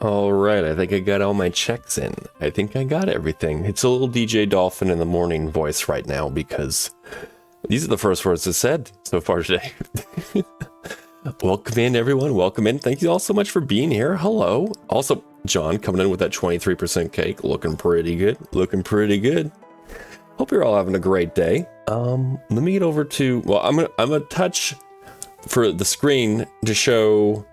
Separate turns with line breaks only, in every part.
All right, I think I got all my checks in. I think I got everything. It's a little DJ Dolphin in the morning voice right now because these are the first words it said so far today. Welcome in, everyone. Welcome in. Thank you all so much for being here. Hello. Also, John coming in with that 23% cake. Looking pretty good. Looking pretty good. Hope you're all having a great day. Let me get over to, well, I'm gonna touch for the screen to show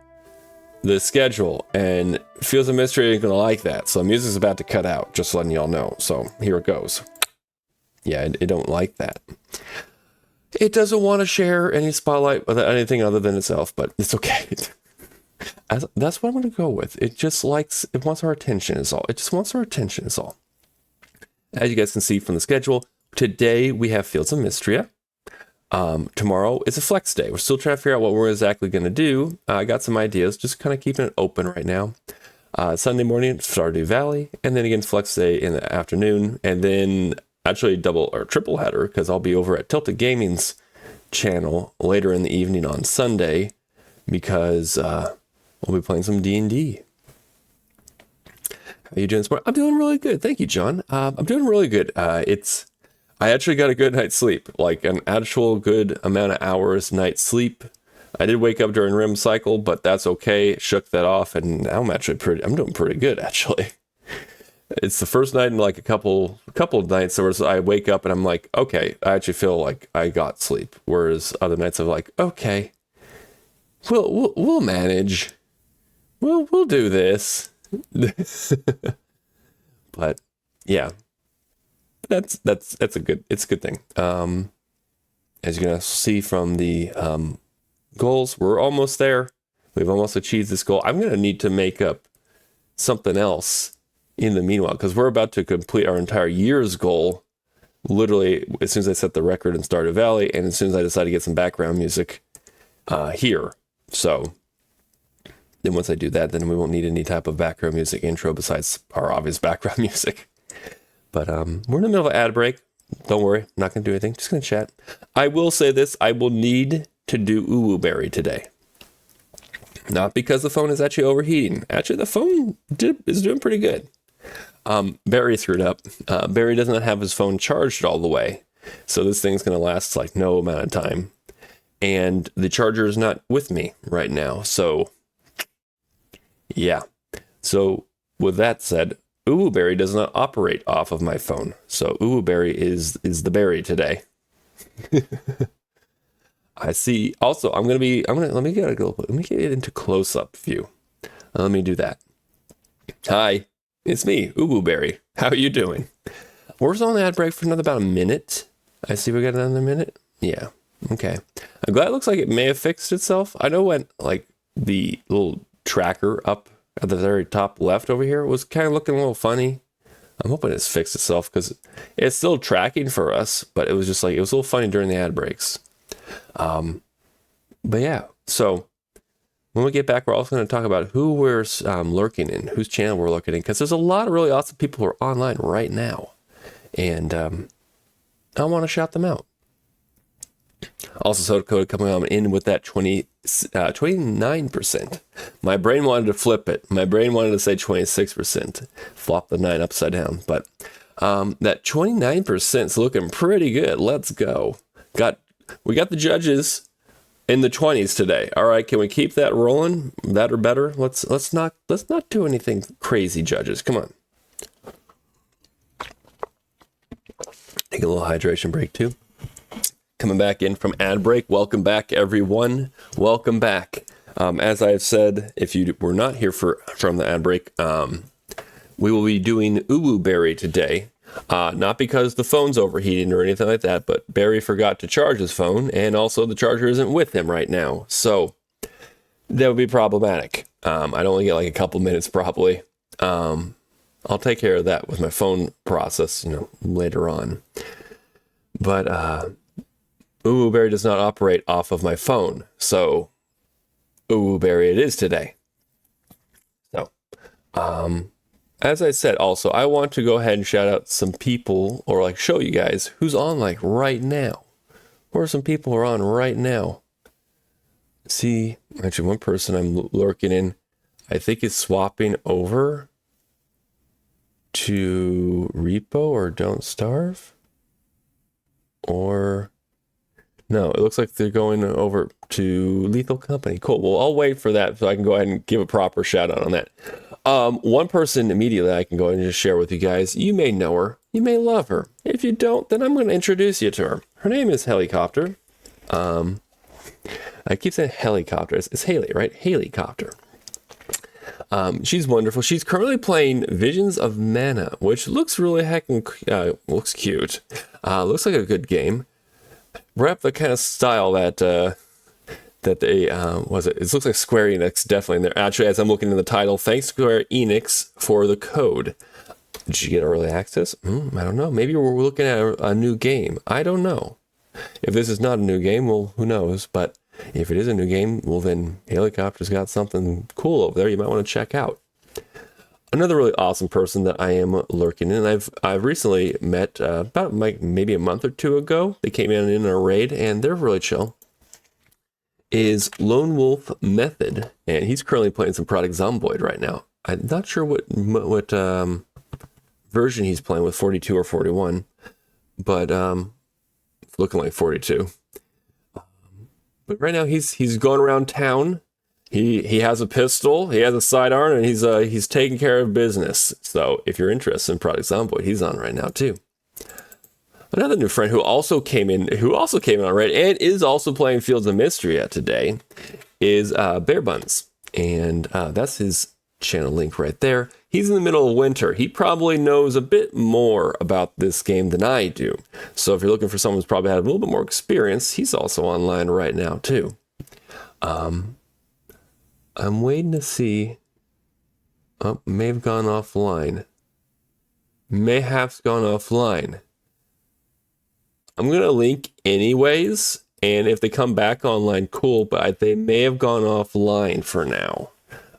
the schedule, and Feels a Mystery ain't gonna like that, so music's about to cut out, just letting y'all know. So here it goes. Yeah, it don't like that. It doesn't want to share any spotlight with anything other than itself, but it's okay. That's what I'm gonna go with. It just likes, it wants our attention is all. It just wants our attention is all. As you guys can see from the schedule, today we have Fields of Mystria. Tomorrow is a flex day. We're still trying to figure out what we're exactly going to do. I got some ideas, just kind of keeping it open right now. Sunday morning, Stardew Valley, and then again, flex day in the afternoon, and then actually double or triple header because I'll be over at Tilted Gaming's channel later in the evening on Sunday because we'll be playing some D&D. How are you doing this morning? I'm doing really good. Thank you, John. I'm doing really good. I actually got a good night's sleep, like an actual good amount of hours night's sleep. I did wake up during REM cycle, but that's okay. Shook that off, and now I'm doing pretty good actually. It's the first night in like a couple of nights where I wake up and I'm like, okay, I actually feel like I got sleep. Whereas other nights I'm like, okay, we'll manage. We'll do this. But yeah. It's a good thing. As you're gonna see from the goals, we're almost there. We've almost achieved this goal. I'm gonna need to make up something else in the meanwhile because we're about to complete our entire year's goal. Literally, as soon as I set the record in Stardew Valley, and as soon as I decide to get some background music here. So then once I do that, then we won't need any type of background music intro besides our obvious background music. But we're in the middle of an ad break. Don't worry, I'm not going to do anything. Just going to chat. I will say this. I will need to do Uwu Berry today. Not because the phone is actually overheating. Actually, the phone is doing pretty good. Barry screwed up. Barry does not have his phone charged all the way. So this thing's going to last like no amount of time. And the charger is not with me right now. So, yeah. So with that said, Uwu Berry does not operate off of my phone. So Uwu Berry is the berry today. I see. Also, let me get it into close-up view. Let me do that. Hi, it's me, Uwu Berry. How are you doing? We're on the ad break for about a minute. I see we got another minute. Yeah. Okay. I'm glad it looks like it may have fixed itself. I know when like the little tracker up at the very top left over here was kind of looking a little funny. I'm hoping it's fixed itself because it's still tracking for us, but it was just like, it was a little funny during the ad breaks. But yeah, so when we get back, we're also going to talk about who we're lurking in, whose channel we're lurking in, because there's a lot of really awesome people who are online right now. And I want to shout them out. Also, Soda Code coming on in with that 29%. My brain wanted to flip it. My brain wanted to say 26%. Flop the 9 upside down. But that 29% is looking pretty good. Let's go. We got the judges in the 20s today. All right, can we keep that rolling? That or better? Let's not do anything crazy, judges. Come on. Take a little hydration break too. Coming back in from ad break. Welcome back, everyone. Welcome back. As I have said, if you were not here from the ad break, we will be doing Uwu Berry today. Not because the phone's overheating or anything like that, but Barry forgot to charge his phone, and also the charger isn't with him right now. So that would be problematic. I'd only get like a couple minutes probably. I'll take care of that with my phone process, later on. But Uwu Berry does not operate off of my phone, so Uwu Berry it is today. So, as I said, also, I want to go ahead and shout out some people, or like show you guys who's on like right now. Who are some people who are on right now? See, actually one person I'm lurking in, I think is swapping over to Repo or Don't Starve. Or no, it looks like they're going over to Lethal Company. Cool. Well, I'll wait for that so I can go ahead and give a proper shout out on that. One person immediately I can go ahead and just share with you guys. You may know her. You may love her. If you don't, then I'm going to introduce you to her. Her name is Helicopter. I keep saying helicopter. It's Haley, right? Helicopter. She's wonderful. She's currently playing Visions of Mana, which looks really looks cute. Looks like a good game. Right up the kind of style that they was it? It looks like Square Enix definitely in there. Actually, as I'm looking in the title, thanks Square Enix for the code. Did you get early access? I don't know. Maybe we're looking at a new game. I don't know. If this is not a new game, well, who knows? But if it is a new game, well, then Helicopter's got something cool over there you might want to check out. Another really awesome person that I am lurking in, and I've recently met about maybe a month or two ago. They came in a raid, and they're really chill. Is Lone Wolf Method, and he's currently playing some Product Zomboid right now. I'm not sure what version he's playing with, 42 or 41, but it's looking like 42. But right now he's going around town. He has a pistol, he has a sidearm, and he's taking care of business. So if you're interested in Product Zomboid, he's on right now too. Another new friend who also came in on Red and is also playing Fields of Mistria today is Bear Buns, and that's his channel link right there. He's in the middle of winter. He probably knows a bit more about this game than I do. So if you're looking for someone who's probably had a little bit more experience, he's also online right now too. I'm waiting to see. Oh, may have gone offline. May have gone offline. I'm going to link anyways, and if they come back online, cool, but they may have gone offline for now.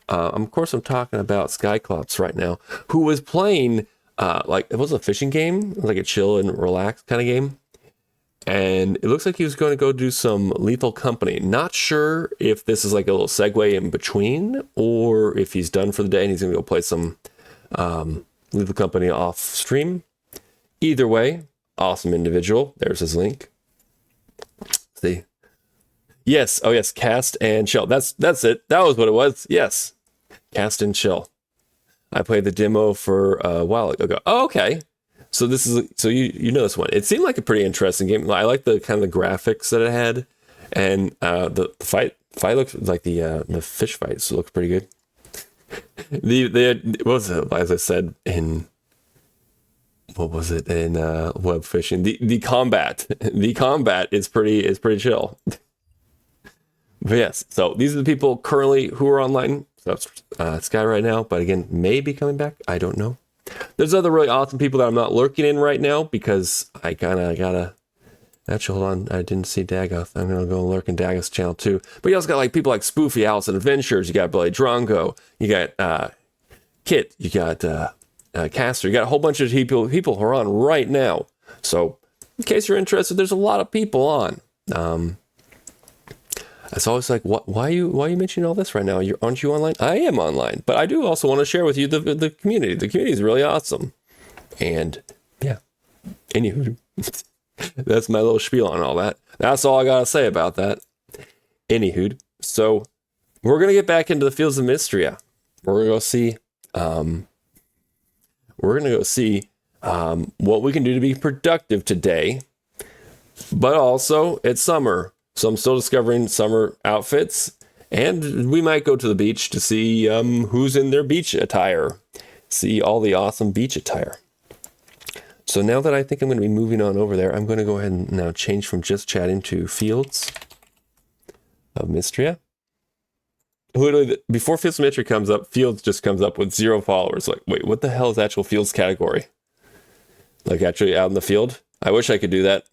Of course, I'm talking about Skyclops right now, who was playing, it was a fishing game, like a chill and relax kind of game. And it looks like he was going to go do some Lethal Company. Not sure if this is like a little segue in between, or if he's done for the day and he's going to go play some Lethal Company off stream. Either way, awesome individual. There's his link. See? Yes. Oh, yes. Cast and chill. That's it. That was what it was. Yes. Cast and chill. I played the demo for a while ago. Oh, okay. So this is, so you know this one. It seemed like a pretty interesting game. I like the kind of the graphics that it had, and the fight looks like the fish fights look pretty good. What was it? As I said in web fishing, the combat is pretty chill. But yes, so these are the people currently who are online. So it's Sky right now, but again, may be coming back. I don't know. There's other really awesome people that I'm not lurking in right now because I kind of gotta. Actually, hold on. I didn't see Dagoth. I'm gonna go lurk in Dagoth's channel too. But you also got like people like Spoofy, Allison Adventures. You got Billy Drongo. You got Kit. You got Caster. You got a whole bunch of people who are on right now. So in case you're interested, there's a lot of people on. It's always like, why are you mentioning all this right now? Aren't you online? I am online, but I do also want to share with you the community. The community is really awesome, and yeah. Anywho, that's my little spiel on all that. That's all I gotta say about that. Anywho, so we're gonna get back into the Fields of Mistria. We're gonna go see what we can do to be productive today, but also it's summer. So I'm still discovering summer outfits, and we might go to the beach to see who's in their beach attire. See all the awesome beach attire. So now that I think I'm going to be moving on over there, I'm going to go ahead and now change from just chatting to Fields of Mistria. Literally, before Fields of Mistria comes up, Fields just comes up with 0 followers. Like, wait, what the hell is actual Fields category? Like actually out in the field? I wish I could do that.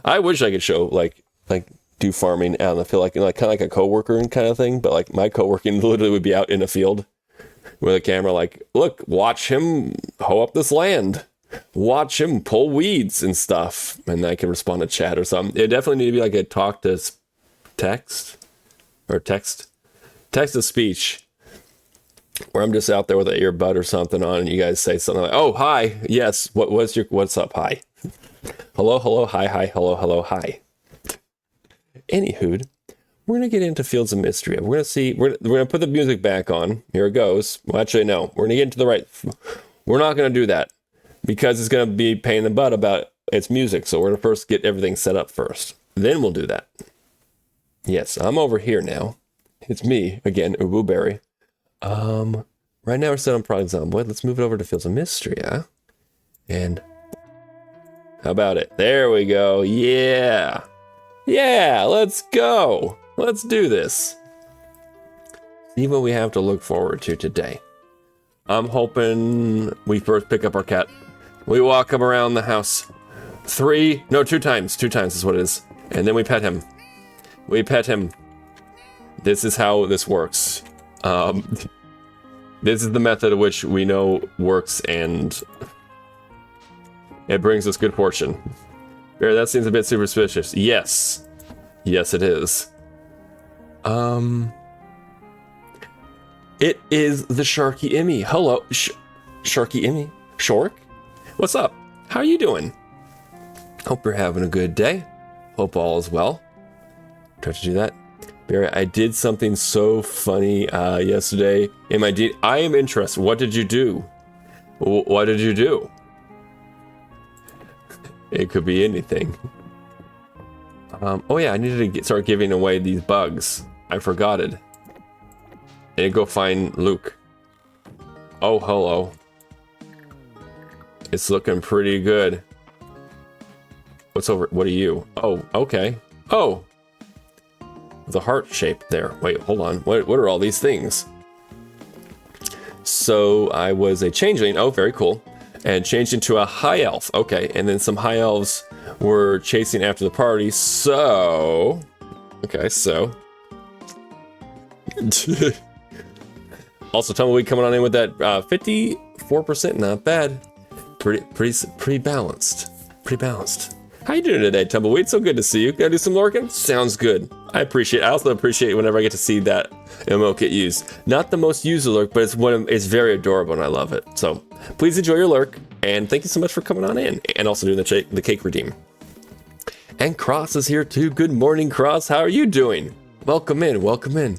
I wish I could show like do farming out in the field, like kind of like a coworker kind of thing, but like my coworking literally would be out in a field with a camera, like, look, watch him hoe up this land, watch him pull weeds and stuff, and I can respond to chat or something. It definitely need to be like a talk to text or text to speech where I'm just out there with an earbud or something on, and you guys say something like, "Oh, hi, yes, what's up, hi, hello, hi, hello, hi." Anywho, we're gonna get into Fields of Mystery. We're gonna see. We're gonna put the music back on. Here it goes. Well, actually, no. We're gonna get into the right. We're not gonna do that because it's gonna be a pain in the butt about its music. So we're gonna first get everything set up first. Then we'll do that. Yes, I'm over here now. It's me again, Ububerry. Right now we're set on Project Zomboid. Let's move it over to Fields of Mystery, and how about it? There we go. Yeah. Yeah, let's go. Let's do this. See what we have to look forward to today. I'm hoping we first pick up our cat. We walk him around the house. 2 times. 2 times is what it is. And then we pet him. We pet him. This is how this works. This is the method of which we know works, and it brings us good fortune. Barry, that seems a bit superstitious. Yes. Yes, it is. It is the MayorEmi. Hello, MayorEmi. Shork? What's up? How are you doing? Hope you're having a good day. Hope all is well. Try to do that. Barry, I did something so funny yesterday. I am interested. What did you do? What did you do? It could be anything. Oh yeah, I needed to start giving away these bugs. I forgot it. I need to go find Luke. Oh, hello. It's looking pretty good. What are you? Oh, okay. Oh! The heart shape there. Wait, hold on. What are all these things? So I was a changeling. Oh, very cool. And changed into a high elf. Okay, and then some high elves were chasing after the party. So, okay, so. Also, Tumbleweed coming on in with that 54%. Not bad. Pretty balanced. Pretty balanced. How you doing today, Tumbleweed? So good to see you. Gotta do some lurking? Sounds good. I also appreciate whenever I get to see that emote get used. Not the most used lurk, but it's very adorable and I love it. So please enjoy your lurk, and thank you so much for coming on in and also doing the cake redeem. And Cross is here too. Good morning, Cross. How are you doing? Welcome in. Welcome in.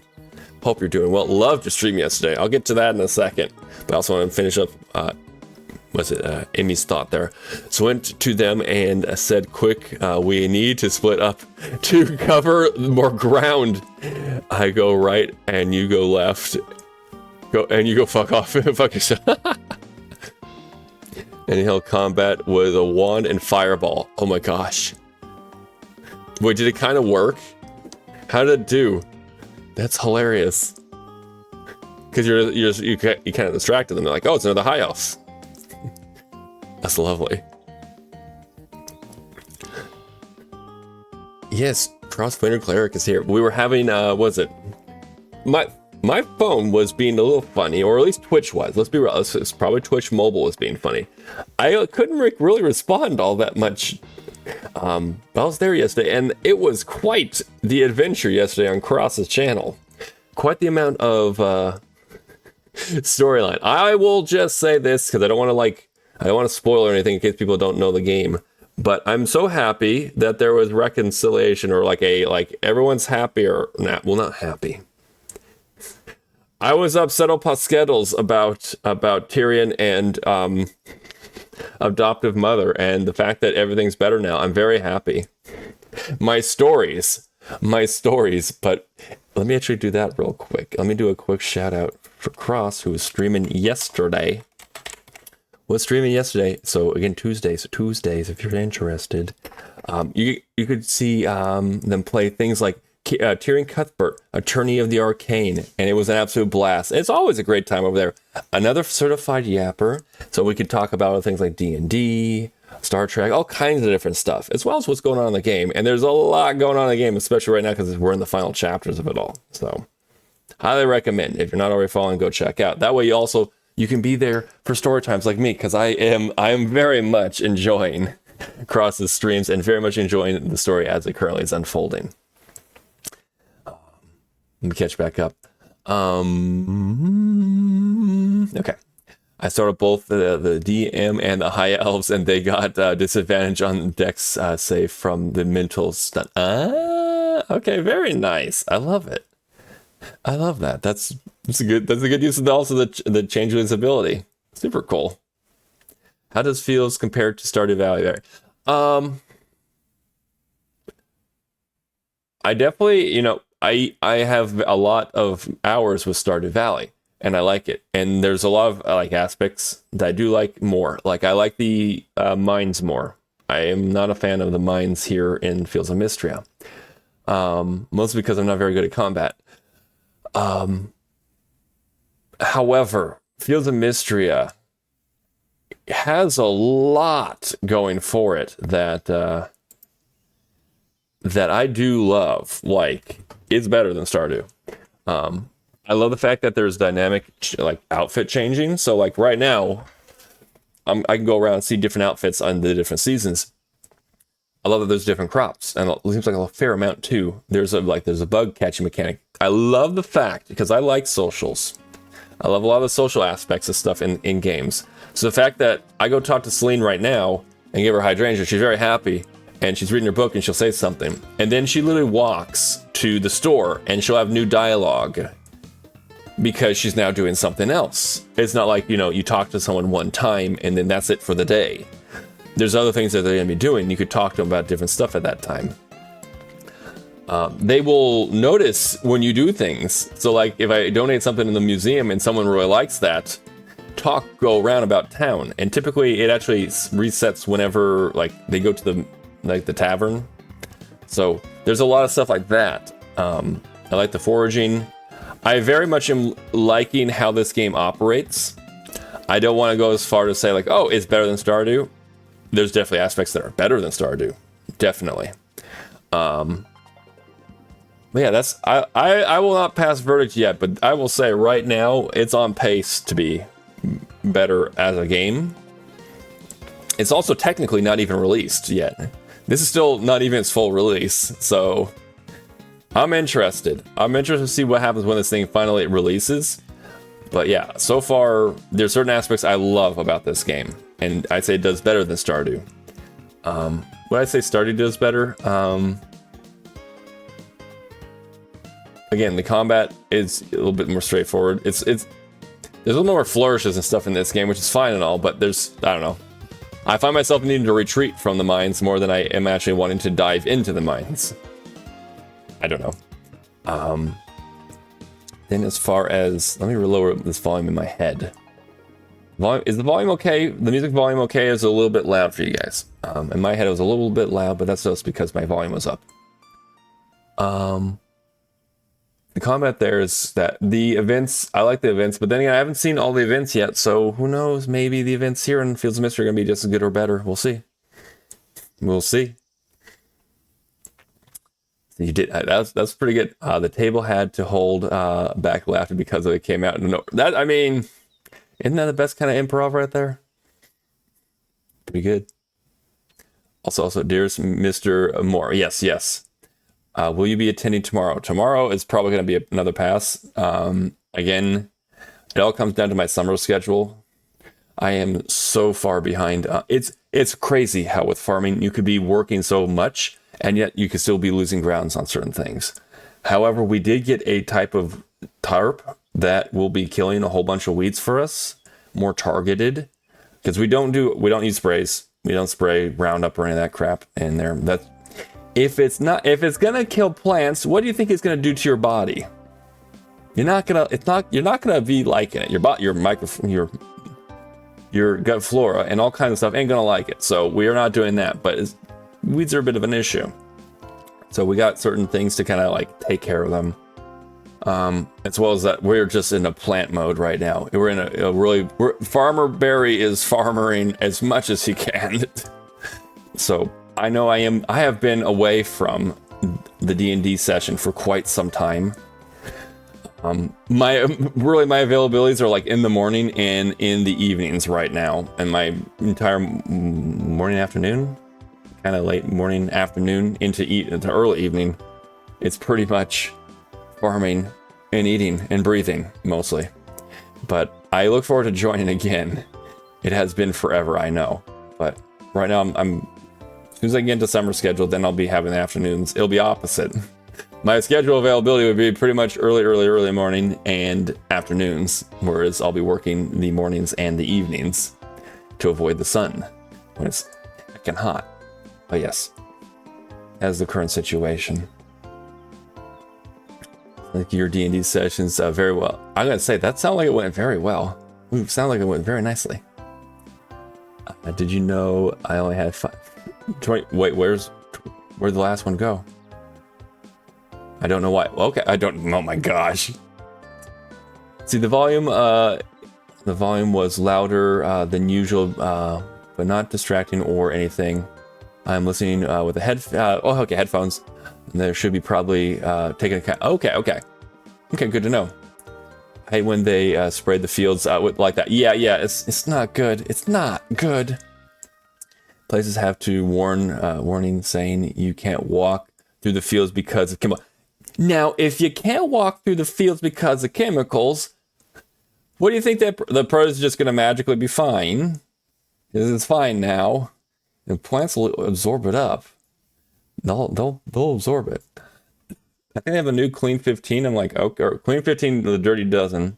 Hope you're doing well. Loved your stream yesterday. I'll get to that in a second, but I also want to finish up. Emmy's thought there. So went to them and said, quick, we need to split up to cover more ground. I go right and you go left. You go fuck off. Fuck yourself. And he'll combat with a wand and fireball. Oh my gosh. Wait, did it kind of work? How did it do? That's hilarious. Because you kind of distracted them. They're like, oh, it's another high elf. That's lovely. Yes, Crossfinder Cleric is here. We were having, my phone was being a little funny, or at least Twitch was. Let's be real, it's probably Twitch mobile was being funny. I couldn't really respond all that much. I was there yesterday, and it was quite the adventure yesterday on Cross's channel. Quite the amount of storyline. I will just say this, because I don't want to spoil or anything in case people don't know the game, but I'm so happy that there was reconciliation, or like everyone's happy, or not. Well, not happy. I was upset on Paskettles about Tyrion and adoptive mother, and the fact that everything's better now. I'm very happy. My stories. But let me actually do that real quick. Let me do a quick shout out for Cross, who was streaming yesterday. So again, Tuesdays, if you're interested, you could see them play things like Tyrion Cuthbert, Attorney of the Arcane, and it was an absolute blast. It's always a great time over there. Another certified yapper, so we could talk about things like D&D, Star Trek, all kinds of different stuff, as well as what's going on in the game. And there's a lot going on in the game, especially right now because we're in the final chapters of it all. So highly recommend, if you're not already following, go check out. That way you can be there for story times like me, because I am very much enjoying Cross's streams and very much enjoying the story as it currently is unfolding. Let me catch back up. Okay. I started both the DM and the high elves, and they got disadvantage on dex save from the mental stun. Okay, very nice. I love it. I love that. That's a good use of also the changeling's ability. Super cool. How does feels compared to Stardew Valley there? I definitely, I have a lot of hours with Stardew Valley, and I like it. And there's a lot of aspects that I do like more. Like I like the mines more. I am not a fan of the mines here in Fields of Mistria, mostly because I'm not very good at combat. However, Fields of Mistria has a lot going for it that I do love. Like, it's better than Stardew. I love the fact that there's dynamic outfit changing. So like right now, I can go around and see different outfits on the different seasons. I love that there's different crops, and it seems like a fair amount too. There's a bug catching mechanic. I love the fact, because I like socials. I love a lot of the social aspects of stuff in games. So the fact that I go talk to Celine right now and give her hydrangea, she's very happy, and she's reading her book and she'll say something. And then she literally walks to the store and she'll have new dialogue because she's now doing something else. It's not like, you talk to someone one time and then that's it for the day. There's other things that they're going to be doing. You could talk to them about different stuff at that time. They will notice when you do things. So like if I donate something in the museum and someone really likes that, talk go around about town. And typically it actually resets whenever they go to the tavern. So there's a lot of stuff like that. I like the foraging. I very much am liking how this game operates. I don't want to go as far to say oh, it's better than Stardew. There's definitely aspects that are better than Stardew. Definitely. But yeah, that's I will not pass verdict yet, but I will say right now it's on pace to be better as a game. It's also technically not even released yet. This is still not even its full release, so I'm interested. I'm interested to see what happens when this thing finally releases. But yeah, so far there's certain aspects I love about this game, and I'd say it does better than Stardew. Would I say Stardew does better? Again, the combat is a little bit more straightforward. There's a little more flourishes and stuff in this game, which is fine and all, but I don't know. I find myself needing to retreat from the mines more than I am actually wanting to dive into the mines. I don't know. Then as far as, let me lower this volume in my head. Is the volume okay? The music volume okay? Is a little bit loud for you guys. In my head it was a little bit loud, but that's just because my volume was up. The comment there is that the events, I like the events, but then again, I haven't seen all the events yet, so who knows? Maybe the events here in Fields of Mystery are going to be just as good or better. We'll see. We'll see. You did. That's pretty good. The table had to hold back laughter because it came out. No, that, I mean, isn't that the best kind of improv right there? Pretty good. Also, dearest Mr. Moore. Yes. Will you be attending tomorrow? Tomorrow is probably going to be another pass. Again, it all comes down to my summer schedule. I am so far behind. It's crazy how with farming you could be working so much and yet you could still be losing grounds on certain things. However, we did get a type of tarp that will be killing a whole bunch of weeds for us, more targeted, because we don't use sprays. We don't spray Roundup or any of that crap in there. If it's gonna kill plants, what do you think it's gonna do to your body? You're not gonna be liking it. Your gut flora and all kinds of stuff ain't gonna like it. So we are not doing that, but weeds are a bit of an issue. So we got certain things to kind of take care of them. As well as that we're just in a plant mode right now. We're in Farmer Barry is farmering as much as he can. So I know I have been away from the D&D session for quite some time. My availabilities are in the morning and in the evenings right now, and my entire morning, afternoon, kind of late morning, afternoon into early evening, it's pretty much farming and eating and breathing mostly. But I look forward to joining again. It has been forever, I know. But right now, I'm as soon as I get into summer schedule, then I'll be having the afternoons. It'll be opposite. My schedule availability would be pretty much early morning and afternoons, whereas I'll be working the mornings and the evenings to avoid the sun when it's heckin' hot. But yes, as the current situation. Like your D&D sessions very well. I'm gonna say that sounded like it went very well. Ooh, sounded like it went very nicely. Did you know I only had 20? Wait, where'd the last one go? I don't know why. Okay, I don't. Oh my gosh. See, the volume was louder than usual, but not distracting or anything. I'm listening with the headphones. And there should be probably taking account. Okay, good to know. I hate when they sprayed the fields with like that. Yeah, it's not good. It's not good. Places have to warning saying you can't walk through the fields because of chemicals. Now, if you can't walk through the fields because of chemicals, what do you think that the produce is just going to magically be fine? Because it's fine now. The plants will absorb it up. They'll absorb it. I think they have a new Clean 15. I'm like, okay, or Clean 15, the Dirty Dozen.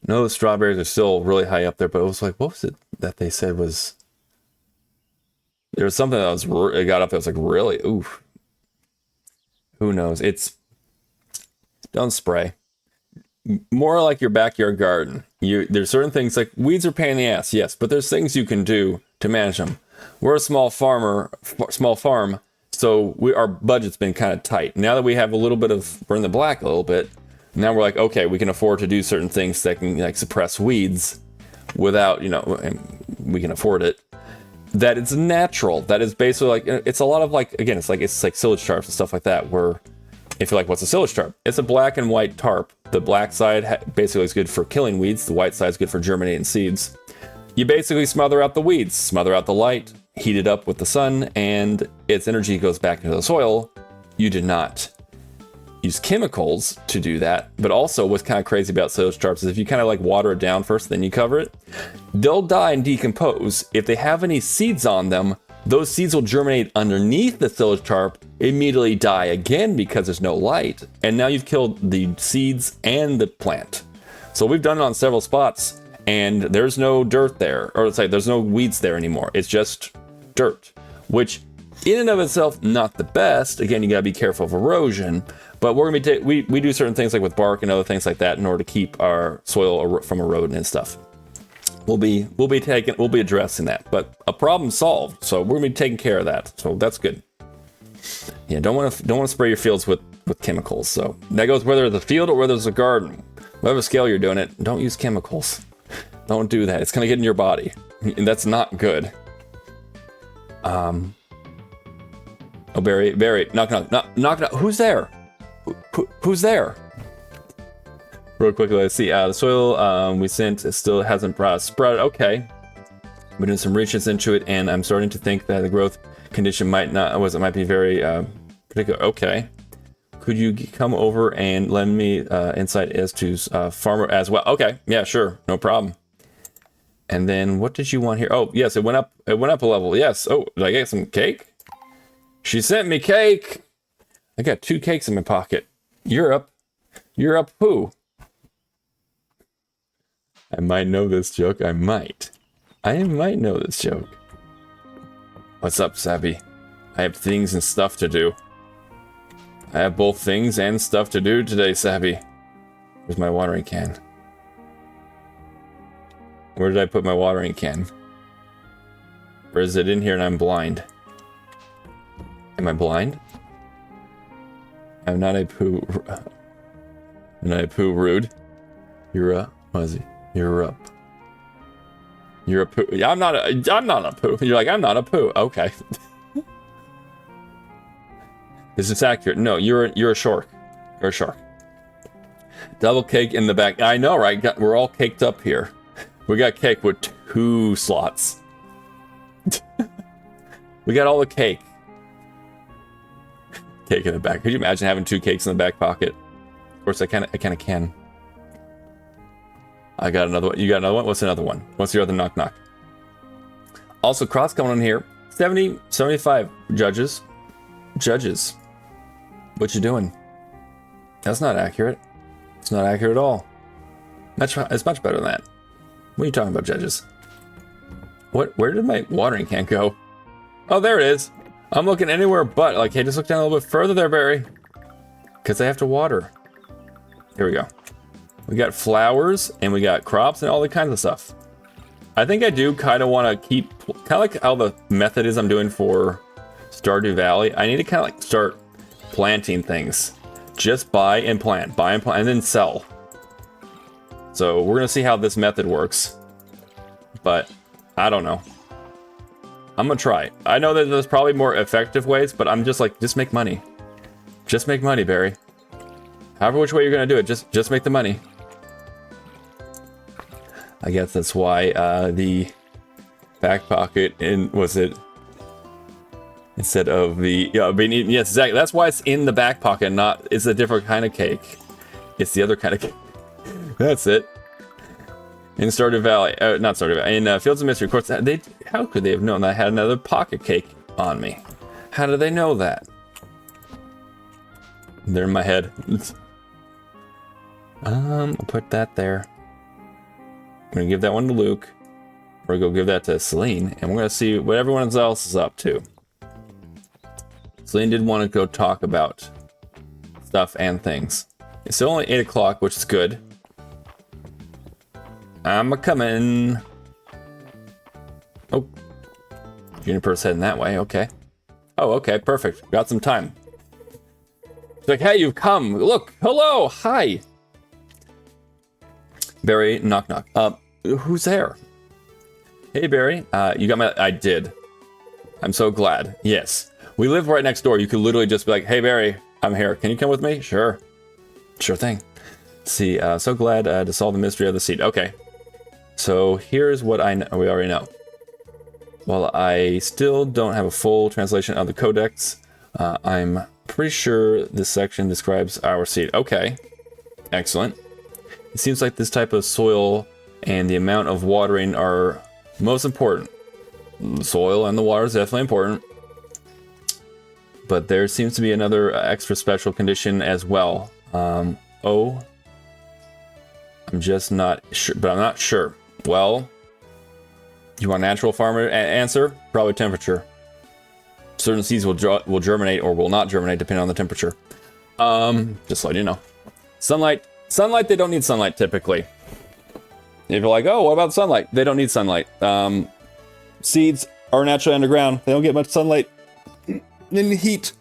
No, the strawberries are still really high up there, but it was like, what was it that they said was? There was something that it got up there. I was like, really? Oof. Who knows? Don't spray. More like your backyard garden. There's certain things like weeds are pain in the ass, yes, but there's things you can do to manage them. We're a small farm, so our budget's been kind of tight. Now that we have a little bit of, we're in the black a little bit, now we're like, okay, we can afford to do certain things that can like suppress weeds without, and we can afford it. That it's natural. That is basically like, it's a lot of like, again, it's like silage tarps and stuff like that, where if you're like, what's a silage tarp? It's a black and white tarp. The black side basically is good for killing weeds. The white side is good for germinating seeds. You basically smother out the weeds, smother out the light, heat it up with the sun, and its energy goes back into the soil. You did not use chemicals to do that. But also what's kind of crazy about silage tarps is if you kind of like water it down first, then you cover it, they'll die and decompose. If they have any seeds on them, those seeds will germinate underneath the silage tarp, immediately die again because there's no light. And now you've killed the seeds and the plant. So we've done it on several spots. And there's no dirt there, or let's say there's no weeds there anymore. It's just dirt, which in and of itself, not the best. Again, you gotta be careful of erosion, but we're gonna be, we do certain things like with bark and other things like that in order to keep our soil from eroding and stuff. We'll be addressing that, but a problem solved. So we're gonna be taking care of that. So that's good. Yeah, don't want to spray your fields with chemicals. So that goes whether it's a field or whether it's a garden. Whatever scale you're doing it, don't use chemicals. Don't do that. It's gonna get in your body, and that's not good. Oh, Barry, knock. Who's there? Who's there? Real quickly, let's see. The soil we sent still hasn't sprouted. Okay, we're doing some research into it, and I'm starting to think that the growth condition might be very particular. Okay, could you come over and lend me insight as to farmer as well? Okay, yeah, sure, no problem. And then what did you want here? Oh, yes, it went up a level. Yes. Oh, did I get some cake? She sent me cake. I got 2 cakes in my pocket. You're up who? I might know this joke. I might know this joke. What's up, Sabby? I have things and stuff to do. I have both things and stuff to do today, Sabby. Where's my watering can? Where did I put my watering can? Or is it in here and I'm blind? Am I blind? I'm not a poo. I'm not a poo rude. You're a, what is it? You're up. You're a poo. Yeah, I'm not a poo. You're like, I'm not a poo. Okay. Is this accurate? No, you're a shark. You're a shark. Double cake in the back. I know, right? We're all caked up here. We got cake with 2 slots. We got all the cake. Cake in the back. Could you imagine having 2 cakes in the back pocket? Of course, I kind of can. I got another one. You got another one? What's another one? What's your other knock knock? Also, cross coming on here. 70, 75 judges. Judges. What you doing? That's not accurate. It's not accurate at all. It's much better than that. What are you talking about, judges? Where did my watering can go? Oh, there it is. I'm looking anywhere but, like, hey, just look down a little bit further there, Barry. Because I have to water. Here we go. We got flowers, and we got crops, and all the kinds of stuff. I think I do kind of want to keep, kind of like how the method is I'm doing for Stardew Valley. I need to kind of like start planting things. Just buy and plant, and then sell. So we're going to see how this method works. But I don't know. I'm going to try. I know that there's probably more effective ways, but I'm just like, just make money. Just make money, Barry. However which way you're going to do it, just make the money. I guess that's why the back pocket was it instead of the yes, exactly. That's why it's in the back pocket, not it's a different kind of cake. It's the other kind of cake. That's it. In Stardew Valley, not Stardew Valley, in Fields of Mystery, of course, how could they have known that I had another pocket cake on me? How did they know that? They're in my head. I'll put that there. I'm gonna give that one to Luke. We're gonna go give that to Celine, and we're gonna see what everyone else is up to. Celine did want to go talk about stuff and things. It's only 8 o'clock, which is good. I'm a-coming. Oh. Juniper's heading that way, okay. Oh, okay, perfect. Got some time. It's like, hey, you've come. Look, hello, hi. Barry, knock knock. Who's there? Hey, Barry. You got my... I did. I'm so glad. Yes. We live right next door. You could literally just be like, hey, Barry, I'm here. Can you come with me? Sure. Sure thing. Let's see, so glad to solve the mystery of the seed. Okay. So here's what we already know. Well, I still don't have a full translation of the codex. I'm pretty sure this section describes our seed. Okay. Excellent. It seems like this type of soil and the amount of watering are most important. The soil and the water is definitely important. But there seems to be another extra special condition as well. Oh. I'm just not sure, but I'm not sure. Well, you want a natural farmer answer? Probably temperature. Certain seeds will germinate or will not germinate depending on the temperature. Just letting you know. Sunlight, they don't need sunlight typically. If you're like, oh, what about sunlight? They don't need sunlight. Seeds are naturally underground. They don't get much sunlight. They need heat.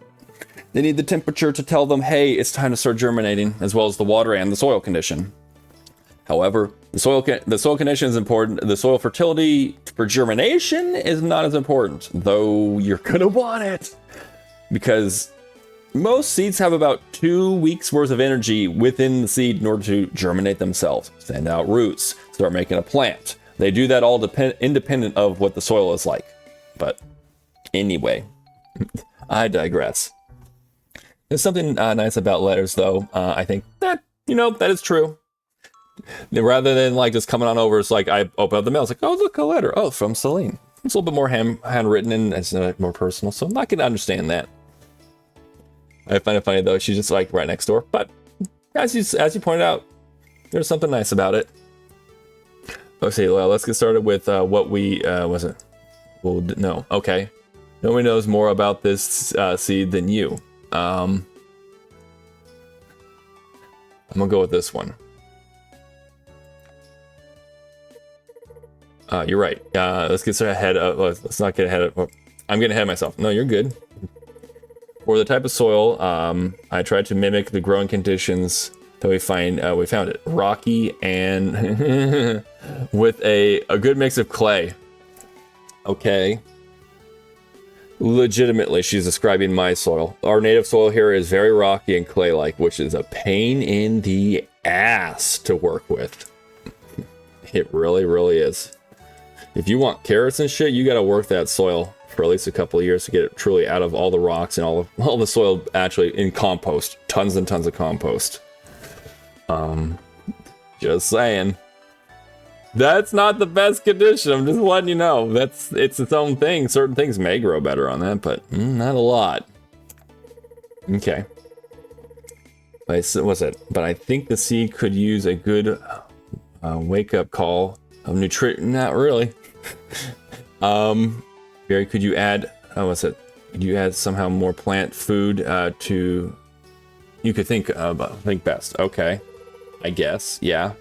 They need the temperature to tell them, hey, it's time to start germinating, as well as the water and the soil condition. However, the soil condition is important. The soil fertility for germination is not as important, though you're gonna want it. Because most seeds have about 2 weeks worth of energy within the seed in order to germinate themselves, send out roots, start making a plant. They do that all independent of what the soil is like. But anyway, I digress. There's something nice about letters, though. I think that, that is true. Rather than like just coming on over, it's like I open up the mail, it's like, oh, look, a letter. Oh, from Celine. It's a little bit more handwritten and it's more personal, so I can understand that. I find it funny though, she's just like right next door. But as you pointed out, there's something nice about it. Okay, well, let's get started with what we was it? Well, no, okay. Nobody knows more about this seed than you. I'm gonna go with this one. You're right. Let's get started ahead of. Let's not get ahead of. I'm getting ahead of myself. No, you're good. For the type of soil, I tried to mimic the growing conditions that we found it rocky and with a good mix of clay. Okay. Legitimately, she's describing my soil. Our native soil here is very rocky and clay-like, which is a pain in the ass to work with. It really, really is. If you want carrots and shit, you gotta work that soil for at least a couple of years to get it truly out of all the rocks and all the soil actually in compost. Tons and tons of compost. Just saying. That's not the best condition. I'm just letting you know. It's its own thing. Certain things may grow better on that, but not a lot. Okay. What's it? But I think the seed could use a good wake-up call of nutrition. Not really. Barry, could you add? What's it? Could you add somehow more plant food to? You could think best. Okay, I guess. Yeah.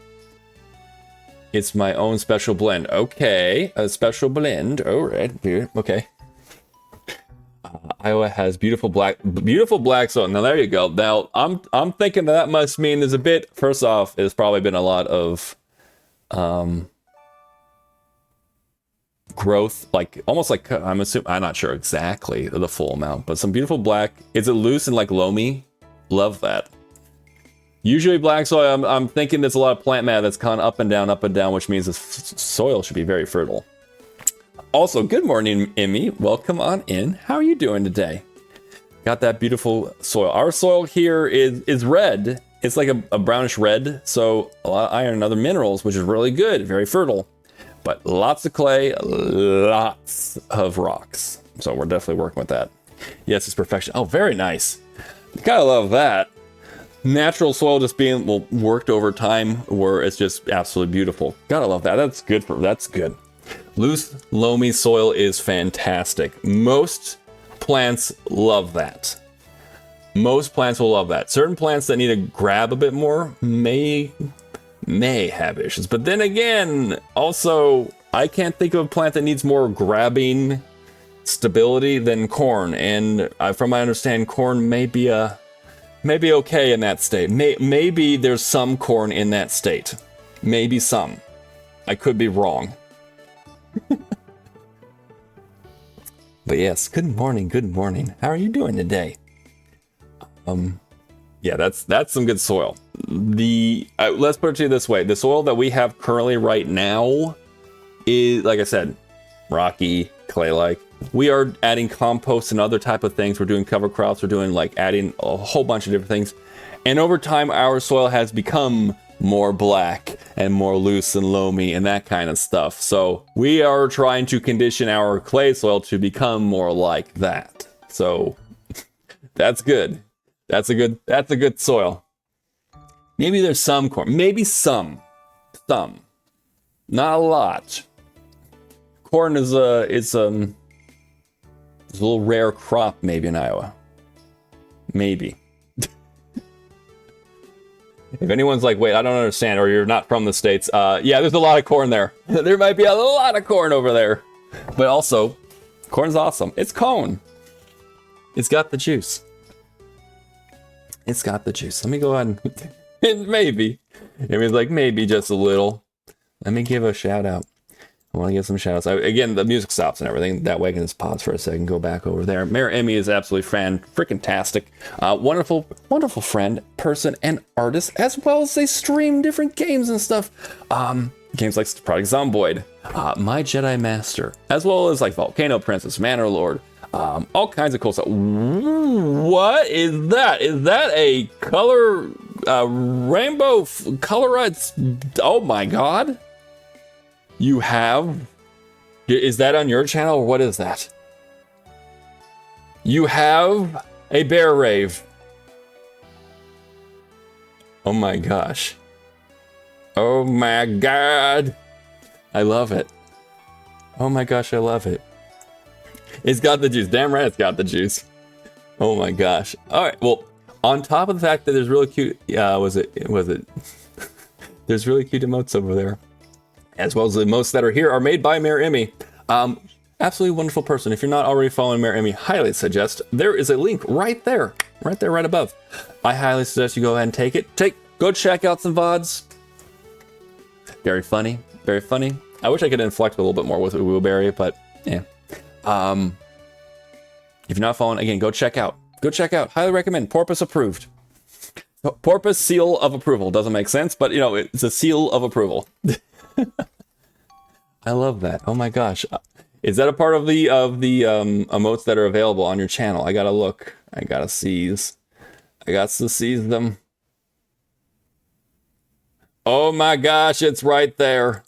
It's my own special blend. Okay, a special blend. All right, okay. Iowa has beautiful black soil. Now there you go. Now I'm thinking that must mean there's a bit. First off, there's probably been a lot of growth, like almost like I'm not sure exactly the full amount, but some beautiful black. Is it loose and like loamy? Love that. Usually black soil, I'm thinking there's a lot of plant matter that's kind of up and down, which means the soil should be very fertile. Also, good morning, Emmy. Welcome on in. How are you doing today? Got that beautiful soil. Our soil here is red. It's like a brownish red, so a lot of iron and other minerals, which is really good, very fertile. But lots of clay, lots of rocks. So we're definitely working with that. Yes, it's perfection. Oh, very nice. Gotta love that. Natural soil just being worked over time, where it's just absolutely beautiful. Gotta love that. That's good. Loose, loamy soil is fantastic. Most plants love that. Most plants will love that. Certain plants that need to grab a bit more may have issues. But then again, also, I can't think of a plant that needs more grabbing stability than corn. And from my understanding, corn may be okay in that state. Maybe there's some corn in that state. Maybe some. I could be wrong. But yes, good morning. How are you doing today? Yeah, that's some good soil. Let's put it to you this way: the soil that we have currently right now is, like I said, rocky, clay-like. We are adding compost and other type of things. We're doing cover crops. We're doing adding a whole bunch of different things. And over time, our soil has become more black and more loose and loamy and that kind of stuff. So we are trying to condition our clay soil to become more like that. So that's good. That's a good soil. Maybe there's some corn. Maybe some. Not a lot. Corn is a little rare crop maybe in Iowa. Maybe. If anyone's like, wait, I don't understand, or you're not from the States, yeah, there's a lot of corn there. There might be a lot of corn over there. But also, corn's awesome. It's cone. It's got the juice. Let me go ahead and maybe. It was like maybe just a little. Let me give a shout out. I want to give some shout outs. Again, the music stops and everything. That way I can just pause for a second, go back over there. MayorEmi is absolutely freaking-tastic. Wonderful friend, person, and artist, as well as they stream different games and stuff. Games like Project Zomboid, My Jedi Master, as well as Volcano Princess, Manor Lord, all kinds of cool stuff. What is that? Is that a color, rainbow colorized? Oh my god. You have? Is that on your channel, or what is that? You have a bear rave. Oh my gosh. Oh my god. I love it. Oh my gosh, I love it. It's got the juice. Damn right it's got the juice. Oh my gosh. All right, well, on top of the fact that there's really cute, was it? There's really cute emotes over there. As well as the emotes that are here are made by MayorEmi. Absolutely wonderful person. If you're not already following MayorEmi, highly suggest. There is a link right there, right above. I highly suggest you go ahead and take it. Go check out some VODs. Very funny. I wish I could inflect a little bit more with Wheelberry, but yeah. If you're not following, again, go check out. Highly recommend. Porpoise approved. Porpoise seal of approval. Doesn't make sense, but it's a seal of approval. I love that. Oh my gosh. Is that a part of the emotes that are available on your channel? I gotta look. I got to seize them. Oh my gosh, it's right there.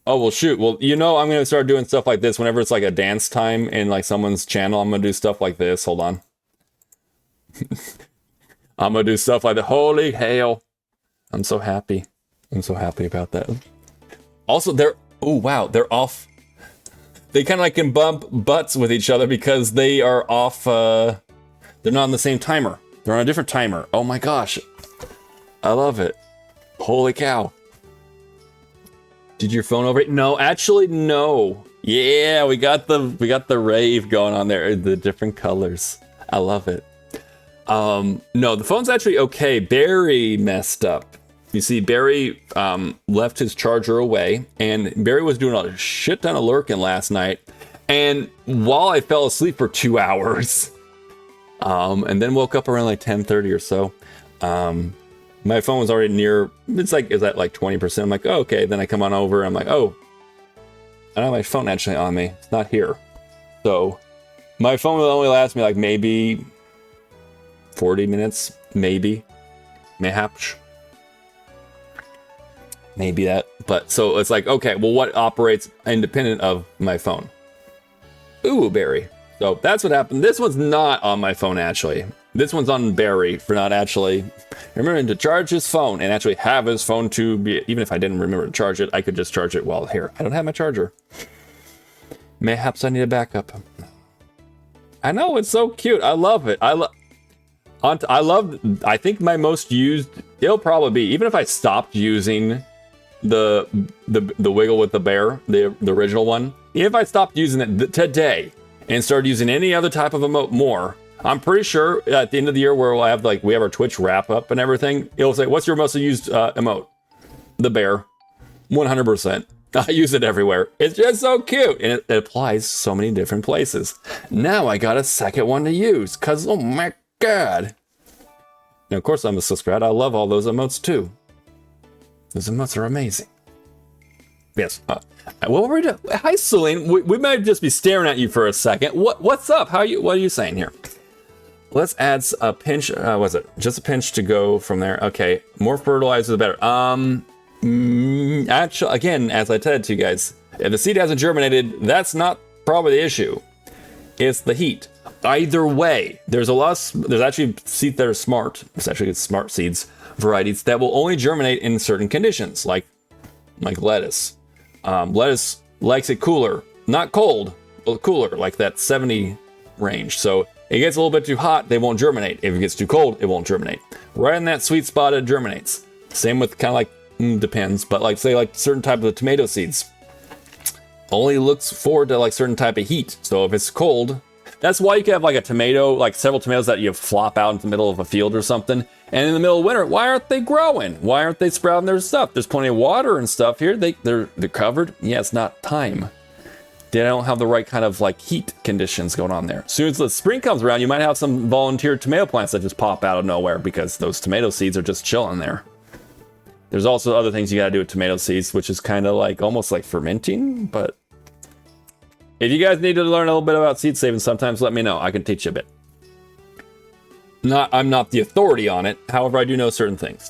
Oh, well, shoot. Well, you know, I'm going to start doing stuff like this whenever it's like a dance time in like someone's channel. I'm going to do stuff like this. Hold on. I'm going to do stuff like that. Holy hell. I'm so happy. I'm so happy about that. Also, they're, oh, wow. They're off. They kind of like can bump butts with each other because they are off. They're not on the same timer. They're on a different timer. Oh my gosh. I love it. Holy cow. Did your phone overheat? No, actually, no. Yeah, we got the rave going on there. The different colors. I love it. No, the phone's actually okay. Barry messed up. You see, Barry left his charger away, and Barry was doing a shit ton of lurking last night. And while I fell asleep for 2 hours, and then woke up around like 10:30 or so, my phone was already near, it's at like 20%. I'm like, oh, okay. Then I come on over. I'm like, oh, I don't have my phone actually on me. It's not here. So my phone will only last me like maybe 40 minutes, maybe, mayhaps. Maybe that. But so it's like, okay, well, what operates independent of my phone? Ooh, Barry. So that's what happened. This one's not on my phone, actually. This one's on Barry for not actually remembering to charge his phone and actually have his phone to be, even if I didn't remember to charge it, I could just charge it while here. I don't have my charger. Mayhaps I need a backup. I know, it's so cute. I love it. I think my most used, it'll probably be, even if I stopped using the wiggle with the bear, the original one, if I stopped using it today and started using any other type of emote more, I'm pretty sure at the end of the year where we'll have like, we have our Twitch wrap up and everything, it'll say, what's your most used emote? The bear. 100%. I use it everywhere. It's just so cute. And it applies so many different places. Now I got a second one to use because, oh my God. Now, of course, I'm a subscribed. I love all those emotes too. Those emotes are amazing. Yes. What were we doing? Hi, Celine. We might just be staring at you for a second. What's up? What are you saying here? Let's add a pinch. Was it just a pinch to go from there? Okay. More fertilizer, the better. Actually, again, as I said to you guys, if the seed hasn't germinated, that's not probably the issue. It's the heat. Either way, there's actually seeds that are smart. It's actually smart seeds varieties that will only germinate in certain conditions, like lettuce. Lettuce likes it cooler, not cold, but cooler, like that 70 range. So it gets a little bit too hot, they won't germinate. If it gets too cold, it won't germinate. Right in that sweet spot, it germinates. Same with kind of like, depends, but like say like certain type of tomato seeds. Only looks forward to like certain type of heat. So if it's cold, that's why you can have like a tomato, like several tomatoes that you flop out in the middle of a field or something. And in the middle of winter, why aren't they growing? Why aren't they sprouting their stuff? There's plenty of water and stuff here. They're covered. Yeah, it's not time. They don't have the right kind of like heat conditions going on there. As soon as the spring comes around, you might have some volunteer tomato plants that just pop out of nowhere because those tomato seeds are just chilling there. There's also other things you gotta do with tomato seeds, which is kind of like almost like fermenting, but if you guys need to learn a little bit about seed saving, sometimes let me know. I can teach you a bit. I'm not the authority on it. However, I do know certain things.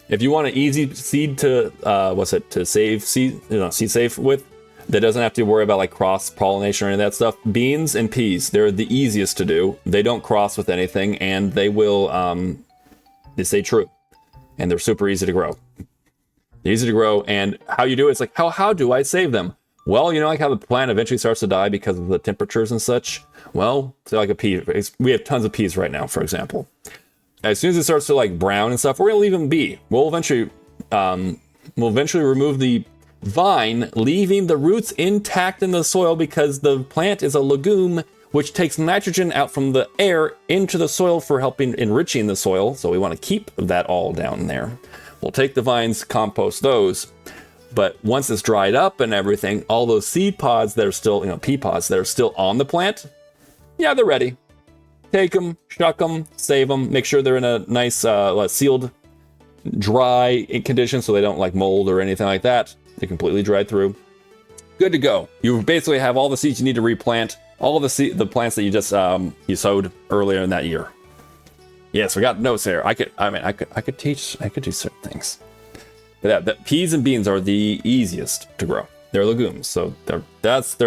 If you want an easy seed to save seed, seed safe with, that doesn't have to worry about like cross pollination or any of that stuff. Beans and peas, they're the easiest to do. They don't cross with anything, and they will they stay true, and they're super easy to grow. They're easy to grow, and how you do it, it's like how do I save them? Well, you know, like how the plant eventually starts to die because of the temperatures and such. Well, say like a pea. We have tons of peas right now, for example. As soon as it starts to like brown and stuff, we're gonna leave them be. We'll eventually remove the vine, leaving the roots intact in the soil because the plant is a legume which takes nitrogen out from the air into the soil for helping enriching the soil. So we want to keep that all down there. We'll take the vines, compost those. But once it's dried up and everything, all those seed pods that are still, pea pods that are still on the plant, yeah, they're ready. Take them, shuck them, save them, make sure they're in a nice sealed, dry condition so they don't like mold or anything like that. They're completely dried through. Good to go. You basically have all the seeds you need to replant, all of the plants that you just you sowed earlier in that year. Yes, we got notes there. I could do certain things. But yeah, the peas and beans are the easiest to grow. they're legumes. So they're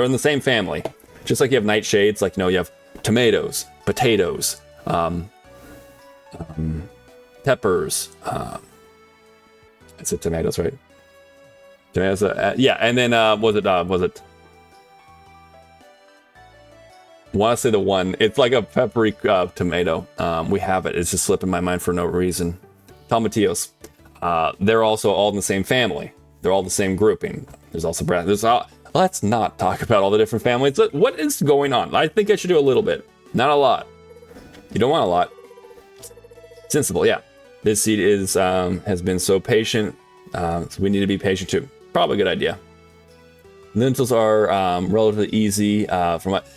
in the same family. Just like you have nightshades, like, you know, you have tomatoes, potatoes, peppers. It's tomatoes, right? Tomatoes, yeah. And then was it? Want to say the one? It's like a peppery tomato. We have it. It's just slipping my mind for no reason. Tomatillos. They're also all in the same family. They're all the same grouping. There's also let's not talk about all the different families. What is going on? I think I should do a little bit, not a lot. You don't want a lot. Sensible, yeah. This seed is has been so patient, so we need to be patient too. Probably a good idea. Lentils are relatively easy.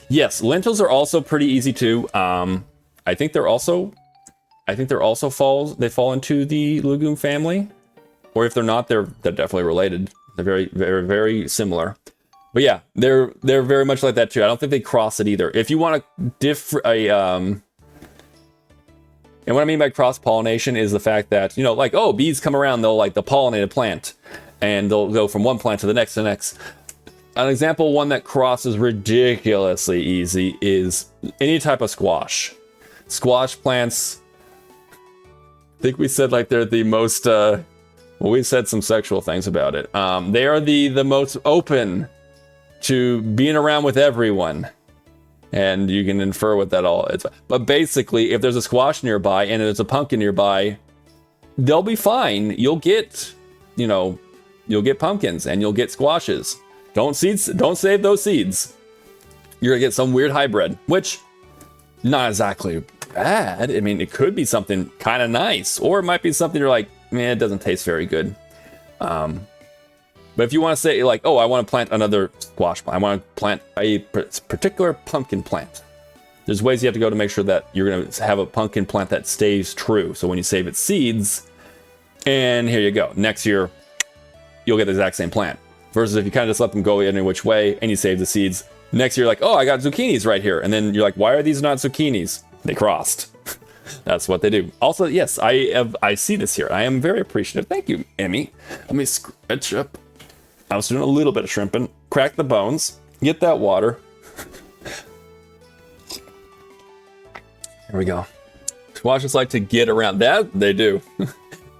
Yes, lentils are also pretty easy too. I think they're also fall into the legume family, or if they're not, they're definitely related. They're very, very, very similar. But yeah, they're very much like that too. I don't think they cross it either. If you want and what I mean by cross-pollination is the fact that, you know, like, oh, bees come around, they'll pollinate a plant, and they'll go from one plant to the next to the next. An example, one that crosses ridiculously easy, is any type of squash. Squash plants, I think we said like they're the most, we said some sexual things about it. They are the most open to being around with everyone. And you can infer what that all is. But basically, if there's a squash nearby and there's a pumpkin nearby, they'll be fine. You'll get pumpkins and you'll get squashes. Don't save those seeds. You're gonna get some weird hybrid, which not exactly bad. I mean, it could be something kind of nice, or it might be something you're like, man, it doesn't taste very good. But if you want to say like, oh, I want to plant another squash plant, I want to plant a particular pumpkin plant. There's ways you have to go to make sure that you're going to have a pumpkin plant that stays true. So when you save its seeds, and here you go. Next year, you'll get the exact same plant. Versus if you kind of just let them go any which way and you save the seeds, next year you're like, oh, I got zucchinis right here. And then you're like, why are these not zucchinis? They crossed. That's what they do. Also, yes, I see this here. I am very appreciative. Thank you, Emmy. Let me scratch up. I was doing a little bit of shrimping. Crack the bones. Get that water. There we go. Squashes like to get around. That they do.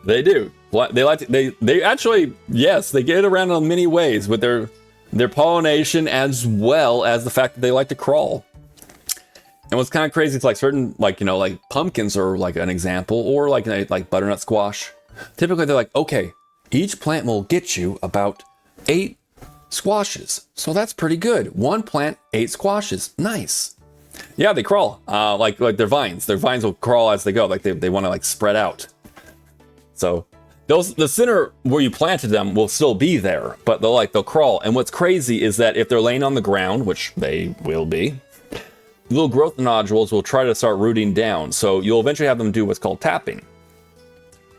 They do. They like to, they actually, yes, they get around in many ways with their pollination, as well as the fact that they like to crawl. And what's kind of crazy, it's like certain, like, you know, like pumpkins are like an example, or like butternut squash. Typically they're like, okay, each plant will get you about 8 squashes. So that's pretty good. One plant, 8 squashes. Nice. Yeah, they crawl. Like their vines. Their vines will crawl as they go. Like they want to like spread out. So the center where you planted them will still be there, but they'll crawl. And what's crazy is that if they're laying on the ground, which they will be, little growth nodules will try to start rooting down. So you'll eventually have them do what's called tapping.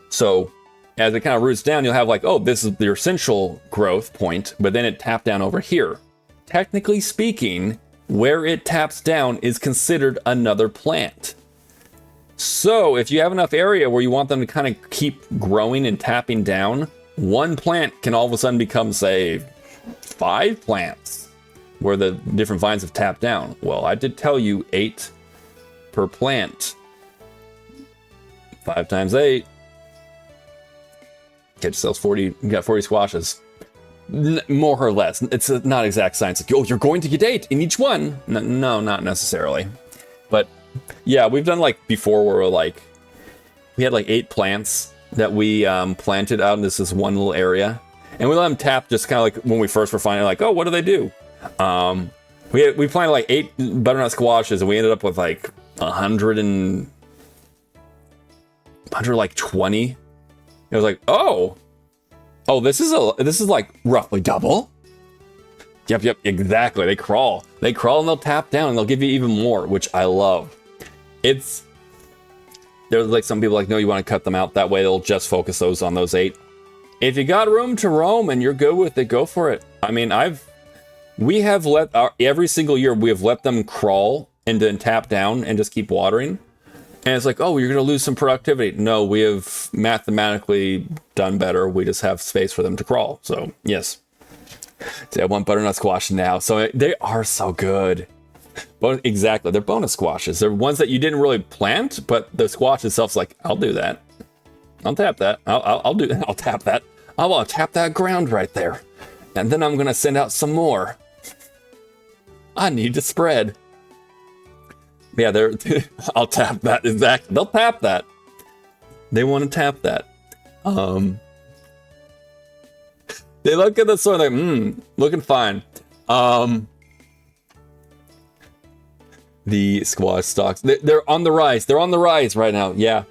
So as it kind of roots down, you'll have like, oh, this is your central growth point, but then it tapped down over here. Technically speaking, where it taps down is considered another plant. So if you have enough area where you want them to kind of keep growing and tapping down, one plant can all of a sudden become, say, 5 plants where the different vines have tapped down. Well, I did tell you 8 per plant. 5 times 8. Get yourselves 40, you got 40 squashes. More or less. It's not exact science. Like, oh, you're going to get 8 in each one. No, not necessarily. But yeah, we've done like before where we had like 8 plants that we planted out in this one little area. And we let them tap just kind of like when we first were finding like, oh, what do they do? We planted like 8 butternut squashes and we ended up with like 120. It was like, oh, this is like roughly double. Yep, exactly. They crawl and they'll tap down and they'll give you even more, which I love. There's like some people like, no, you want to cut them out. That way they'll just focus on those 8. If you got room to roam and you're good with it, go for it. I mean, we have every single year we have let them crawl and then tap down and just keep watering. And it's like, oh, you're going to lose some productivity. No, we have mathematically done better. We just have space for them to crawl. So, yes.
I want butternut squash now. So they are so good. Exactly. They're bonus squashes. They're ones that you didn't really plant, but the squash itself's like, I'll do that. I'll tap that. I'll do that. I'll tap that. I want to tap that ground right there. And then I'm going to send out some more. I need to spread. Yeah, I'll tap that. Exactly. They'll tap that. They want to tap that. They look at the soil like, looking fine. The squash stalks, they're on the rise. They're on the rise right now. Yeah.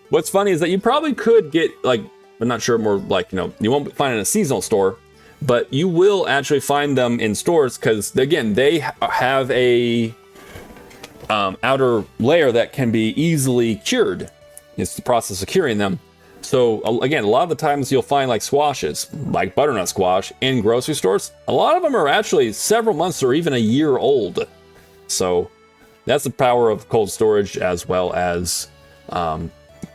What's funny is that you probably could get, like, I'm not sure, more like, you won't find it in a seasonal store, but you will actually find them in stores because, again, they have a outer layer that can be easily cured. It's the process of curing them. So, again, a lot of the times you'll find like squashes, like butternut squash, in grocery stores. A lot of them are actually several months or even a year old. So that's the power of cold storage as well as the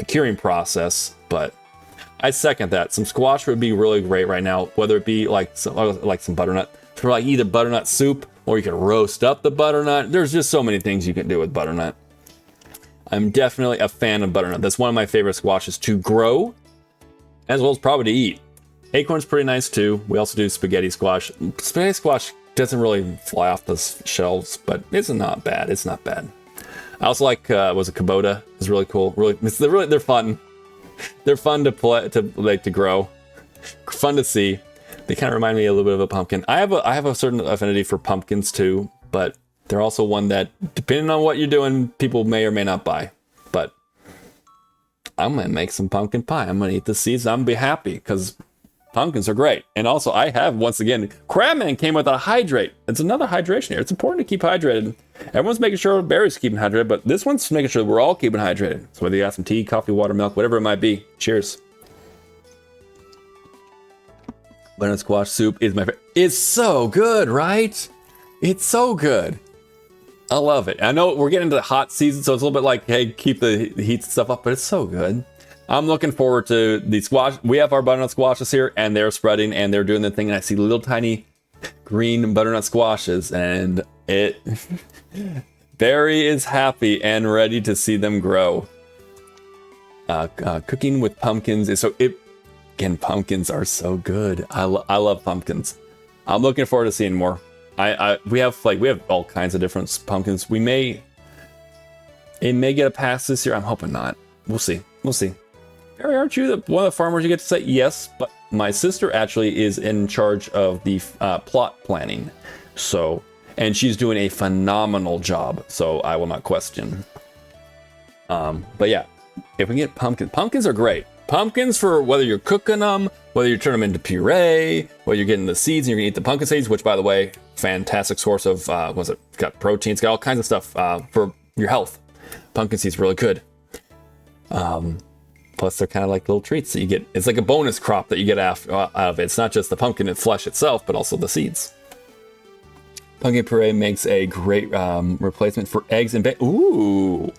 curing process. But I second that. Some squash would be really great right now, whether it be like some butternut, for like either butternut soup or you can roast up the butternut. There's just so many things you can do with butternut. I'm definitely a fan of butternut. That's one of my favorite squashes to grow, as well as probably to eat. Acorn's pretty nice too. We also do spaghetti squash. Spaghetti squash doesn't really fly off the shelves, but it's not bad. It's not bad. I also like was it Kubota? It's really cool. They're fun. They're fun to play, to grow. Fun to see. They kind of remind me a little bit of a pumpkin. I have a certain affinity for pumpkins too, but they're also one that, depending on what you're doing, people may or may not buy. But I'm gonna make some pumpkin pie. I'm gonna eat the seeds. I'm gonna be happy because pumpkins are great. And also, I have, once again, Crabman came with a hydrate. It's another hydration here. It's important to keep hydrated. Everyone's making sure Barry's keeping hydrated, but this one's making sure we're all keeping hydrated. So whether you got some tea, coffee, water, milk, whatever it might be, cheers. Butternut squash soup is my favorite. It's so good, right? It's so good. I love it. I know we're getting into the hot season, so it's a little bit like, hey, keep the heat and stuff up, but it's so good. I'm looking forward to the squash. We have our butternut squashes here, and they're spreading, and they're doing the thing, and I see little tiny green butternut squashes, and Barry is happy and ready to see them grow. Cooking with pumpkins is so... Again, pumpkins are so good. I love pumpkins. I'm looking forward to seeing more. We have all kinds of different pumpkins. It may get a pass this year. I'm hoping not. We'll see. Harry, aren't you one of the farmers you get to say? Yes, but my sister actually is in charge of the plot planning. So, and she's doing a phenomenal job. So I will not question. But yeah, if we get pumpkins are great. Pumpkins, for whether you're cooking them, whether you turn them into puree, whether you're getting the seeds and you're gonna eat the pumpkin seeds, which, by the way, fantastic source of it's got protein, it's got all kinds of stuff for your health. Pumpkin seeds really good. Plus, they're kind of like little treats that you get. It's like a bonus crop that you get out of it. It's not just the pumpkin and flesh itself, but also the seeds. Pumpkin puree makes a great replacement for eggs and bacon. Ooh.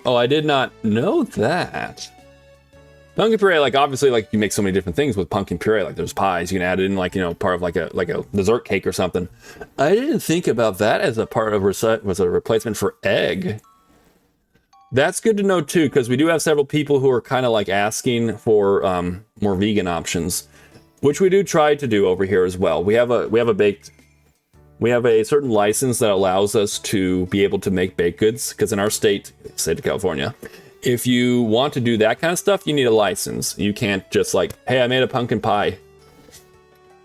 Oh, I did not know that. Pumpkin puree, like, obviously, like, you make so many different things with pumpkin puree. Like, there's pies. You can add it in, like, part of like a dessert cake or something. I didn't think about that as a part of was a replacement for egg. That's good to know too, because we do have several people who are kind of like asking for more vegan options, which we do try to do over here as well. We have a certain license that allows us to be able to make baked goods, because in our state of California, if you want to do that kind of stuff, you need a license. You can't just like, hey, I made a pumpkin pie.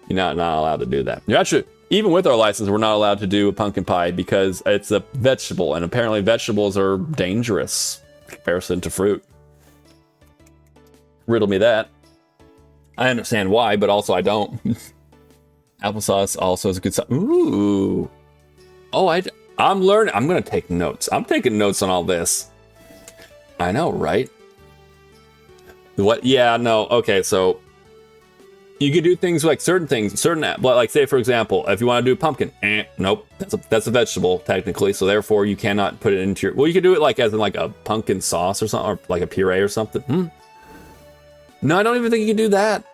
You're not allowed to do that. You're actually, even with our license, we're not allowed to do a pumpkin pie because it's a vegetable, and apparently vegetables are dangerous in comparison to fruit. Riddle me that. I understand why, but also I don't. Applesauce also is a good stuff. Ooh. Oh, I'm learning. I'm going to take notes. I'm taking notes on all this. I know, right? What? Yeah, no. Okay, so you could do things like certain like, say, for example, if you want to do pumpkin, nope, that's a vegetable technically, so therefore you cannot put it into your. Well, you could do it like as in like a pumpkin sauce or something, or like a puree or something. No, I don't even think you can do that.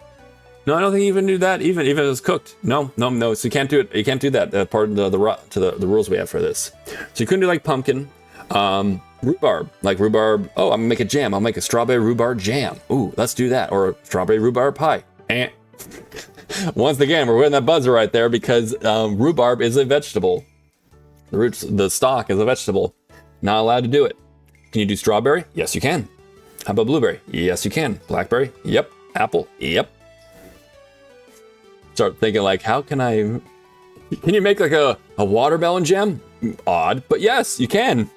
No, I don't think you even do that. Even if it was cooked. No. So you can't do it. You can't do that. Part of the rules we have for this. So you couldn't do like pumpkin, rhubarb. Like rhubarb. Oh, I'm gonna make a jam. I'll make a strawberry rhubarb jam. Ooh, let's do that. Or strawberry rhubarb pie. And once again, we're winning that buzzer right there because rhubarb is a vegetable. The stalk is a vegetable. Not allowed to do it. Can you do strawberry? Yes, you can. How about blueberry? Yes, you can. Blackberry? Yep. Apple? Yep. Start thinking like, can you make like a watermelon jam? Odd, but yes, you can.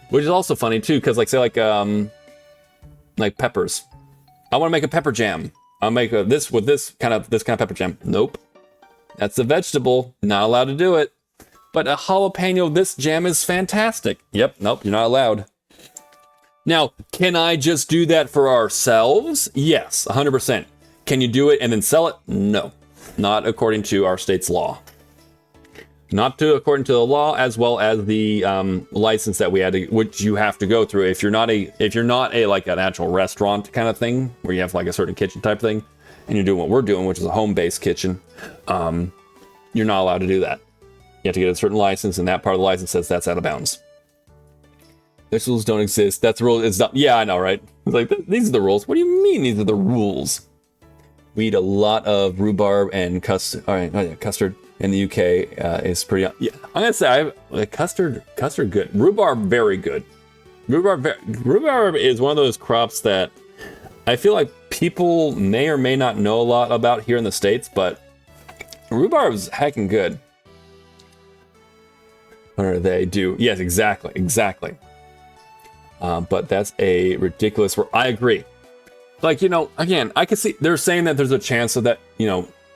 Which is also funny too, because like say like peppers. I want to make a pepper jam. I'll make this with this kind of pepper jam. Nope. That's a vegetable. Not allowed to do it. But a jalapeno, this jam is fantastic. Yep, nope, you're not allowed. Now, can I just do that for ourselves? Yes, 100%. Can you do it and then sell it? No, not according to our state's law. According to the law, as well as the license that we had to, which you have to go through. If you're not a like an actual restaurant kind of thing, where you have like a certain kitchen type thing, and you're doing what we're doing, which is a home-based kitchen, you're not allowed to do that. You have to get a certain license, and that part of the license says that's out of bounds. These rules don't exist. That's the rule. It's not. Yeah, I know, right? It's like, these are the rules. What do you mean these are the rules? We eat a lot of rhubarb and custard. All right, custard in the UK is pretty. Yeah, I'm gonna say custard good. Rhubarb very good. Rhubarb is one of those crops that I feel like people may or may not know a lot about here in the States, but rhubarb's heckin' good. Or they do. Yes, exactly. But that's a ridiculous. I agree. Like, again, I can see they're saying that there's a chance of that,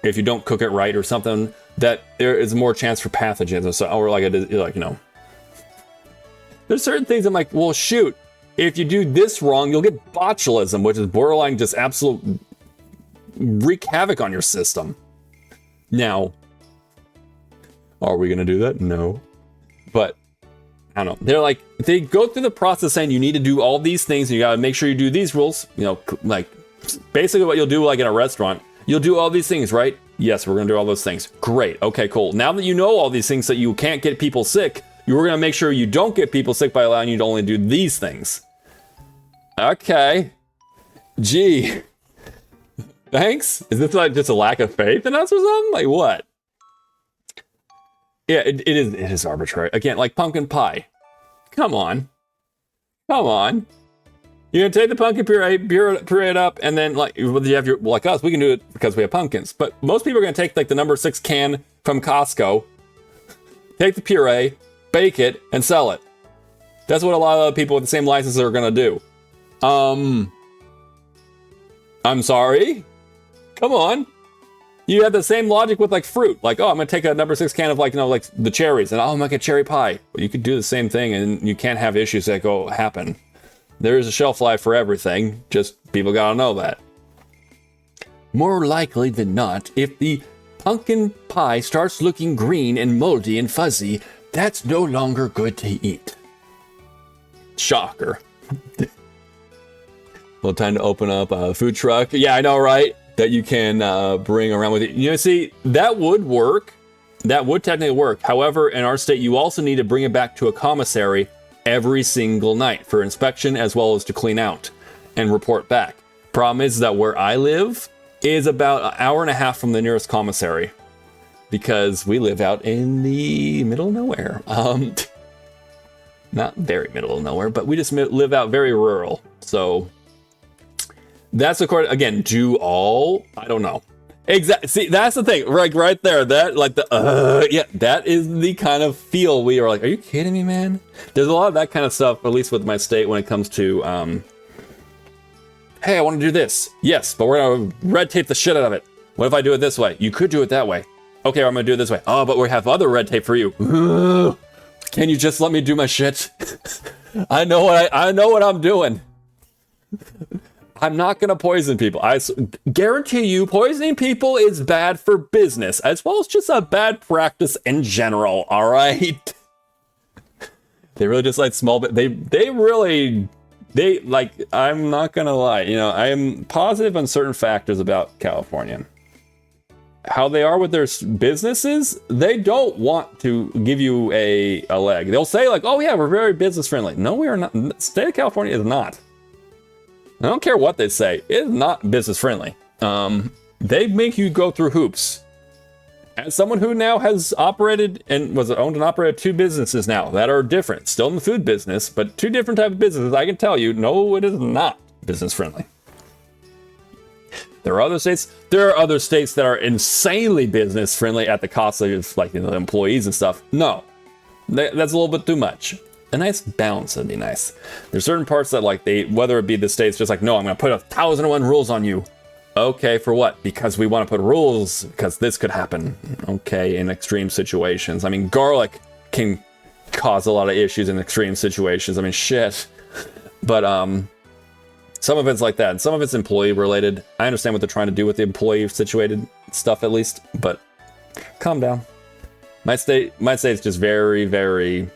if you don't cook it right or something, that there is more chance for pathogens or so, or there's certain things I'm like, well, shoot, if you do this wrong, you'll get botulism, which is borderline just absolute wreak havoc on your system. Now, are we gonna do that? No. But I don't know. They go through the process saying you need to do all these things and you gotta make sure you do these rules. Like basically what you'll do like in a restaurant, you'll do all these things, right? Yes, we're gonna do all those things. Great, okay, cool. Now that you know all these things that you can't get people sick, you're gonna make sure you don't get people sick by allowing you to only do these things. Okay. Gee. Thanks? Is this like just a lack of faith in us or something? Like what? Yeah, it is arbitrary. Again, like pumpkin pie. Come on. You're gonna take the pumpkin puree it up, and then like you have like us, we can do it because we have pumpkins. But most people are gonna take like the number 6 can from Costco, take the puree, bake it, and sell it. That's what a lot of people with the same license are gonna do. I'm sorry. Come on. You have the same logic with like fruit. Like, oh, I'm gonna take a number 6 can of like the cherries, and I'll make a cherry pie. Well, you could do the same thing, and you can't have issues that happen. There is a shelf life for everything. Just people gotta know that. More likely than not, if the pumpkin pie starts looking green and moldy and fuzzy, that's no longer good to eat. Shocker. Well, time to open up a food truck. Yeah, I know, right? That you can bring around with you. See, that would work. That would technically work. However, in our state, you also need to bring it back to a commissary every single night for inspection as well as to clean out and report back. Problem is that where I live is about an hour and a half from the nearest commissary because we live out in the middle of nowhere. Not very middle of nowhere, but we just live out very rural. So that's according, again, I don't know. Exactly. See, that's the thing, right there. That that is the kind of feel we are like, are you kidding me, man? There's a lot of that kind of stuff, at least with my state, when it comes to, hey, I want to do this. Yes, but we're going to red tape the shit out of it. What if I do it this way? You could do it that way. Okay, I'm going to do it this way. Oh, but we have other red tape for you. Can you just let me do my shit? I know what I'm doing. I'm not going to poison people. I guarantee you poisoning people is bad for business as well as just a bad practice in general. All right. They really just like small bit. They really They like, I'm not gonna lie, you know, I am positive on certain factors about California. How they are with their businesses, they don't want to give you a leg. They'll say like, oh yeah, we're very business friendly. No, we are not. The state of California is not. I don't care what they say. It is not business friendly. They make you go through hoops. As someone who now has operated and was owned and operated 2 businesses now that are different, still in the food business, but 2 different types of businesses, I can tell you, no, it is not business friendly. There are other states that are insanely business friendly at the cost of like, you know, the employees and stuff. No, that's a little bit too much. A nice balance would be nice. There's certain parts that like whether it be the states just like, no, I'm gonna put 1,001 rules on you. Okay, for what? Because we want to put rules because this could happen. Okay, in extreme situations. I mean, garlic can cause a lot of issues in extreme situations. I mean, shit. But some of it's like that, and some of it's employee related. I understand what they're trying to do with the employee situated stuff at least, but calm down. My state is just very, very,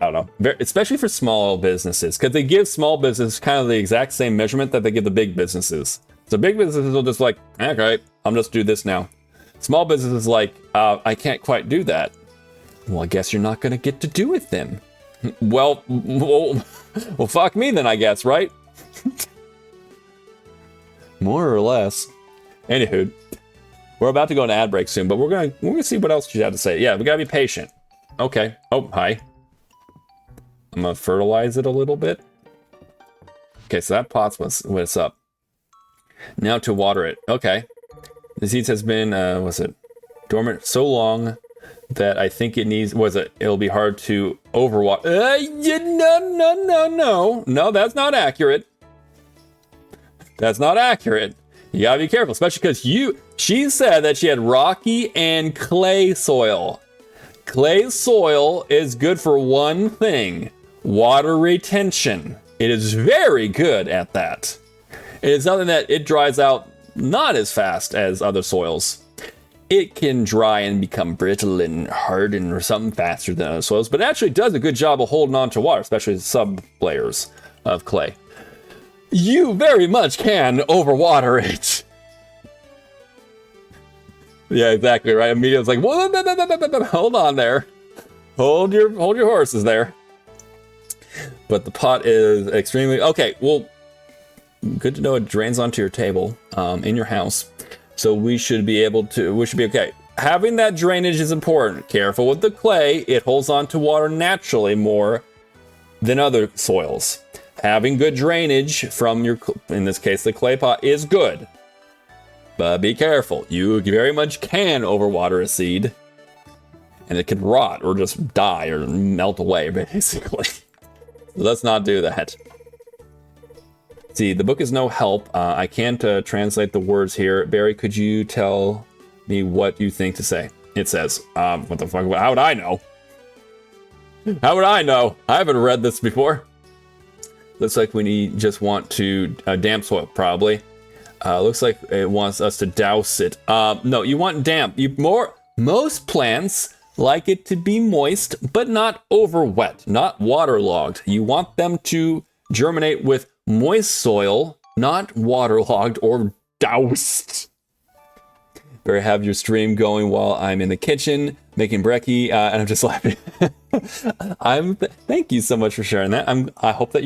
I don't know, especially for small businesses, because they give small business kind of the exact same measurement that they give the big businesses. So big businesses will just like, okay, I'm just do this now. Small businesses like, I can't quite do that. Well, I guess you're not going to get to do it then. Well, fuck me then, I guess, right? More or less. Anywho, we're about to go into ad break soon, but we're gonna see what else you have to say. Yeah, we gotta be patient. Okay. Oh, hi. I'm gonna fertilize it a little bit. Okay, so that pot's what's up. Now to water it. Okay. The seeds has been, dormant so long that I think it needs, it'll be hard to overwater. No, that's not accurate. That's not accurate. You gotta be careful, especially because she said that she had rocky and clay soil. Clay soil is good for one thing, water retention. It is very good at that. It is something that it dries out not as fast as other soils. It can dry and become brittle and harden or something faster than other soils, but it actually does a good job of holding on to water, especially sub layers of clay. You very much can overwater it. Yeah, exactly right. Immediately it's like, whoa, hold on there. Hold your horses there. But the pot is extremely, okay, well, good to know it drains onto your table in your house. So we should be okay. Having that drainage is important. Careful with the clay. It holds on to water naturally more than other soils. Having good drainage from in this case, the clay pot is good. But be careful. You very much can overwater a seed. And it could rot or just die or melt away, basically. Let's not do that. See, the book is no help. I can't translate the words here. Barry, could you tell me what you think to say? It says, what the fuck? How would I know? How would I know? I haven't read this before. Looks like we just want to damp soil, probably. Looks like it wants us to douse it. No, you want damp. Most plants like it to be moist, but not over wet, not waterlogged. You want them to germinate with moist soil, not waterlogged or doused. Better have your stream going while I'm in the kitchen making brekkie, and I'm just laughing. Thank you so much for sharing that. I hope that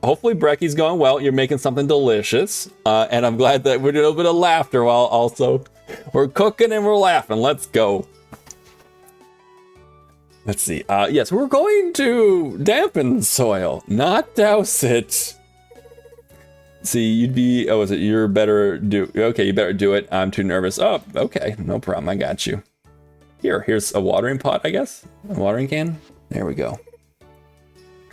hopefully brekkie's going well. You're making something delicious, and I'm glad that we're doing a little bit of laughter while also we're cooking and we're laughing. Let's go. Let's see. Yes, we're going to dampen soil, not douse it. See, you better do it. I'm too nervous. Oh, okay, no problem, I got you. Here's a watering pot, I guess. A watering can. There we go.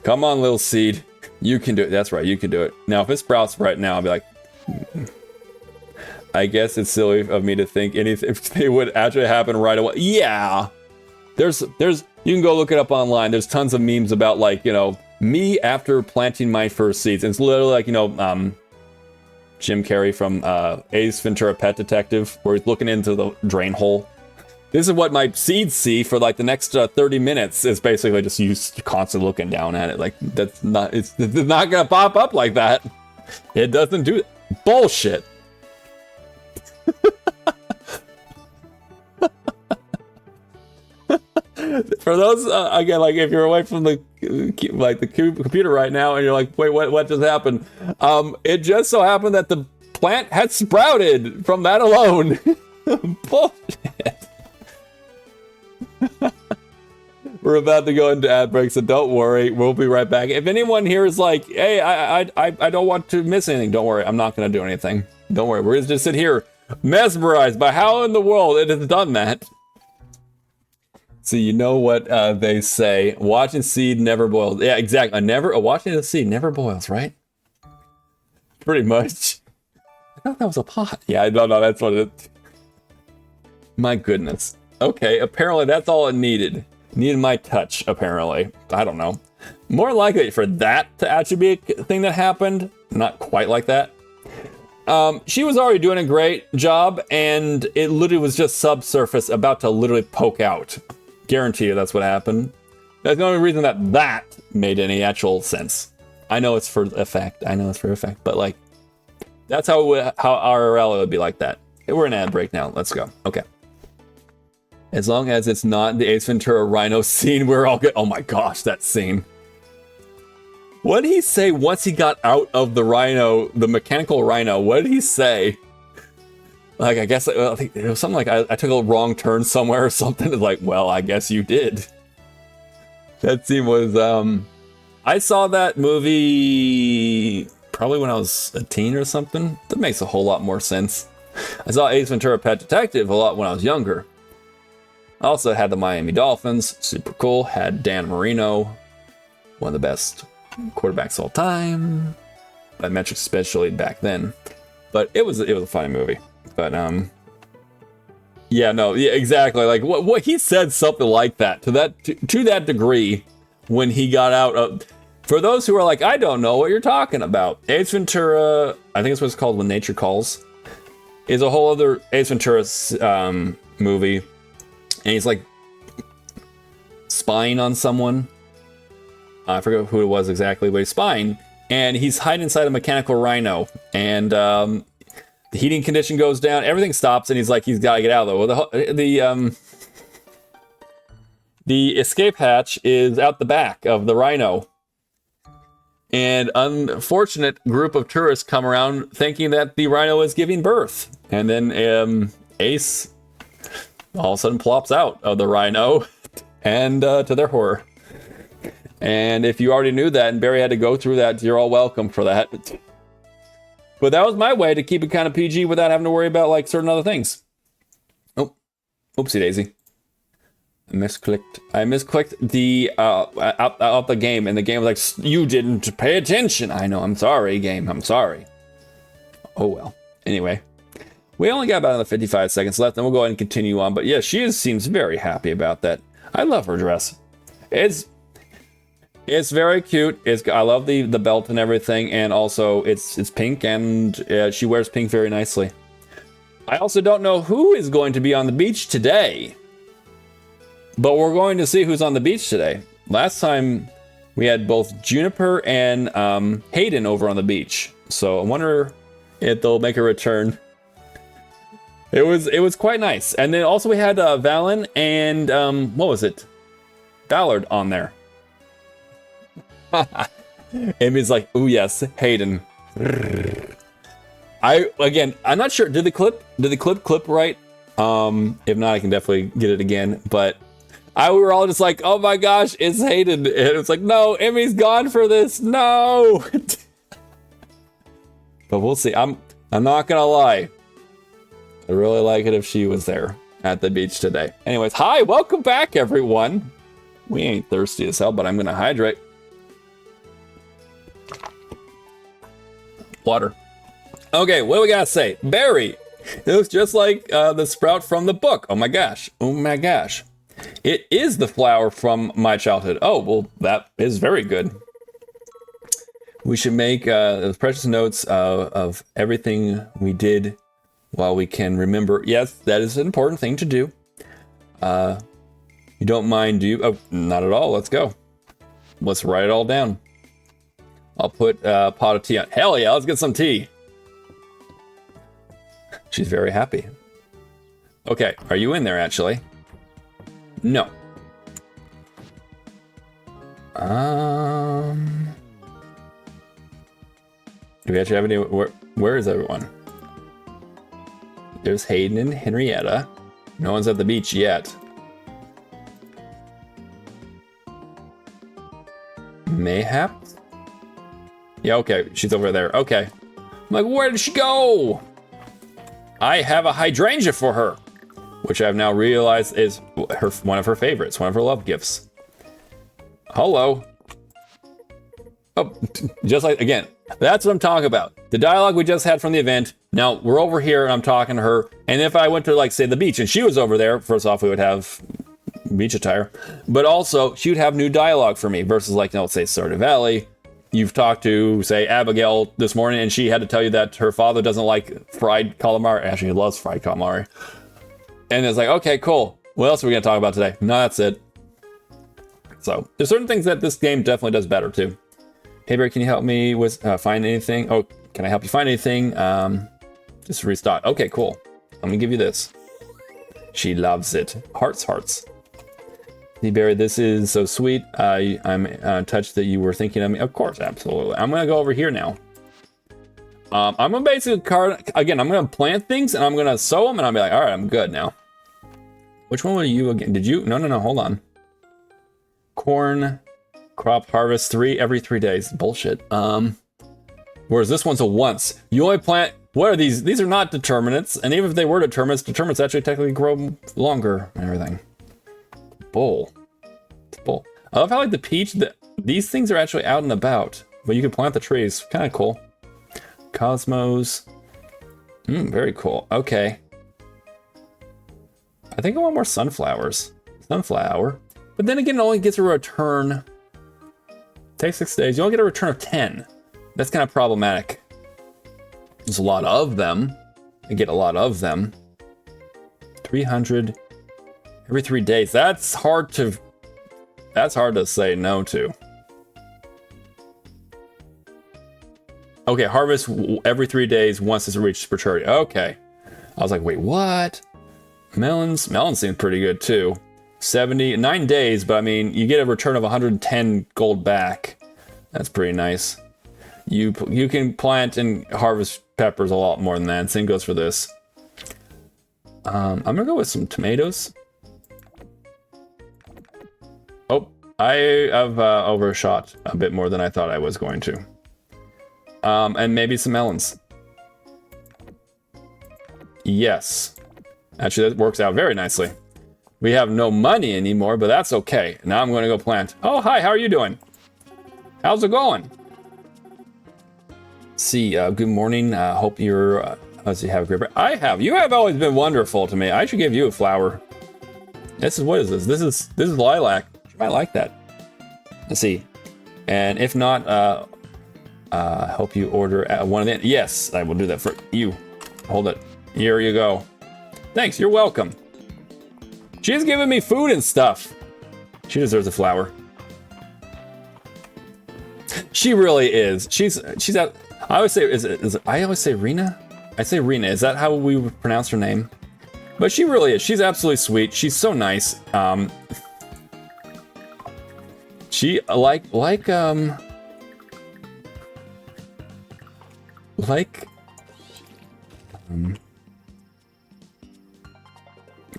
Come on, little seed. You can do it. That's right, you can do it. Now, if it sprouts right now, I'll be like, I guess it's silly of me to think anything would actually happen right away. Yeah. There's you can go look it up online. There's tons of memes about, like, you know, me after planting my first seeds. It's literally like, you know, Jim Carrey from Ace Ventura Pet Detective, where he's looking into the drain hole This is what my seeds see for like the next 30 minutes is basically just you constantly looking down at it. Like it's not gonna pop up like that. It doesn't do bullshit. For those again, like if you're away from the computer right now and you're like, wait, what just happened? It just so happened that the plant had sprouted from that alone. Bullshit. We're about to go into ad break, so don't worry. We'll be right back. If anyone here is like, hey, I don't want to miss anything, don't worry. I'm not going to do anything. Don't worry. We're going to just sit here mesmerized by how in the world it has done that. So you know what they say. Watching seed never boils. Yeah, exactly. Watching the seed never boils, right? Pretty much. I thought that was a pot. Yeah, no, that's what it... My goodness. Okay, apparently that's all it needed. Needed my touch, apparently. I don't know. More likely for that to actually be a thing that happened. Not quite like that. She was already doing a great job, and it literally was just subsurface about to literally poke out. Guarantee you that's what happened. That's the only reason that made any actual sense. I know it's for effect. But like, that's how RRL would be like that. We're in ad break now. Let's go. Okay. As long as it's not the Ace Ventura Rhino scene, we're all good. Oh my gosh, that scene. What did he say once he got out of the Rhino, the mechanical Rhino? What did he say? Like, I guess I think it was something like I took a wrong turn somewhere or something. It's like, well, I guess you did. That scene was, I saw that movie probably when I was a teen or something. That makes a whole lot more sense. I saw Ace Ventura Pet Detective a lot when I was younger. I also had the Miami Dolphins, super cool. Had Dan Marino, one of the best quarterbacks of all time, by metrics especially back then. But it was a funny movie. But yeah, exactly. Like what he said something like that to that degree when he got out of. For those who are like, I don't know what you're talking about. Ace Ventura, I think it's what it's called, When Nature Calls, is a whole other Ace Ventura movie. And he's like spying on someone. I forget who it was exactly, but he's spying. And he's hiding inside a mechanical Rhino. And the heating condition goes down. Everything stops, and he's like, he's got to get out of there. Well, the escape hatch is out the back of the Rhino. And unfortunate group of tourists come around thinking that the Rhino is giving birth. And then Ace all of a sudden plops out of the Rhino, and to their horror. And if you already knew that and Barry had to go through that, you're all welcome for that. But that was my way to keep it kind of PG without having to worry about like certain other things. Oh, oopsie daisy. I misclicked the out the game, and the game was like, you didn't pay attention. I know, I'm sorry, game, I'm sorry. Oh well. Anyway. We only got about another 55 seconds left, and we'll go ahead and continue on. But yeah, seems very happy about that. I love her dress. It's very cute. I love the belt and everything, and also it's pink, and she wears pink very nicely. I also don't know who is going to be on the beach today, but we're going to see who's on the beach today. Last time we had both Juniper and Hayden over on the beach, so I wonder if they'll make a return. It was quite nice. And then also we had Valen and what was it? Ballard on there. Amy's like, oh yes, Hayden. I'm not sure. Did the clip right? If not, I can definitely get it again. But we were all just like, oh my gosh, it's Hayden. And it's like, no, Emmy's gone for this. No. But we'll see. I'm not gonna lie. I'd really like it if she was there at the beach today. Anyways, hi, welcome back, everyone. We ain't thirsty as hell, but I'm gonna hydrate. Water. Okay, what do we gotta say? Berry. It looks just like the sprout from the book. Oh my gosh. Oh my gosh. It is the flower from my childhood. Oh, well, that is very good. We should make precious notes of everything we did while we can remember. Yes, that is an important thing to do. You don't mind, do you? Oh, not at all. Let's go. Let's write it all down. I'll put a pot of tea on. Hell yeah, let's get some tea. She's very happy. Okay, are you in there actually? No. Do we actually have any? Where is everyone? There's Hayden and Henrietta. No one's at the beach yet. Mayhaps? Yeah, okay, she's over there. Okay. I'm like, where did she go? I have a hydrangea for her, which I've now realized is one of her favorites, one of her love gifts. Hello. Oh, just like, again, that's what I'm talking about. The dialogue we just had from the event. Now we're over here and I'm talking to her. And if I went to, like, say, the beach and she was over there, first off, we would have beach attire, but also she would have new dialogue for me versus, like, let's say Stardew Valley. You've talked to, say, Abigail this morning and she had to tell you that her father doesn't like fried calamari. Actually, he loves fried calamari. And it's like, okay, cool. What else are we going to talk about today? No, that's it. So there's certain things that this game definitely does better too. Hey, Barry, can you help me with find anything? Oh, can I help you find anything? Just restock. Okay, cool. Let me give you this. She loves it. Hearts, hearts. Hey, Barry, this is so sweet. I'm touched that you were thinking of me. Of course, absolutely. I'm going to go over here now. I'm going to basically again, I'm going to plant things and I'm going to sow them and I'll be like, all right, I'm good now. Which one were you again? Did you? No, hold on. Corn crop harvest every 3 days. Bullshit. Whereas this one's a once. You only plant, what are these? These are not determinants. And even if they were determinants actually technically grow longer and everything. Bull. It's bull. I love how, like, the peach, these things are actually out and about, but you can plant the trees. Kind of cool. Cosmos. Very cool. Okay. I think I want more sunflowers. Sunflower. But then again, it only gets a return. Takes 6 days. You only get a return of 10. That's kind of problematic. There's a lot of them. I get a lot of them. 300 every 3 days. That's hard to say no to. Okay, harvest every 3 days once it's reached maturity. Okay. I was like, wait, what? Melons seem pretty good too. 9 days, but I mean, you get a return of 110 gold back. That's pretty nice. You can plant and harvest peppers a lot more than that. Same goes for this. I'm gonna go with some tomatoes. Oh, I've overshot a bit more than I thought I was going to. And maybe some melons. Yes. Actually, that works out very nicely. We have no money anymore, but that's okay. Now I'm going to go plant. Oh, hi, how are you doing? How's it going? See, good morning. Hope you're, let's see, have a great break. You have always been wonderful to me. I should give you a flower. What is this? This is lilac. You might like that. Let's see. And if not, hope you order one of them. Yes, I will do that for you. Hold it. Here you go. Thanks, you're welcome. She's giving me food and stuff. She deserves a flower. She really is. She's out. I always say, I always say Rena? I say Rena. Is that how we would pronounce her name? But she really is. She's absolutely sweet. She's so nice. She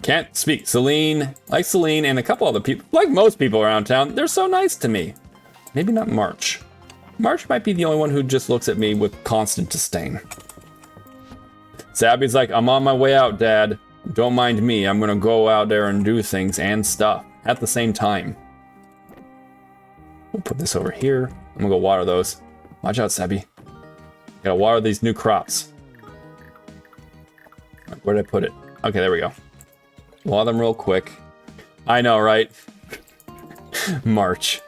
can't speak. Celine and a couple other people, like most people around town, they're so nice to me. Maybe not March. March might be the only one who just looks at me with constant disdain. Sabby's like, I'm on my way out, Dad. Don't mind me. I'm gonna go out there and do things and stuff at the same time. We'll put this over here. I'm gonna go water those. Watch out, Sabby. Gotta water these new crops. Where did I put it? Okay, there we go. Water them real quick. I know, right? March.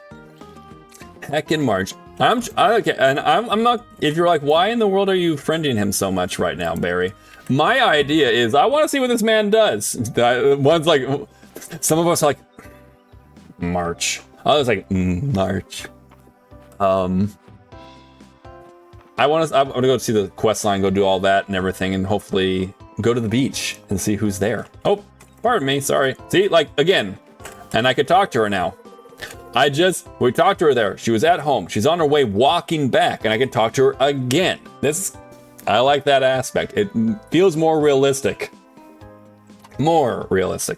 Heckin' March. Okay, and I'm not. If you're like, why in the world are you friending him so much right now, Barry? My idea is I want to see what this man does. One's like, Some of us are like, March. I was like, March. I'm gonna go see the quest line, go do all that and everything, and hopefully go to the beach and see who's there. Oh, pardon me, sorry. See, like, again, and I could talk to her now. We talked to her there. She was at home. She's on her way walking back, and I can talk to her again. I like that aspect. It feels more realistic. More realistic.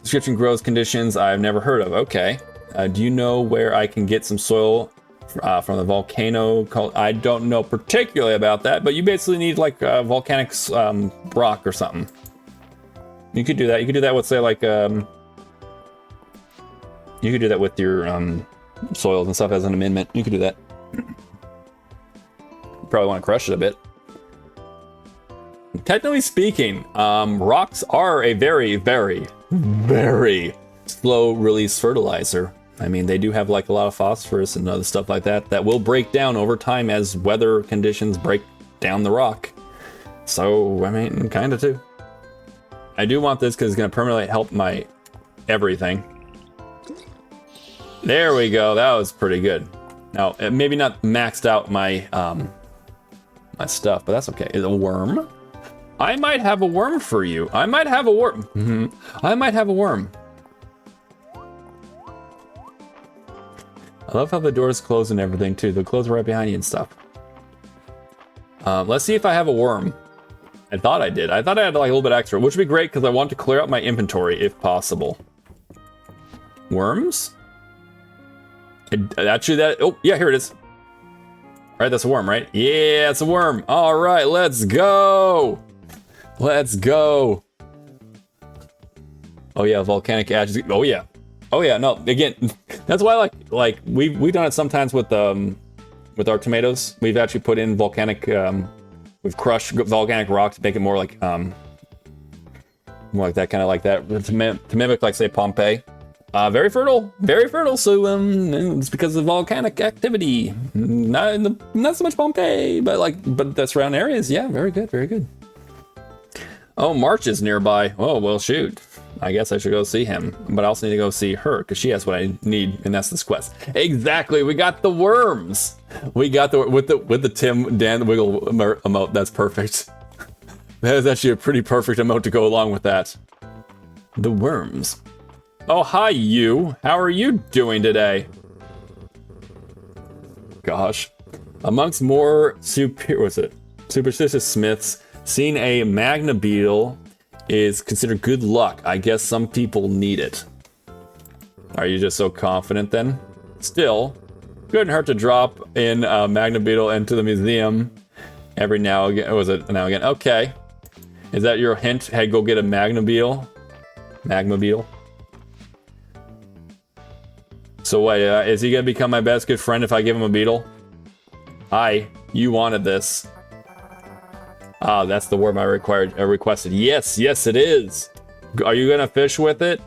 Description grows conditions I've never heard of. Okay. Do you know where I can get some soil from the volcano? I don't know particularly about that, but you basically need like volcanic rock or something. You could do that. You could do that with, say, like, you could do that with your soils and stuff as an amendment. You could do that. You probably want to crush it a bit. Technically speaking, rocks are a very, very, very slow release fertilizer. I mean, they do have like a lot of phosphorus and other stuff like that that will break down over time as weather conditions break down the rock. So, I mean, kind of too. I do want this because it's going to permanently help my everything. There we go. That was pretty good. Now, maybe not maxed out my my stuff, but that's okay. Is a worm? I might have a worm for you. I might have a worm. I might have a worm. I love how the doors close and everything too. They'll close right behind you and stuff. Let's see if I have a worm. I thought I did. I thought I had like a little bit extra, which would be great because I want to clear out my inventory if possible. Worms? Actually, oh yeah, here it is. All right, that's a worm, right? Yeah, it's a worm. All right, let's go. Let's go. Oh yeah, volcanic ashes. Oh yeah. Oh yeah. No, again, that's why like we've done it sometimes with our tomatoes. We've actually put in volcanic. We've crushed volcanic rock to make it more like that, kind of like that, to mimic like say Pompeii. Very fertile, very fertile. So it's because of volcanic activity. Not so much Pompeii, but the surrounding areas. Yeah, very good, very good. Oh, March is nearby. Oh well, shoot. I guess I should go see him, but I also need to go see her because she has what I need, and that's this quest. Exactly. We got the worms. We got with the Tim Dan Wiggle emote. That's perfect. That is actually a pretty perfect emote to go along with that. The worms. Oh, hi, you. How are you doing today? Gosh. Amongst more superstitious smiths, seeing a magna beetle is considered good luck. I guess some people need it. Are you just so confident then? Still, couldn't hurt to drop in a magna beetle into the museum every now and again. Was it now and again? Okay. Is that your hint? Hey, go get a magna beetle. Magma beetle. So wait, is he gonna become my best good friend if I give him a beetle? Hi, you wanted this. Ah, that's the worm I requested. Yes, yes it is. Are you gonna fish with it?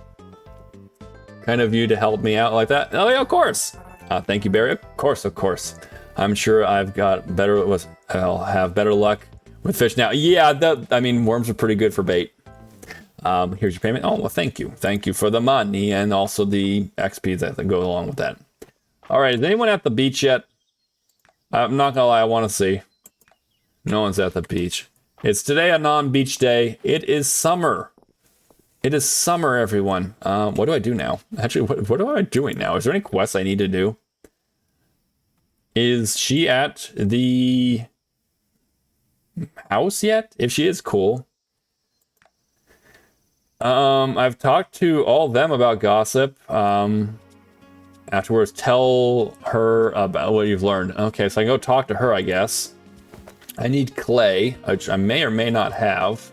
Kind of you to help me out like that? Oh yeah, of course. Thank you, Barry. Of course, of course. I'm sure I'll have better luck with fish now. Yeah, I mean, worms are pretty good for bait. Here's your payment. Oh, well, thank you. Thank you for the money and also the XP that go along with that. All right, is anyone at the beach yet? I'm not gonna lie, I want to see. No one's at the beach. It's today a non-beach day. It is summer. It is summer, everyone. What do I do now? Actually, what am I doing now? Is there any quests I need to do? Is she at the house yet? If she is, cool. I've talked to all of them about gossip. Afterwards, tell her about what you've learned. Okay, so I can go talk to her, I guess. I need clay, which I may or may not have.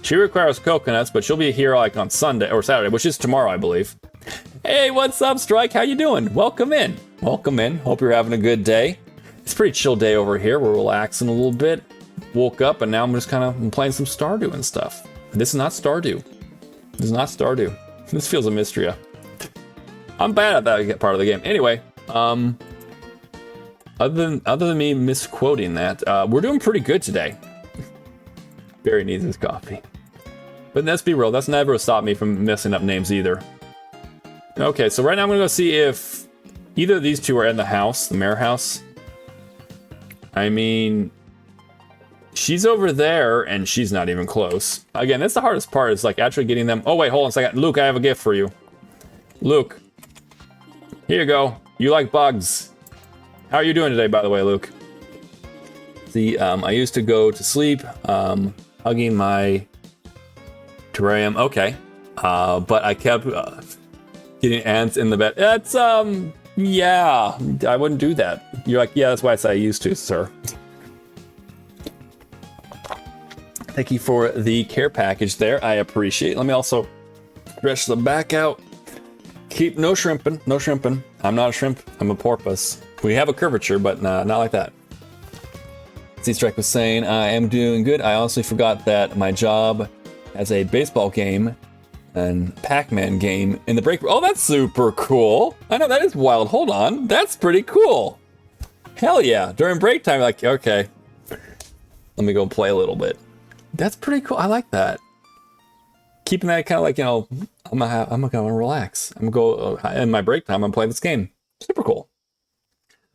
She requires coconuts, but she'll be here like on Sunday or Saturday, which is tomorrow, I believe. Hey, what's up, Strike? How you doing? Welcome in. Welcome in. Hope you're having a good day. It's a pretty chill day over here. We're relaxing a little bit. Woke up and now I'm just kind of playing some Stardew and stuff. This is not Stardew. This is not Stardew. This feels a Mystria. I'm bad at that part of the game. Anyway, other than me misquoting that, we're doing pretty good today. Barry needs his coffee. But let's be real, that's never stopped me from messing up names either. Okay, so right now I'm gonna go see if either of these two are in the house, the mayor house. I mean, she's over there and she's not even close. Again, that's the hardest part, is like actually getting them. Oh wait, hold on a second. Luke, I have a gift for you. Luke, here you go. You like bugs. How are you doing today, by the way, Luke? See, I used to go to sleep hugging my terrarium. Okay. But I kept getting ants in the bed. That's, yeah, I wouldn't do that. You're like, yeah, that's why I say I used to, sir. Thank you for the care package there. I appreciate it. Let me also stretch the back out. Keep no shrimping, no shrimping. I'm not a shrimp, I'm a porpoise. We have a curvature, but not like that. Z-Strike was saying, I am doing good. I honestly forgot that my job has a baseball game and Pac-Man game in the break room. Oh, that's super cool. I know, that is wild. Hold on, that's pretty cool. Hell yeah, during break time, like, okay, let me go play a little bit. That's pretty cool, I like that. Keeping that kind of like, you know, I'm gonna relax. I'm gonna go in my break time. I'm playing this game. Super cool.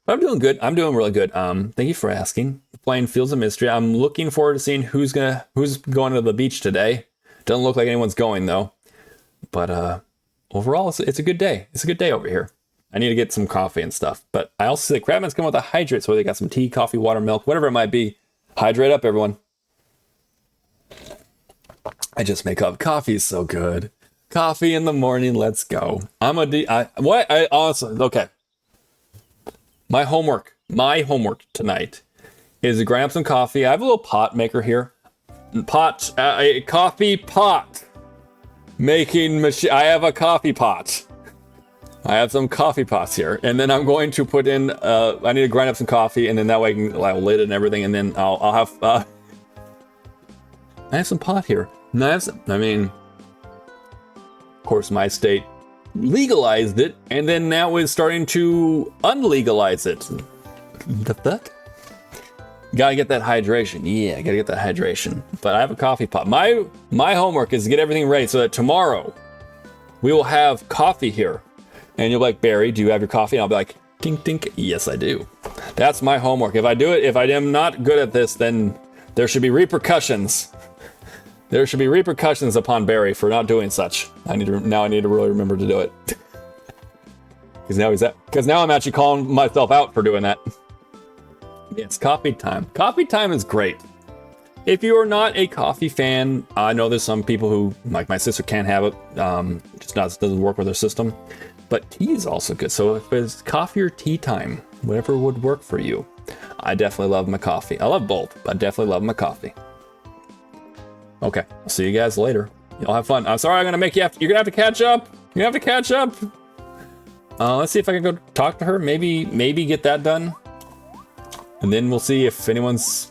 But I'm doing good. I'm doing really good. Thank you for asking. Playing Fields of Mystery. I'm looking forward to seeing who's going to the beach today. Doesn't look like anyone's going though. But overall, it's a good day. It's a good day over here. I need to get some coffee and stuff. But I also say Crabman's coming with a hydrate, so they got some tea, coffee, water, milk, whatever it might be. Hydrate up, everyone. I just make up. Coffee is so good. Coffee in the morning. Let's go. I honestly, okay. My homework tonight is to grind up some coffee. I have a little pot maker here. A coffee pot making machine. I have a coffee pot. I have some coffee pots here, and then I'm going to put in. I need to grind up some coffee, and then that way I'll lid it and everything, and then I'll have. I have some pot here. Of course, my state legalized it, and then now is starting to unlegalize it. The fuck? Gotta get that hydration. Yeah, gotta get that hydration. But I have a coffee pot. My homework is to get everything ready so that tomorrow we will have coffee here. And you'll be like, Barry, do you have your coffee? And I'll be like, tink, tink. Yes, I do. That's my homework. If I do it, if I am not good at this, then there should be repercussions. There should be repercussions upon Barry for not doing such. I need to really remember to do it. Because now I'm actually calling myself out for doing that. It's coffee time. Coffee time is great. If you are not a coffee fan, I know there's some people who, like my sister, can't have it. Just doesn't work with their system. But tea is also good. So if it's coffee or tea time, whatever would work for you. I definitely love my coffee. I love both, but I definitely love my coffee. Okay, I'll see you guys later. Y'all have fun. I'm sorry, I'm gonna make you you're gonna have to catch up. You have to catch up. Let's see if I can go talk to her. Maybe get that done. And then we'll see if anyone's...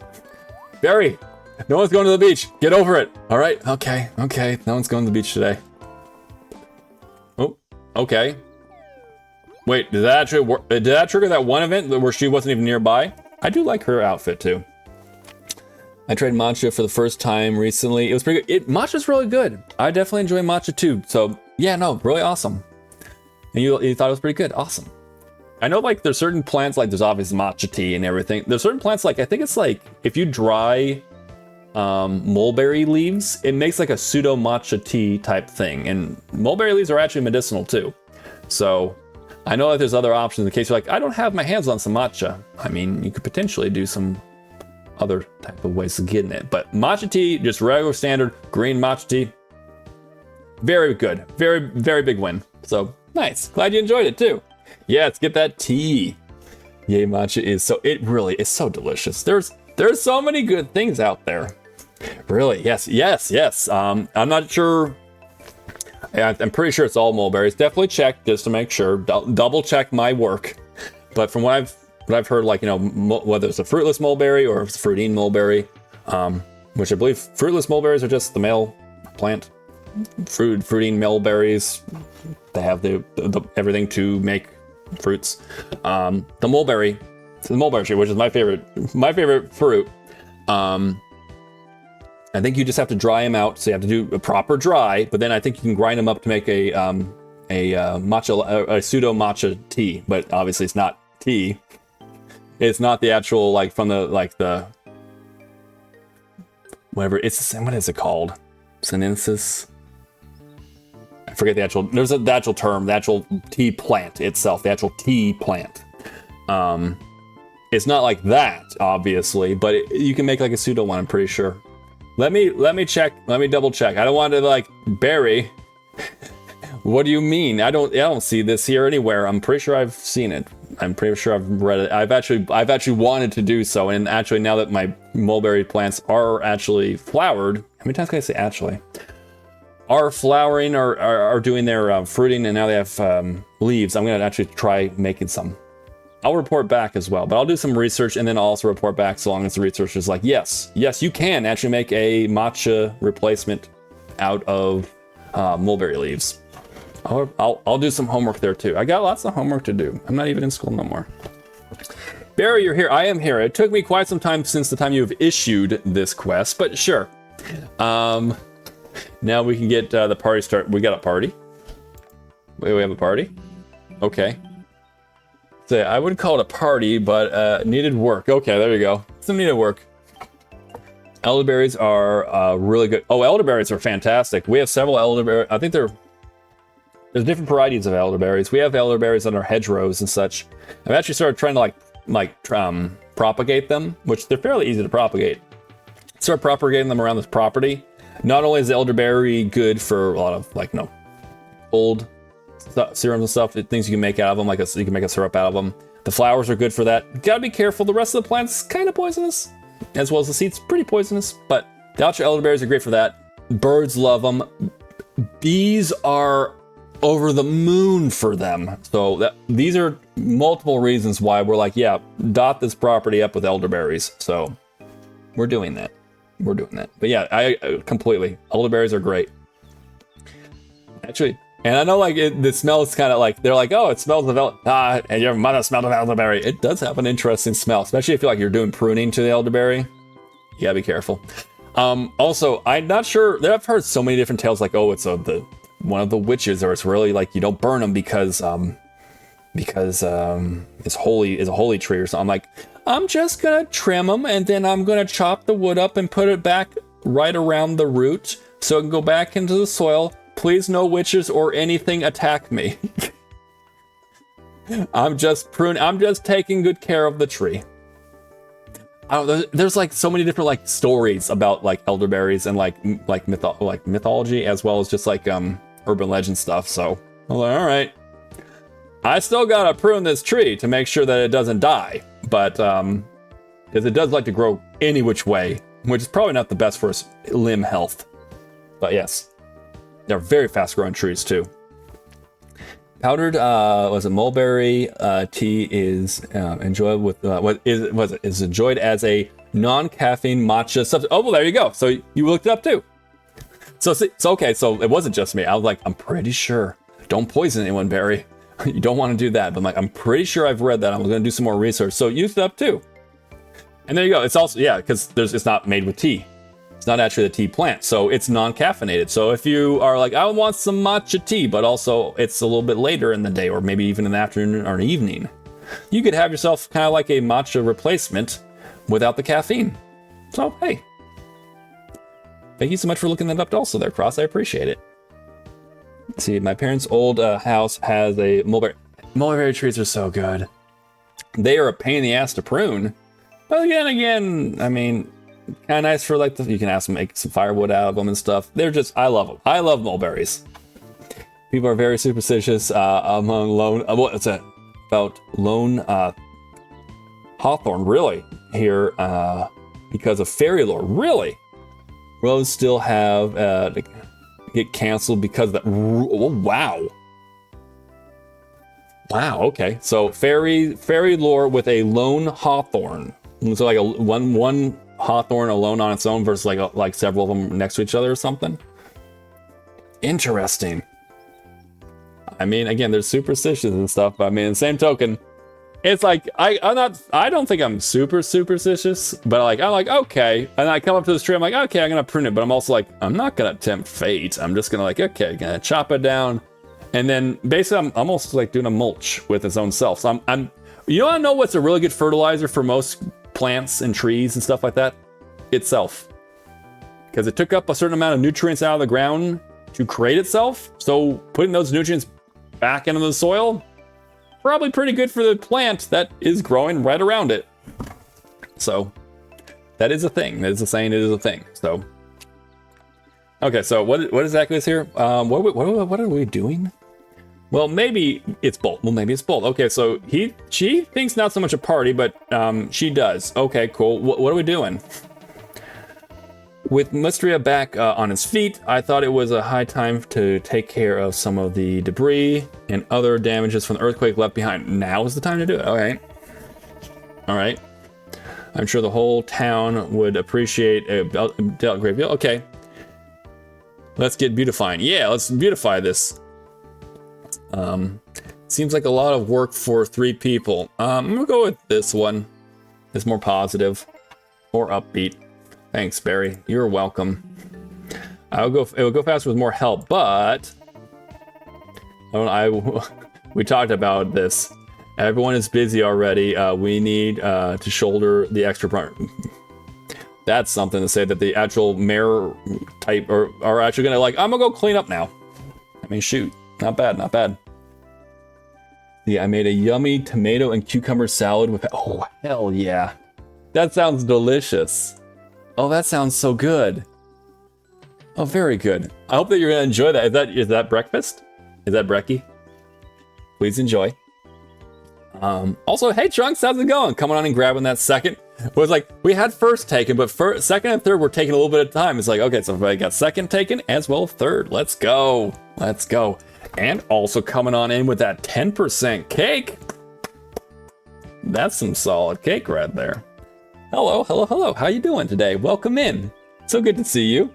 Barry, no one's going to the beach. Get over it. All right, okay. No one's going to the beach today. Oh, okay. Wait, did that actually work? Did that trigger that one event where she wasn't even nearby? I do like her outfit too. I tried matcha for the first time recently. It was pretty good. Matcha's really good. I definitely enjoy matcha too. So yeah, no, really awesome. And you thought it was pretty good. Awesome. I know like there's certain plants, like there's obviously matcha tea and everything. There's certain plants like, I think it's like if you dry mulberry leaves, it makes like a pseudo matcha tea type thing. And mulberry leaves are actually medicinal too. So I know that there's other options in case you're like, I don't have my hands on some matcha. I mean, you could potentially do some other type of ways of getting it. But matcha tea, just regular standard green matcha tea, very good. Very, very big win. So nice. Glad you enjoyed it too. Yeah, let's get that tea. Yay, matcha it really is so delicious. There's so many good things out there. Really, yes. I'm not sure. I'm pretty sure it's all mulberries. Definitely check just to make sure. Double check my work. But from what I've heard, like, you know, whether it's a fruitless mulberry or if it's a fruitine mulberry, which I believe fruitless mulberries are just the male plant. Fruitine mulberries, they have the everything to make fruits. The mulberry tree, which is my favorite fruit. I think you just have to dry them out. So you have to do a proper dry, but then I think you can grind them up to make a pseudo matcha tea. But obviously it's not tea. It's not the actual, like, from the, like, the, whatever, it's, what is it called? Sinensis? I forget the actual, there's the actual term, the actual tea plant itself, the actual tea plant. It's not like that, obviously, but you can make like a pseudo one, I'm pretty sure. Let me check, let me double check. I don't want to, like, Barry. What do you mean? I don't see this here anywhere. I'm pretty sure I've seen it. I'm pretty sure I've read it. I've actually wanted to do so, and actually now that my mulberry plants are actually flowered, how many times can I say actually? Are flowering or are doing their fruiting, and now they have leaves. I'm gonna actually try making some. I'll report back as well, but I'll do some research and then I'll also report back so long as the research is like, yes, you can actually make a matcha replacement out of mulberry leaves. I'll do some homework there too. I got lots of homework to do. I'm not even in school no more. Barry, you're here. I am here. It took me quite some time since the time you've issued this quest, but sure. Now we can get the party start. We got a party. Wait, we have a party? Okay. So I wouldn't call it a party, but needed work. Okay, there you go. Some needed work. Elderberries are really good. Oh, elderberries are fantastic. We have several elderberries. I think there's different varieties of elderberries. We have elderberries on our hedgerows and such. I've actually started trying to propagate them, which they're fairly easy to propagate. Start propagating them around this property. Not only is the elderberry good for a lot of, like, old serums and stuff, things you can make out of them, like you can make a syrup out of them. The flowers are good for that. You gotta be careful. The rest of the plant's kind of poisonous, as well as the seeds, pretty poisonous. But the ultra elderberries are great for that. Birds love them. Bees are over the moon for them. So these are multiple reasons why we're like, yeah, dot this property up with elderberries. So we're doing that. We're doing that. But yeah, I completely. Elderberries are great. Actually, and I know, like, the smell is kind of like, they're like, oh, it smells of and your mother smelled of elderberry. It does have an interesting smell, especially if you're doing pruning to the elderberry. You gotta be careful. Also, I'm not sure. I've heard so many different tales, like, oh, it's one of the witches, or it's really like you don't burn them because it's a holy tree or something. I'm like, I'm just gonna trim them and then I'm gonna chop the wood up and put it back right around the root so it can go back into the soil. Please, no witches or anything attack me. I'm just taking good care of the tree. There's like so many different like stories about like elderberries and like mythology, as well as just like urban legend stuff. So I'm like, all right, I still gotta prune this tree to make sure that it doesn't die, but because it does like to grow any which way, which is probably not the best for its limb health. But yes, they're very fast growing trees too. Powdered mulberry tea is enjoyed with is enjoyed as a non-caffeine matcha substitute. Oh, well, there you go. So you looked it up too. So okay. So it wasn't just me. I was like, I'm pretty sure. Don't poison anyone, Barry. You don't want to do that. But I'm like, I'm pretty sure I've read that. I'm going to do some more research. So you looked it up too. And there you go. It's also, yeah, because it's not made with tea. It's not actually the tea plant, so it's non-caffeinated. So if you are like, I want some matcha tea, but also it's a little bit later in the day, or maybe even in the afternoon or an evening, you could have yourself kind of like a matcha replacement without the caffeine. So, hey. Thank you so much for looking that up also there, Cross. I appreciate it. Let's see, my parents' old house has a mulberry. Mulberry trees are so good. They are a pain in the ass to prune. But again, I mean, kind of nice for like you can ask them to make some firewood out of them and stuff. They're just, I love them. I love mulberries. People are very superstitious among lone. What's that about lone hawthorn? Really here because of fairy lore. Really, rose still have get canceled because of that. Oh, wow. Okay, so fairy lore with a lone hawthorn. So like a one hawthorn alone on its own versus like several of them next to each other or something. Interesting. I mean, again, there's superstitions and stuff, but I mean, in the same token, It's like I don't think I'm super superstitious, but I'm like okay, and I come up to this tree, I'm like okay, I'm gonna prune it, but I'm also like I'm not gonna tempt fate. I'm just gonna like okay, gonna chop it down, and then basically I'm almost like doing a mulch with its own self. So I'm you wanna know what's a really good fertilizer for most plants and trees and stuff like that? Itself, because it took up a certain amount of nutrients out of the ground to create itself. So putting those nutrients back into the soil, probably pretty good for the plant that is growing right around it. So that is a thing. That is a saying. It is a thing. So okay. So what exactly is here? What are we doing? Well, maybe it's both. Okay. So she thinks not so much a party, but she does. Okay. Cool. What are we doing? With mistria'ed back on his feet, I thought it was a high time to take care of some of the debris and other damages from the earthquake left behind. Now is the time to do it. Okay. All right. I'm sure the whole town would appreciate a great deal. Okay. Let's get beautifying. Yeah, let's beautify this. Seems like a lot of work for 3 people. I'm gonna go with this one. It's more positive or upbeat. Thanks, Barry. You're welcome. It will go faster with more help, but we talked about this. Everyone is busy already. We need to shoulder the extra part. That's something to say that the actual mayor type are actually gonna like. I'm gonna go clean up now. I mean, shoot, not bad, not bad. Yeah, I made a yummy tomato and cucumber salad with. Oh hell yeah, that sounds delicious. Oh, that sounds so good. Oh, very good. I hope that you're gonna enjoy that. Is that breakfast? Is that brekkie? Please enjoy. Also, hey Trunks, how's it going? Coming on and grabbing that second. It was like we had first taken, but second and third were taking a little bit of time. It's like okay, so everybody got second taken as well as third. Let's go. Let's go. And also coming on in with that 10% cake. That's some solid cake right there. Hello, hello, hello. How you doing today? Welcome in. So good to see you.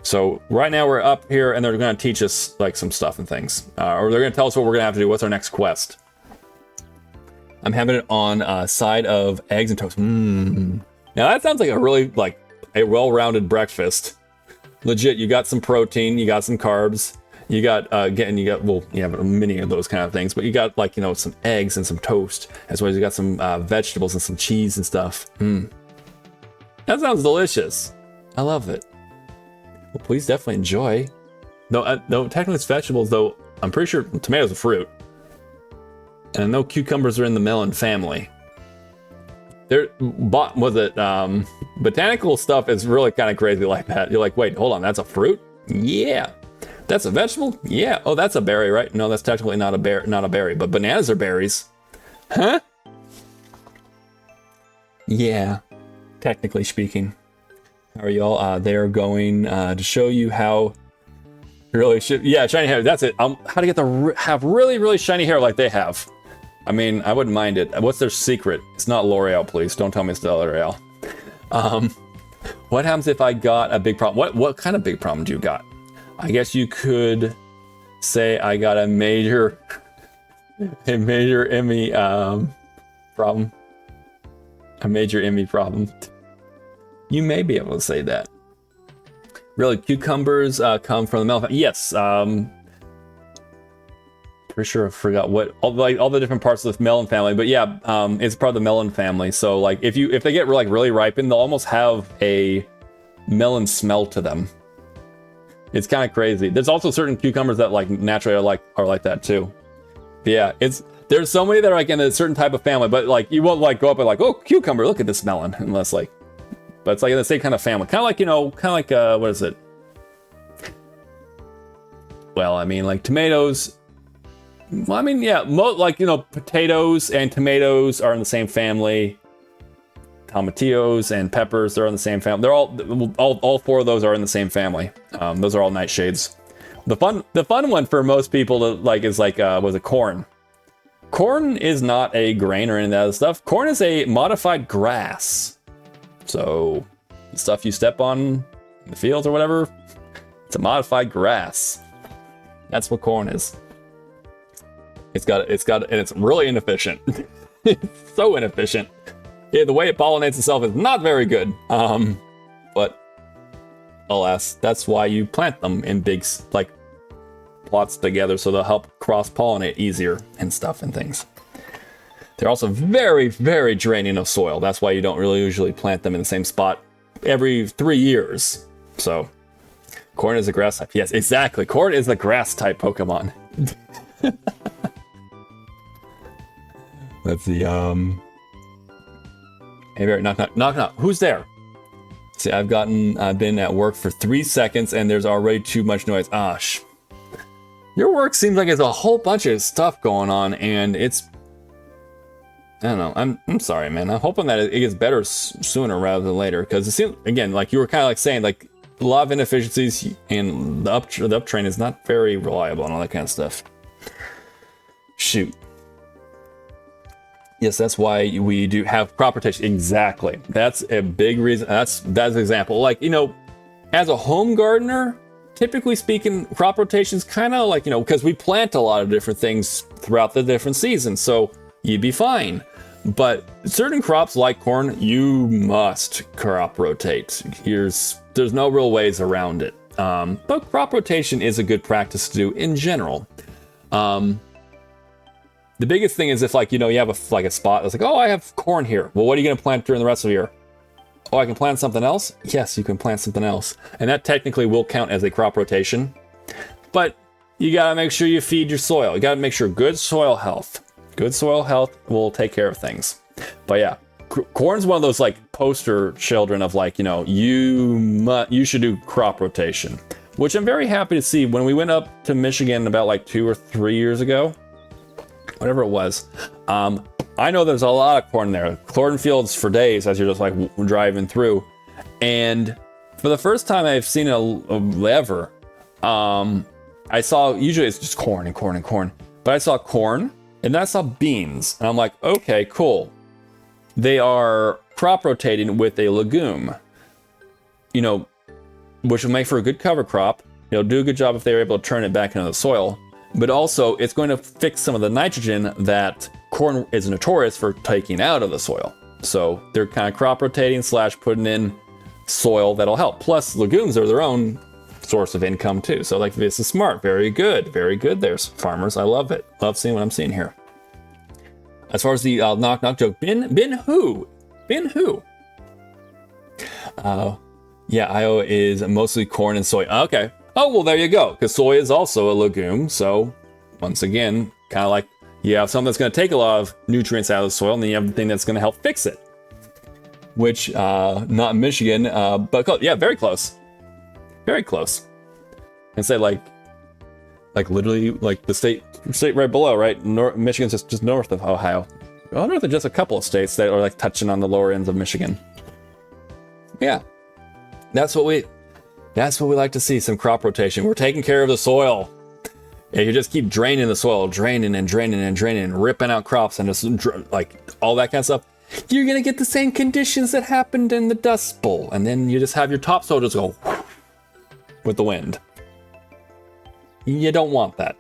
So right now we're up here and they're going to teach us like some stuff and things. Or they're going to tell us what we're going to have to do. What's our next quest? I'm having it on a side of eggs and toast. Now that sounds like a really like a well-rounded breakfast. Legit, you got some protein, you got some carbs. You got, well, you have many of those kind of things, but you got like, some eggs and some toast, as well as you got some vegetables and some cheese and stuff. That sounds delicious. I love it. Well, please definitely enjoy. No, technically it's vegetables, though. I'm pretty sure tomatoes are fruit. And I know cucumbers are in the melon family. Botanical stuff is really kind of crazy like that. You're like, wait, hold on, that's a fruit? Yeah. That's a vegetable? Yeah. Oh, that's a berry, right? No, that's technically not a berry, but bananas are berries. Huh? Yeah. Technically speaking. How are y'all? They're going to show you how really should. Yeah, shiny hair. That's it. How to get have really, really shiny hair like they have. I mean, I wouldn't mind it. What's their secret? It's not L'Oreal, please. Don't tell me it's L'Oreal. What happens if I got a big problem? What kind of big problem do you got? I guess you could say I got a major MayorEmi problem. A major ME problem. You may be able to say that. Really, cucumbers come from the melon. Yes. Pretty sure I forgot what all the different parts of the melon family, but yeah, it's part of the melon family. So like if they get really ripened, they'll almost have a melon smell to them. It's kind of crazy. There's also certain cucumbers that like naturally are like that too. But yeah, there's so many that are like in a certain type of family, but like you won't like go up and like, oh, cucumber, look at this melon, unless like, but it's like in the same kind of family, kind of like what is it? Well, I mean like tomatoes. Well, I mean yeah, potatoes and tomatoes are in the same family. Tomatillos and peppers, they're in the same family. They're all 4 of those are in the same family. Those are all nightshades. The fun one for most people to like is like was it corn? Corn is not a grain or any of that other stuff. Corn is a modified grass. So the stuff you step on in the fields or whatever, it's a modified grass. That's what corn is. and it's really inefficient. It's so inefficient. Yeah, the way it pollinates itself is not very good. But alas, that's why you plant them in big like plots together, so they'll help cross-pollinate easier and stuff and things. They're also very, very draining of soil. That's why you don't really usually plant them in the same spot every 3 years. So, corn is a grass type. Yes, exactly. Corn is the grass type Pokemon. Let's see. Hey, knock, knock, knock, knock. Who's there? See, I've been at work for 3 seconds and there's already too much noise. Your work seems like it's a whole bunch of stuff going on, and it's, I don't know. I'm sorry, man. I'm hoping that it gets better sooner rather than later, because it seems, again, like you were kind of like saying, like a lot of inefficiencies, and the uptrain is not very reliable and all that kind of stuff. Shoot. Yes, that's why we do have crop rotation. Exactly. That's a big reason. That's an example. Like, you know, as a home gardener, typically speaking, crop rotation's kind of like, you know, because we plant a lot of different things throughout the different seasons, so you'd be fine. But certain crops like corn, you must crop rotate. There's no real ways around it. But crop rotation is a good practice to do in general. The biggest thing is if, like, you know, you have a spot that's like, oh, I have corn here. Well, what are you going to plant during the rest of the year? Oh, I can plant something else? Yes, you can plant something else. And that technically will count as a crop rotation. But you got to make sure you feed your soil. You got to make sure good soil health. Good soil health will take care of things. But yeah, corn's one of those like poster children of like, you know, you should do crop rotation, which I'm very happy to see. When we went up to Michigan about like 2 or 3 years ago, whatever it was, I know there's a lot of corn there. Cornfields for days as you're just like driving through. And for the first time I've seen it ever, I saw, usually it's just corn and corn and corn, but I saw corn and then I saw beans. And I'm like, okay, cool. They are crop rotating with a legume, you know, which will make for a good cover crop. It'll do a good job if they're able to turn it back into the soil. But also, it's going to fix some of the nitrogen that corn is notorious for taking out of the soil. So they're kind of crop rotating / putting in soil that'll help. Plus, legumes are their own source of income too. So like, this is smart. Very good there, farmers. I love it. Love seeing what I'm seeing here. As far as the knock knock joke, bin who? Yeah, Iowa is mostly corn and soy. Okay. Oh, well, there you go. Because soy is also a legume. So once again, kind of like you have something that's going to take a lot of nutrients out of the soil, and then you have the thing that's going to help fix it. Which, not in Michigan, but close. Yeah, very close. Very close. And say like literally like the state right below, right? Michigan's just north of Ohio. I wonder if there's just a couple of states that are like touching on the lower ends of Michigan. Yeah, that's what we like to see, some crop rotation. We're taking care of the soil. Yeah, you just keep draining the soil, draining and ripping out crops and just like all that kind of stuff. You're gonna get the same conditions that happened in the Dust Bowl, and then you just have your topsoil just go with the wind. You don't want that.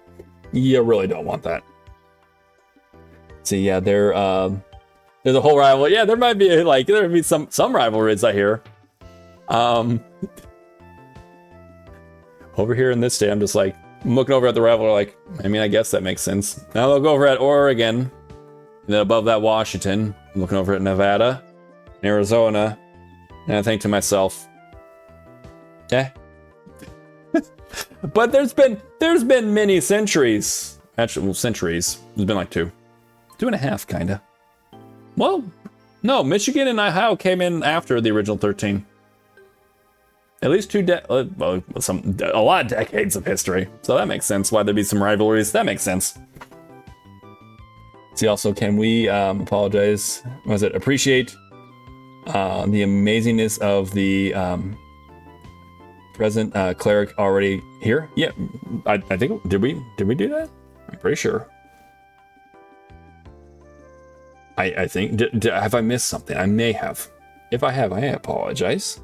You really don't want that. See, yeah, there's a whole rivalry. Yeah, there might be some rivalries I hear. Over here in this state, I'm just like, I'm looking over at the rivalry like, I mean, I guess that makes sense. Now I'll go over at Oregon, and then above that Washington. I'm looking over at Nevada, Arizona, and I think to myself, eh. But there's been many centuries. Actually, well, centuries. There's been like 2.5, kinda. Well, no, Michigan and Ohio came in after the original 13. At least a lot of decades of history. So that makes sense why there'd be some rivalries. That makes sense. See, also, can we apologize? Appreciate the amazingness of the present cleric already here? Yeah, I think, did we do that? I'm pretty sure. I think, have I missed something? I may have. If I have, I apologize.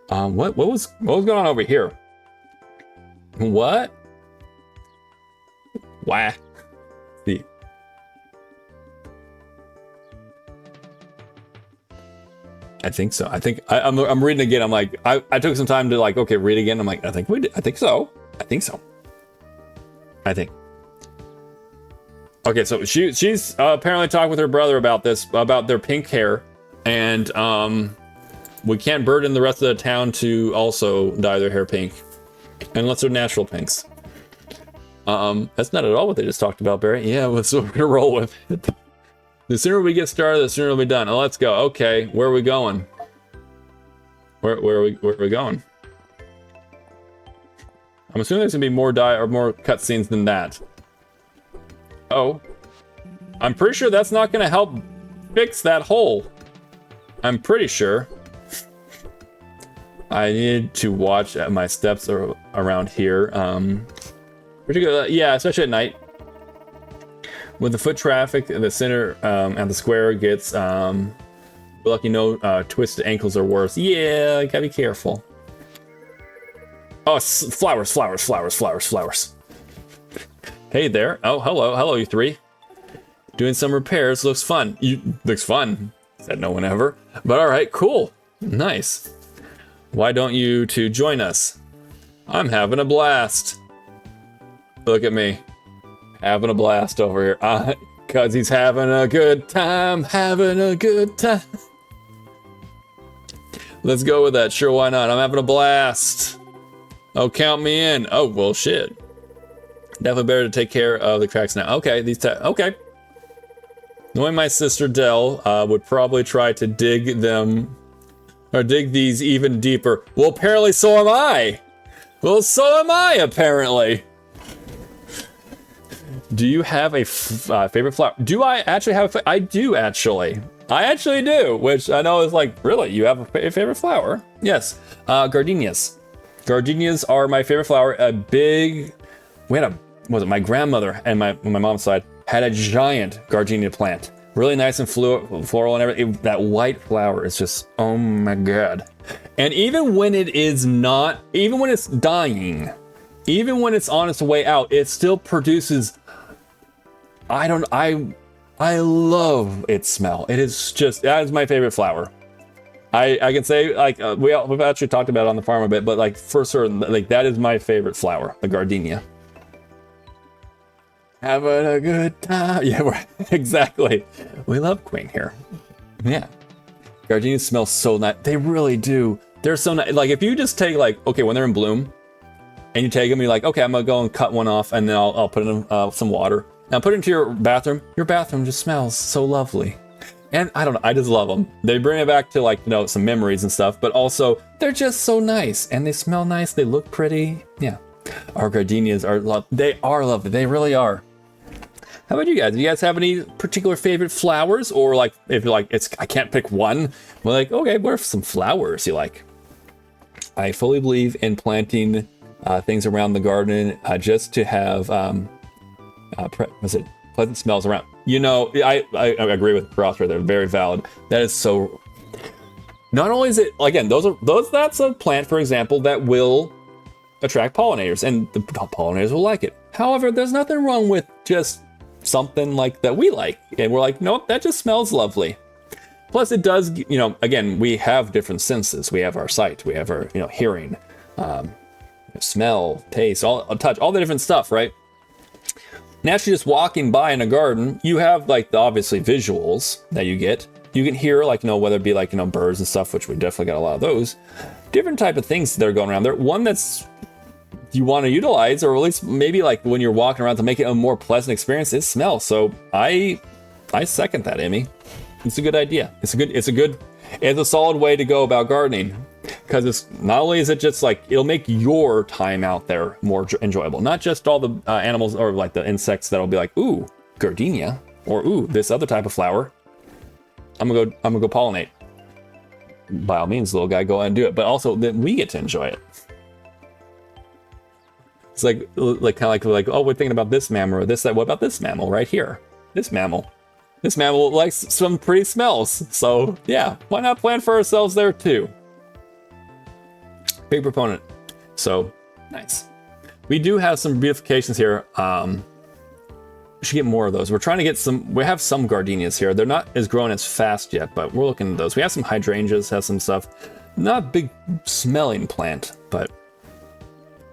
What was going on over here? What Why? See. I think so. I think I'm reading again. I'm like, I took some time to like, okay, read again. I'm like, I think we did. I think so. I think so. I think. Okay, so she's apparently talking with her brother about this, about their pink hair, and we can't burden the rest of the town to also dye their hair pink, unless they're natural pinks. That's not at all what they just talked about, Barry. Yeah, that's what we're gonna roll with. The sooner we get started, the sooner we'll be done. Oh, let's go. Okay, where are we going? Where are we going? I'm assuming there's gonna be more more cutscenes than that. Oh, I'm pretty sure that's not gonna help fix that hole. I'm pretty sure. I need to watch my steps around here. Particularly, yeah, especially at night. With the foot traffic, the center and the square gets lucky no twisted ankles or worse. Yeah, gotta be careful. Oh, flowers. Hey there. Oh, hello, you three. Doing some repairs. Looks fun. Looks fun. Said no one ever. But all right, cool, nice. Why don't you two join us? I'm having a blast. Look at me. Having a blast over here. Cause he's having a good time. Let's go with that. Sure, why not? I'm having a blast. Oh, count me in. Oh, well, shit. Definitely better to take care of the cracks now. Okay, okay. Knowing my sister Dell would probably try to dig them, or dig these even deeper. Well, apparently so am I. Well, so am I, apparently. Do you have a favorite flower? Do I actually have I do, actually. I actually do, which I know is like, really? You have a favorite flower? Yes. Gardenias. Gardenias are my favorite flower. My grandmother and my mom's side had a giant gardenia plant. Really nice and floral and everything. That white flower is just, oh my God. And even when it is not, even when it's dying, even when it's on its way out, it still produces, I love its smell. It is just, that is my favorite flower. I can say, like, we've actually talked about it on the farm a bit, but like for certain, like that is my favorite flower, the gardenia. Having a good time. Yeah, exactly. We love Queen here. Yeah. Gardenias smell so nice. They really do. They're so nice. Like if you just take like, okay, when they're in bloom and you take them, you're like, okay, I'm gonna go and cut one off and then I'll put in some water. Now put it into your bathroom. Your bathroom just smells so lovely. And I don't know, I just love them. They bring it back to like, you know, some memories and stuff, but also they're just so nice and they smell nice. They look pretty. Yeah. Our gardenias are they are lovely. They really are. How about you guys? Do you guys have any particular favorite flowers, or like if you're like I can't pick one? We're like, okay, what are some flowers you like? I fully believe in planting things around the garden just to have pleasant smells around. You know, I agree with Ross right there. Very valid. That is so. Not only is it again, that's a plant, for example, that will attract pollinators, and the pollinators will like it. However, there's nothing wrong with just something like that we like, and we're like, nope, that just smells lovely. Plus it does, you know, again, we have different senses. We have our sight, we have our, you know, hearing, smell, taste, all touch, all the different stuff, right? Naturally, just walking by in a garden, you have like the obviously visuals that you get. You can hear, like, you know, whether it be like, you know, birds and stuff, which we definitely got a lot of those different type of things that are going around there. One that's you want to utilize, or at least maybe like when you're walking around to make it a more pleasant experience, is smell. So I second that, Emmy. It's a good idea. It's a solid way to go about gardening, because it's not only is it just like it'll make your time out there more enjoyable, not just all the animals or like the insects that'll be like, ooh, gardenia, or ooh, this other type of flower. I'm gonna go pollinate. By all means, little guy, go ahead and do it. But also then we get to enjoy it. It's like kind of like, oh, we're thinking about this mammal or this, that. What about this mammal right here? This mammal likes some pretty smells. So yeah, why not plan for ourselves there too? Big proponent. So nice. We do have some beautifications here. should get more of those. We're trying to get some. We have some gardenias here. They're not as grown as fast yet, but we're looking at those. We have some hydrangeas, have some stuff. Not a big smelling plant, but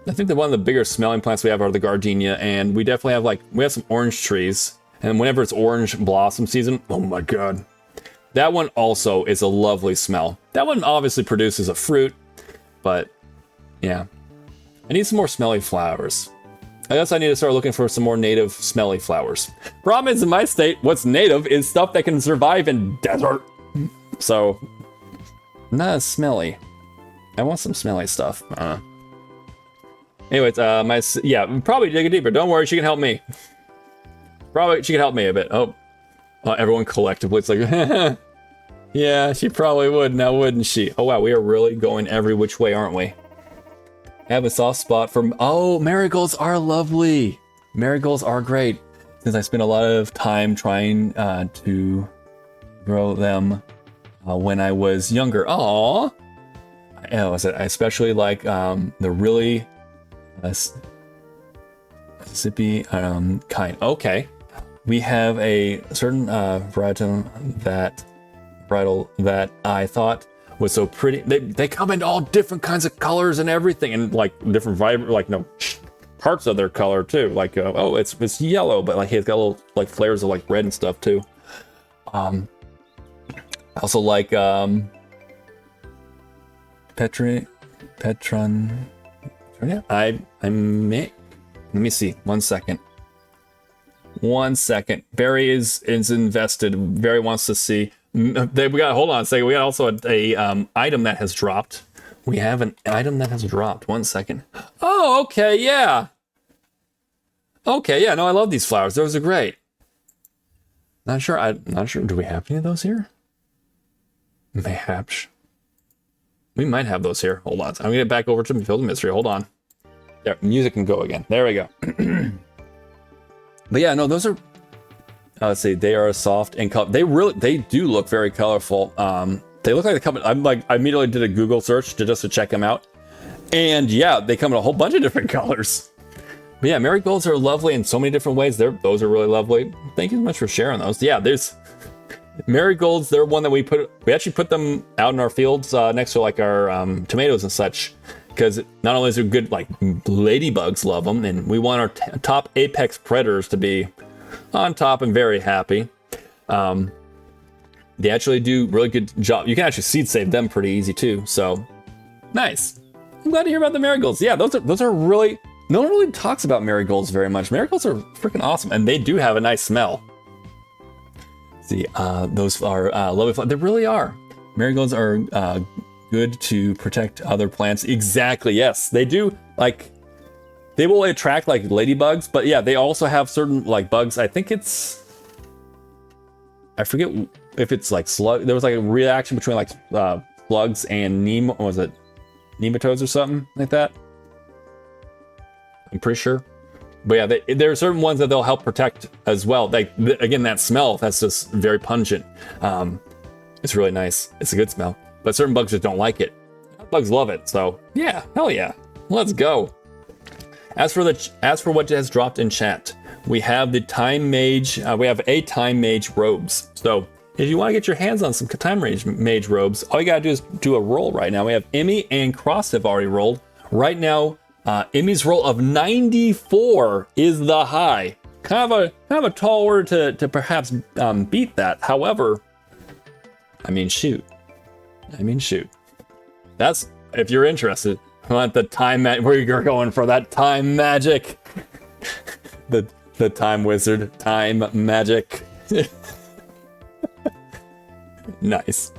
I think that one of the bigger smelling plants we have are the gardenia, and we definitely have we have some orange trees. And whenever it's orange blossom season, oh my god, that one also is a lovely smell. That one obviously produces a fruit, but yeah, I need some more smelly flowers. I guess I need to start looking for some more native smelly flowers. Problem is, in my state, what's native is stuff that can survive in desert. So, not as smelly. I want some smelly stuff. Anyways, probably dig it deeper. Don't worry, she can help me. Probably, she can help me a bit. Oh, everyone collectively, it's like, yeah, she probably would now, wouldn't she? Oh wow, we are really going every which way, aren't we? I have a soft spot for, oh, marigolds are lovely. Marigolds are great. Since I spent a lot of time trying to grow them when I was younger. Aww. I especially like the really sippy kind. Okay. We have a certain varietal that I thought was so pretty. They come in all different kinds of colors and everything, and like different vibrant, parts of their color too. Like, oh, it's yellow, but like it's got little like flares of like red and stuff too. I also like Petron. Let me see. 1 second. 1 second. Barry is invested. Barry wants to see. Hold on a second. We got also a item that has dropped. We have an item that has dropped. 1 second. Oh, okay, yeah. Okay, yeah. No, I love these flowers. Those are great. Not sure. Do we have any of those here? Mayhaps. We might have those here. Hold on. I'm gonna get back over to Field of Mystery. Hold on. There, music can go again. There we go. But yeah, no, those are. Let's see. They are soft and color. They do look very colorful. They look like they come. I immediately did a Google search just to check them out, and yeah, they come in a whole bunch of different colors. But yeah, marigolds are lovely in so many different ways. Those are really lovely. Thank you so much for sharing those. Yeah, there's marigolds. They're one that we actually put them out in our fields next to like our tomatoes and such. Because not only is it good, like ladybugs love them, and we want our top apex predators to be on top and very happy. They actually do really good job. You can actually seed save them pretty easy too. So nice. I'm glad to hear about the marigolds. Yeah, those are really. No one really talks about marigolds very much. Marigolds are freaking awesome, and they do have a nice smell. See, those are lovely. They really are. Marigolds are. Good to protect other plants. Exactly, yes. They do, like, they will attract, like, ladybugs, but yeah, they also have certain, like, bugs. I think it's, I forget if it's, like, slug. There was, like, a reaction between, like, slugs and nematodes or something like that. I'm pretty sure. But yeah, there are certain ones that they'll help protect as well. Like, again, that smell, that's just very pungent. It's really nice. It's a good smell. But certain bugs just don't like it. Bugs love it, so yeah, hell yeah, let's go. As for what has dropped in chat, we have the Time Mage. We have a Time Mage robes. So if you want to get your hands on some Time Mage robes, all you gotta do is do a roll right now. We have Emmy and Cross have already rolled. Right now, Emmy's roll of 94 is the high. Kind of a tall order to perhaps beat that. However, I mean, shoot. That's, if you're interested, I want the time where you're going for that time magic. the time wizard, time magic. Nice.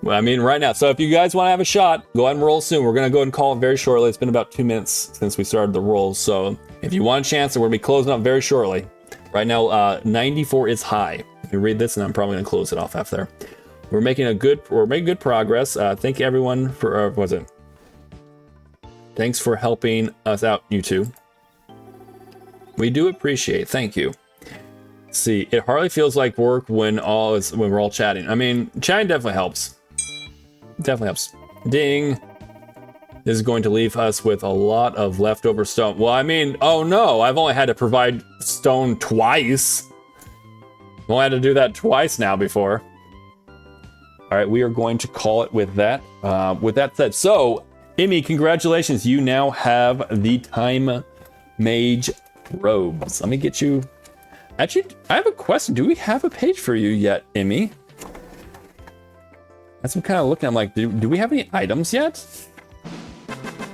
Well, I mean, right now. So if you guys want to have a shot, go ahead and roll soon. We're going to go ahead and call it very shortly. It's been about 2 minutes since we started the rolls. So if you want a chance, we're going to be closing up very shortly. Right now, 94 is high. Let me read this, and I'm probably going to close it off after there. We're making good progress. Thank everyone for, thanks for helping us out, you two. We do appreciate, thank you. See, it hardly feels like work when we're all chatting. I mean, chatting definitely helps. Definitely helps. Ding. This is going to leave us with a lot of leftover stone. Well, I mean, oh no, I've only had to provide stone twice. I've only had to do that twice now before. All right, we are going to call it with that. With that said, so, Emmy, congratulations. You now have the Time Mage robes. Let me get you... Actually, I have a question. Do we have a page for you yet, Emmy? As I'm kind of looking, I'm like, do we have any items yet?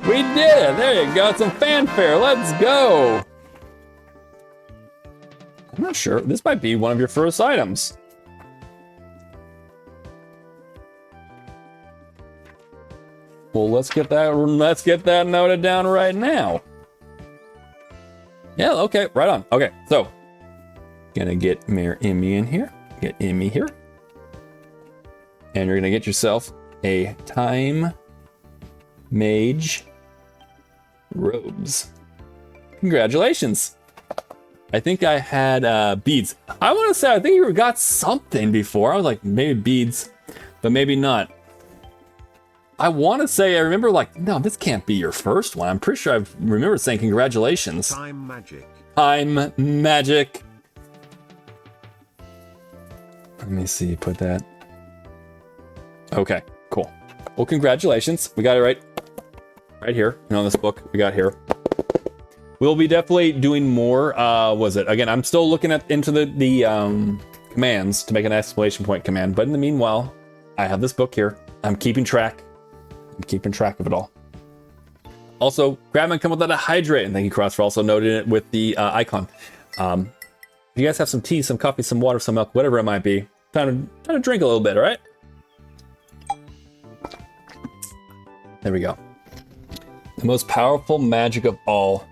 We did! There you go, some fanfare, let's go! I'm not sure, this might be one of your first items. Well, let's get that noted down right now. Yeah, okay, right on. Okay, so, gonna get MayorEmi in here, get Emmy here. And you're gonna get yourself a Time Mage robes. Congratulations. I think I had beads. I want to say I think you got something before. I was like, maybe beads, but maybe not. I want to say I remember like, no, this can't be your first one. I'm pretty sure I remember saying congratulations.
Time magic.
Time magic. Let me see, put that. Okay, cool. Well, congratulations. We got it right here. You know, this book we got here. We'll be definitely doing more. Was it again? I'm still looking into the commands to make an exclamation point command. But in the meanwhile, I have this book here. I'm keeping track. I'm keeping track of it all. Also, grab and come with that to hydrate. And thank you, Cross, for also noting it with the icon. If you guys have some tea, some coffee, some water, some milk, whatever it might be, time to drink a little bit, all right? There we go. The most powerful magic of all,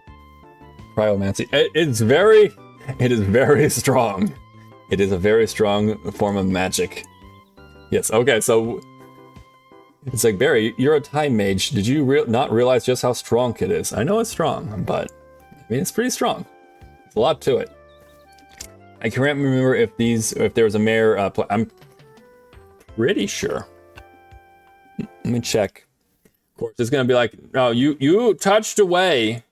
cryomancy. It is very strong. It is a very strong form of magic. Yes. Okay. So it's like, Barry, you're a time mage. Did you not realize just how strong it is? I know it's strong, but I mean it's pretty strong. There's a lot to it. I can't remember if there was a mayor. I'm pretty sure. Let me check. Of course, it's gonna be like, no, you touched away,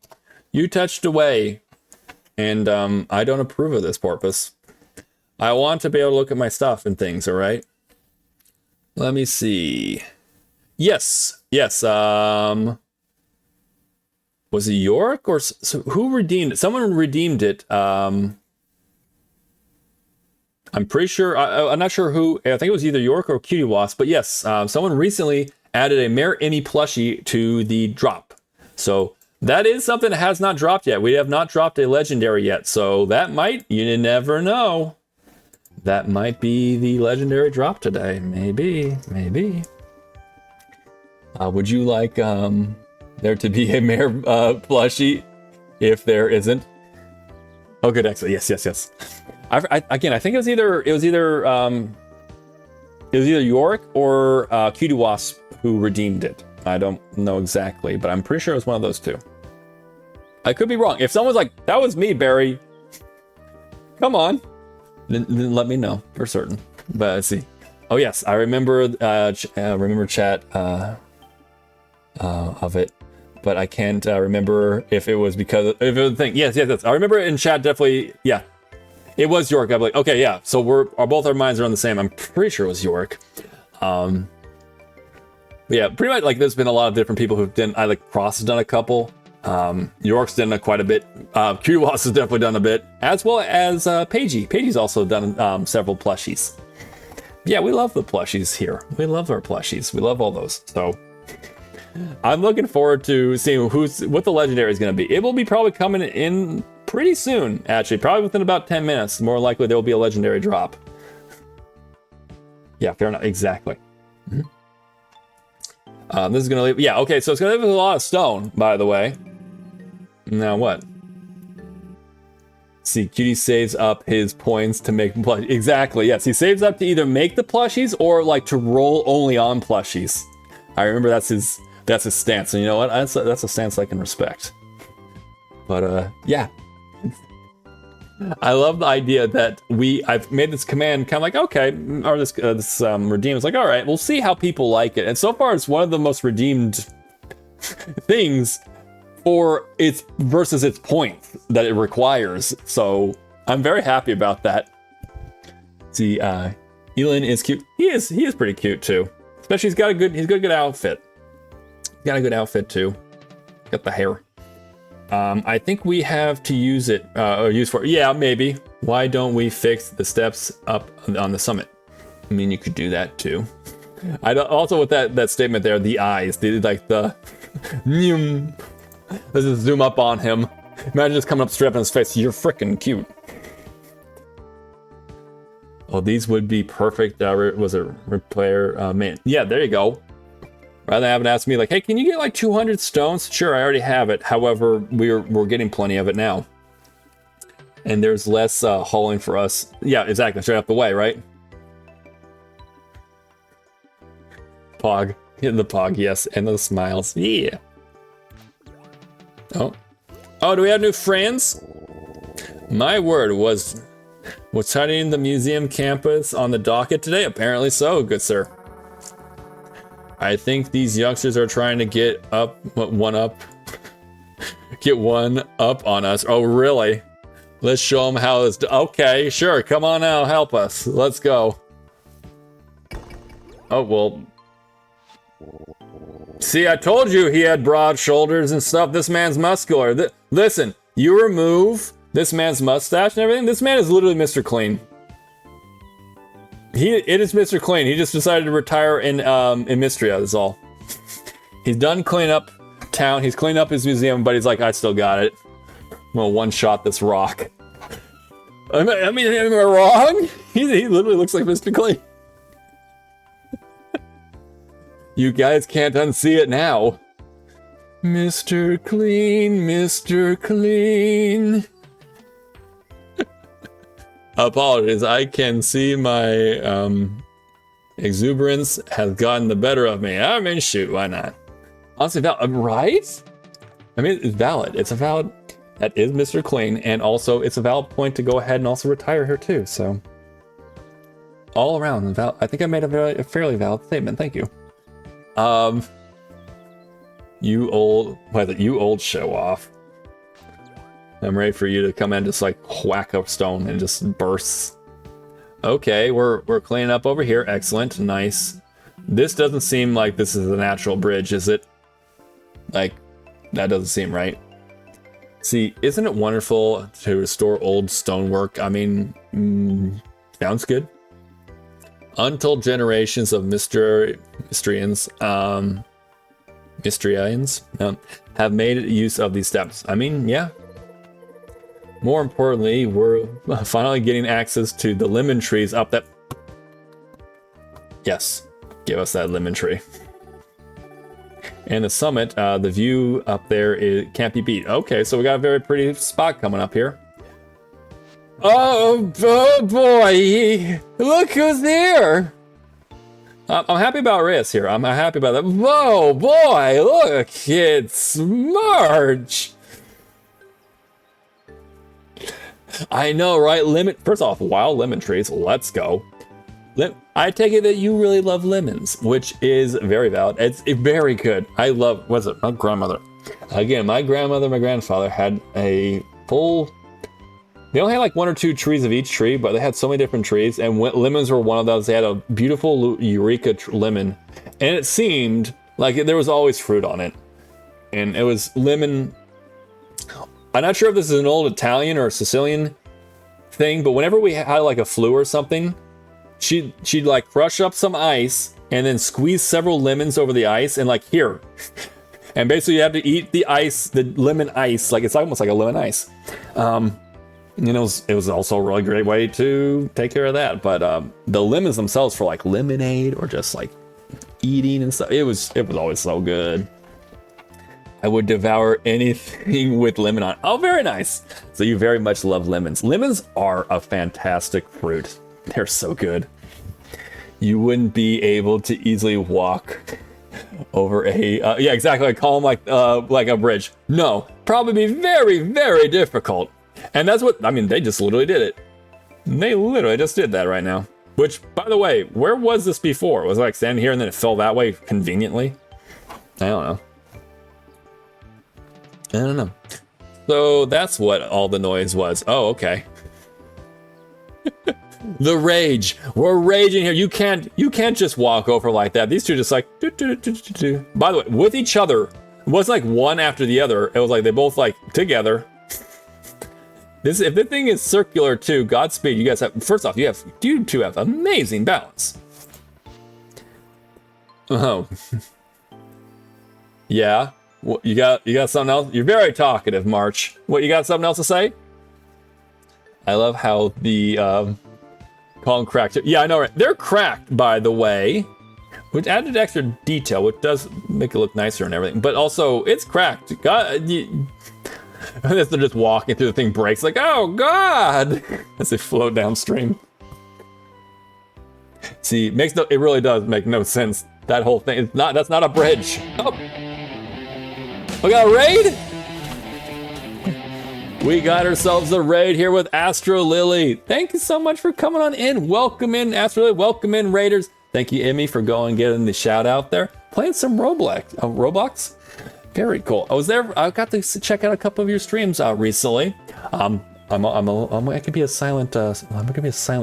and I don't approve of this, Porpoise. I want to be able to look at my stuff and things. All right. Let me see. Yes. Was it York or so who redeemed it? Someone redeemed it. I'm pretty sure. I'm not sure who. I think it was either York or Cutie Wasp. But yes, someone recently added a MayorEmi plushie to the drop. So that is something that has not dropped yet. We have not dropped a legendary yet. So that might, you never know. That might be the legendary drop today. Maybe. Would you like there to be a Mayor plushie if there isn't? Oh, good, excellent. Yes. Again, I think it was either York or Cutie Wasp who redeemed it. I don't know exactly, but I'm pretty sure it was one of those two. I could be wrong. If someone's like, that was me, Barry, come on, then let me know for certain. But let's see. Oh yes, I remember chat of it, but I can't remember if it was because if it was the thing. Yes. I remember it in chat, definitely. Yeah, it was York. I'm like, okay, yeah. So both our minds are on the same. I'm pretty sure it was York. Yeah, pretty much like there's been a lot of different people who've done. Cross has done a couple. York's done quite a bit. Cutie Wasp has definitely done a bit, as well as Pagey. Pagey's also done several plushies. Yeah, we love the plushies here. We love our plushies. We love all those. So I'm looking forward to seeing what the legendary is going to be. It will be probably coming in pretty soon, actually, probably within about 10 minutes. More likely there will be a legendary drop. Yeah, fair enough. Exactly. Mm-hmm. This is going to leave. Yeah, okay, so it's going to leave us a lot of stone, by the way. Now what? See, Cutie saves up his points to make plushies. Exactly, yes. He saves up to either make the plushies or like to roll only on plushies. I remember that's his stance. And you know what? That's a stance I can respect. But yeah. I love the idea that I've made this command kind of like, okay, or this redeem is like, all right, we'll see how people like it. And so far it's one of the most redeemed things for its versus its points that it requires. So I'm very happy about that. See, Elin is cute. He is pretty cute too. Especially he's got a good outfit. He's got a good outfit too. Got the hair. I think we have to use it, or use for, yeah, maybe. Why don't we fix the steps up on the summit? I mean, you could do that too. Also with that statement there, the eyes, like the, let's just zoom up on him. Imagine just coming up straight up in his face. You're freaking cute. Oh, these would be perfect. Was it repair? Man, yeah, there you go. Rather than having to ask me like, hey, can you get like 200 stones? Sure, I already have it. However, we're getting plenty of it now. And there's less hauling for us. Yeah, exactly. Straight up the way, right? Pog. Hitting the pog, yes. And the smiles. Yeah. Oh. Oh, do we have new friends? My word, was studying the museum campus on the docket today? Apparently so, good sir. I think these youngsters are trying to get one up on us. Oh, really? Let's show them how it's okay, sure. Come on now, help us. Let's go. Oh, well. See, I told you he had broad shoulders and stuff. This man's muscular. Listen, you remove this man's mustache and everything. This man is literally Mr. Clean. It is Mr. Clean. He just decided to retire in Mistria, is all. He's done cleaning up town. He's cleaned up his museum, but he's like, I still got it. I'm gonna one-shot this rock. I mean, am I wrong? He literally looks like Mr. Clean. You guys can't unsee it now. Mr. Clean, Mr. Clean. Apologies, I can see my exuberance has gotten the better of me. I mean, shoot, why not? Honestly, right? I mean, it's valid. It's a valid. That is Mr. Clean, and also it's a valid point to go ahead and also retire here too. So, all around, I think I made a fairly valid statement. Thank you. You old show off. I'm ready for you to come in, just like whack a stone and just bursts. Okay, we're cleaning up over here. Excellent, nice. This doesn't seem like this is a natural bridge, is it? Like, that doesn't seem right. See, isn't it wonderful to restore old stonework? I mean, sounds good. Untold generations of mistria'eds have made use of these steps. I mean, yeah. More importantly, we're finally getting access to the lemon trees up that... Yes, give us that lemon tree. And the summit, the view up there can't be beat. Okay, so we got a very pretty spot coming up here. Oh boy, look who's here. I'm happy about Reyes here. I'm happy about that. Whoa, boy, look, it's March. I know, right? First off, wild lemon trees. Let's go. I take it that you really love lemons, which is very valid. It's very good. I love, what's it? My grandmother. Again, my grandmother, my grandfather had a full, they only had like 1 or 2 trees of each tree, but they had so many different trees, and lemons were one of those. They had a beautiful Eureka lemon, and it seemed like there was always fruit on it. And it was lemon. I'm not sure if this is an old Italian or a Sicilian thing, but whenever we had like a flu or something, she'd like crush up some ice and then squeeze several lemons over the ice and like here. And basically you have to eat the ice, the lemon ice, like it's almost like a lemon ice. You know, it was also a really great way to take care of that. But the lemons themselves for like lemonade or just like eating and stuff, it was always so good. I would devour anything with lemon on. Oh, very nice. So you very much love lemons. Lemons are a fantastic fruit. They're so good. You wouldn't be able to easily walk over a, yeah, exactly. I call them like a bridge. No, probably be very, very difficult. And that's what, I mean, they just literally did it. They literally just did that right now. Which, by the way, where was this before? Was it like standing here and then it fell that way conveniently? I don't know. I don't know. So that's what all the noise was. Oh, okay. The rage. We're raging here. You can't just walk over like that. These two just like do, do, do, do, do. By the way, with each other. It wasn't like one after the other. It was like they both like together. This, if the thing is circular too, Godspeed. You guys have, first off, you two have amazing balance. Oh. Yeah. What, you got something else? You're very talkative, March. What, you got something else to say? I love how the column cracked. Yeah, I know, right? They're cracked, by the way, which added extra detail, which does make it look nicer and everything. But also, it's cracked. God, they're just walking through, the thing breaks. Like, oh God, as they float downstream. See, it really does make no sense. That whole thing is not. That's not a bridge. Oh. We got a raid? We got ourselves a raid here with Astro Lily. Thank you so much for coming on in. Welcome in, Astro Lily. Welcome in, Raiders. Thank you, Emmy, for going and getting the shout out there. Playing some Roblox. Very cool. I got to check out a couple of your streams recently. I can be a silent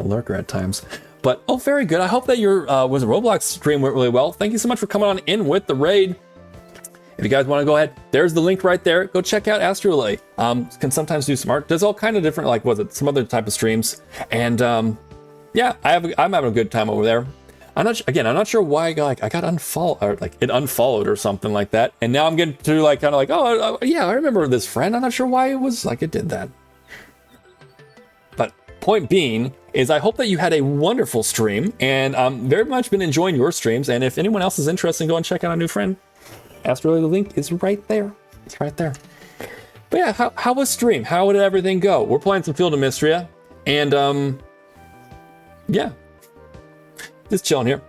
lurker at times. But very good. I hope that your was a Roblox stream went really well. Thank you so much for coming on in with the raid. If you guys want to go ahead, there's the link right there. Go check out Astrolay. Can sometimes do some art. Does all kind of different, like, some other type of streams. And yeah, I'm having a good time over there. I'm not sure why I got unfollowed, or like it unfollowed or something like that. And now I'm getting to like kind of like, oh yeah, I remember this friend. I'm not sure why it was like it did that. But point being is I hope that you had a wonderful stream, and very much been enjoying your streams. And if anyone else is interested in going check out a new friend, Astrolay, the link is right there. It's right there. But yeah, how was stream? How did everything go? We're playing some Field of Mystria, and yeah, just chilling here.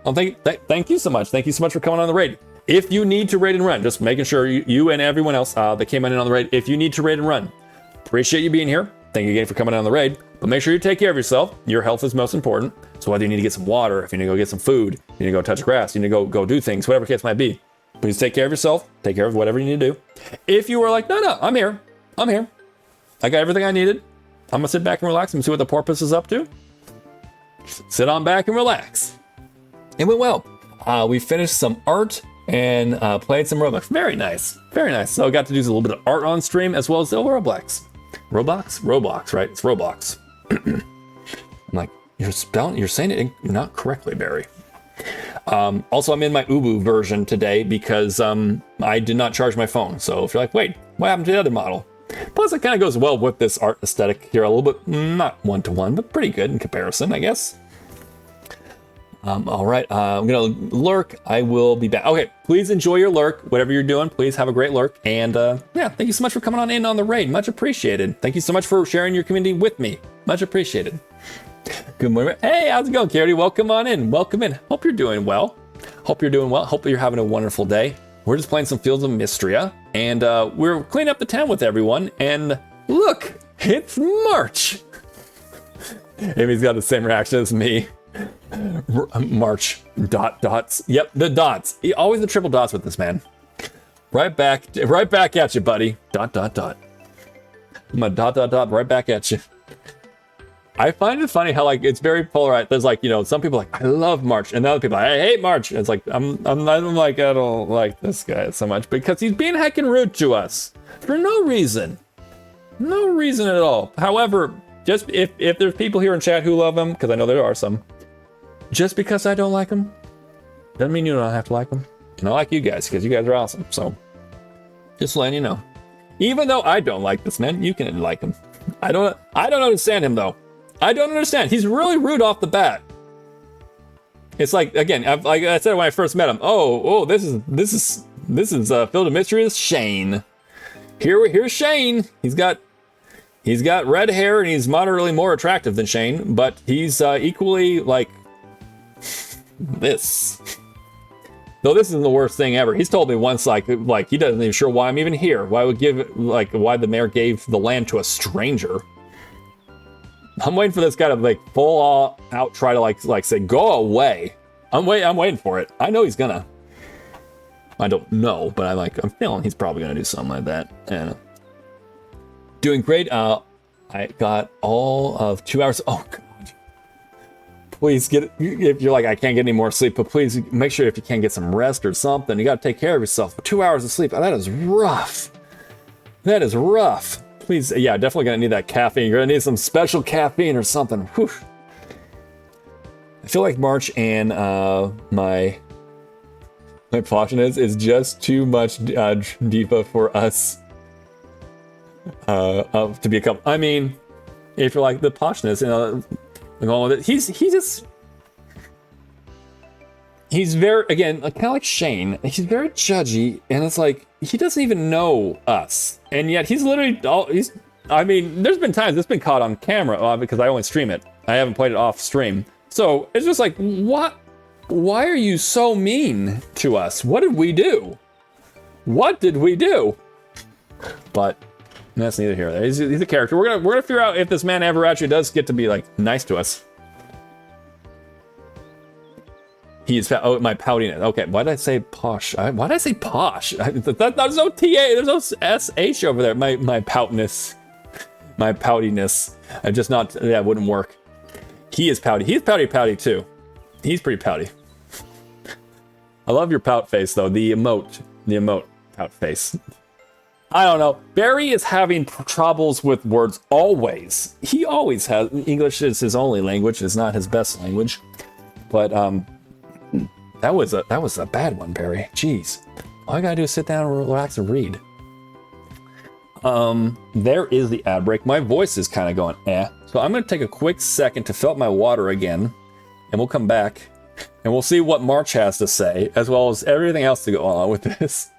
Thank you so much. Thank you so much for coming on the raid. If you need to raid and run, just making sure you and everyone else that came in on the raid, if you need to raid and run, appreciate you being here. Thank you again for coming on the raid. But make sure you take care of yourself. Your health is most important. So whether you need to get some water, if you need to go get some food, you need to go touch grass, you need to go do things, whatever the case might be, please take care of yourself. Take care of whatever you need to do. If you were like, no, I'm here. I got everything I needed. I'm gonna sit back and relax and see what the Porpoise is up to. Sit on back and relax. It went well. We finished some art and played some Roblox. Very nice. Very nice. So I got to do a little bit of art on stream as well as the Roblox. Roblox, right? It's Roblox. I'm like, you're saying it not correctly, Barry. Also, I'm in my Ubu version today because I did not charge my phone. So if you're like, wait, what happened to the other model? Plus, it kind of goes well with this art aesthetic here, a little bit, not one-to-one, but pretty good in comparison, I guess. All right, I'm gonna lurk. I will be back. Okay, please enjoy your lurk. Whatever you're doing, please have a great lurk. And yeah, thank you so much for coming on in on the raid. Much appreciated. Thank you so much for sharing your community with me. Much appreciated. Good morning. Hey, how's it going, Carity? Welcome on in. Welcome in. Hope you're doing well. Hope you're having a wonderful day. We're just playing some Fields of Mystria, and we're cleaning up the town with everyone. And look, it's March. Amy's got the same reaction as me. March dots. Yep, the dots. Always the triple dots with this man. Right back at you, buddy. Dot. I'm a dot right back at you. I find it funny how like it's very polarized. There's like, some people like, I love March, and the other people like, I hate March. And it's like I'm like, I don't like this guy so much because he's being heckin' rude to us for no reason. No reason at all. However, just if there's people here in chat who love him, because I know there are some, just because I don't like him doesn't mean you don't have to like him. And I like you guys because you guys are awesome. So just letting you know. Even though I don't like this man, you can like him. I don't understand him though. I don't understand. He's really rude off the bat. It's like, again, like I said when I first met him. Oh, this is Field of Mystery's Shane. Here's Shane. He's got red hair and he's moderately more attractive than Shane, but he's equally like this. Though this is the worst thing ever. He's told me once like he doesn't even sure why I'm even here. Why the mayor gave the land to a stranger. I'm waiting for this guy to like full out try to like say go away. I'm waiting for it. I know he's gonna. I don't know, but I'm feeling he's probably gonna do something like that. And Doing great. I got all of 2 hours. Oh, God. Please get, if you're like, I can't get any more sleep, but please make sure if you can get some rest or something. You got to take care of yourself. But 2 hours of sleep, that is rough. That is rough. Please, yeah, definitely going to need that caffeine. You're going to need some special caffeine or something. Whew. I feel like March and my potion is just too much diva for us to be a couple. I mean, if you're like the poshness, going with it, he's very, again, kind of like Shane. He's very judgy, and it's like he doesn't even know us, and yet he's literally I mean, there's been times it's been caught on camera because I only stream it. I haven't played it off stream, so it's just like, what? Why are you so mean to us? What did we do? What did we do? But that's neither here nor there. He's a character. We're gonna figure out if this man ever actually does get to be like nice to us. He is my poutiness. Okay, why did I say posh? Why did I say posh? There's no TA. There's no SH over there. My poutiness. My poutiness. I just not. That wouldn't work. He is pouty. He's pouty too. He's pretty pouty. I love your pout face though. The emote pout face. I don't know. Barry is having troubles with words always. He always has. English is his only language. It's not his best language. But that was a bad one, Barry. Jeez. All I gotta do is sit down and relax and read. There is the ad break. My voice is kind of going So I'm gonna take a quick second to fill up my water again, and we'll come back and we'll see what March has to say, as well as everything else to go on with this.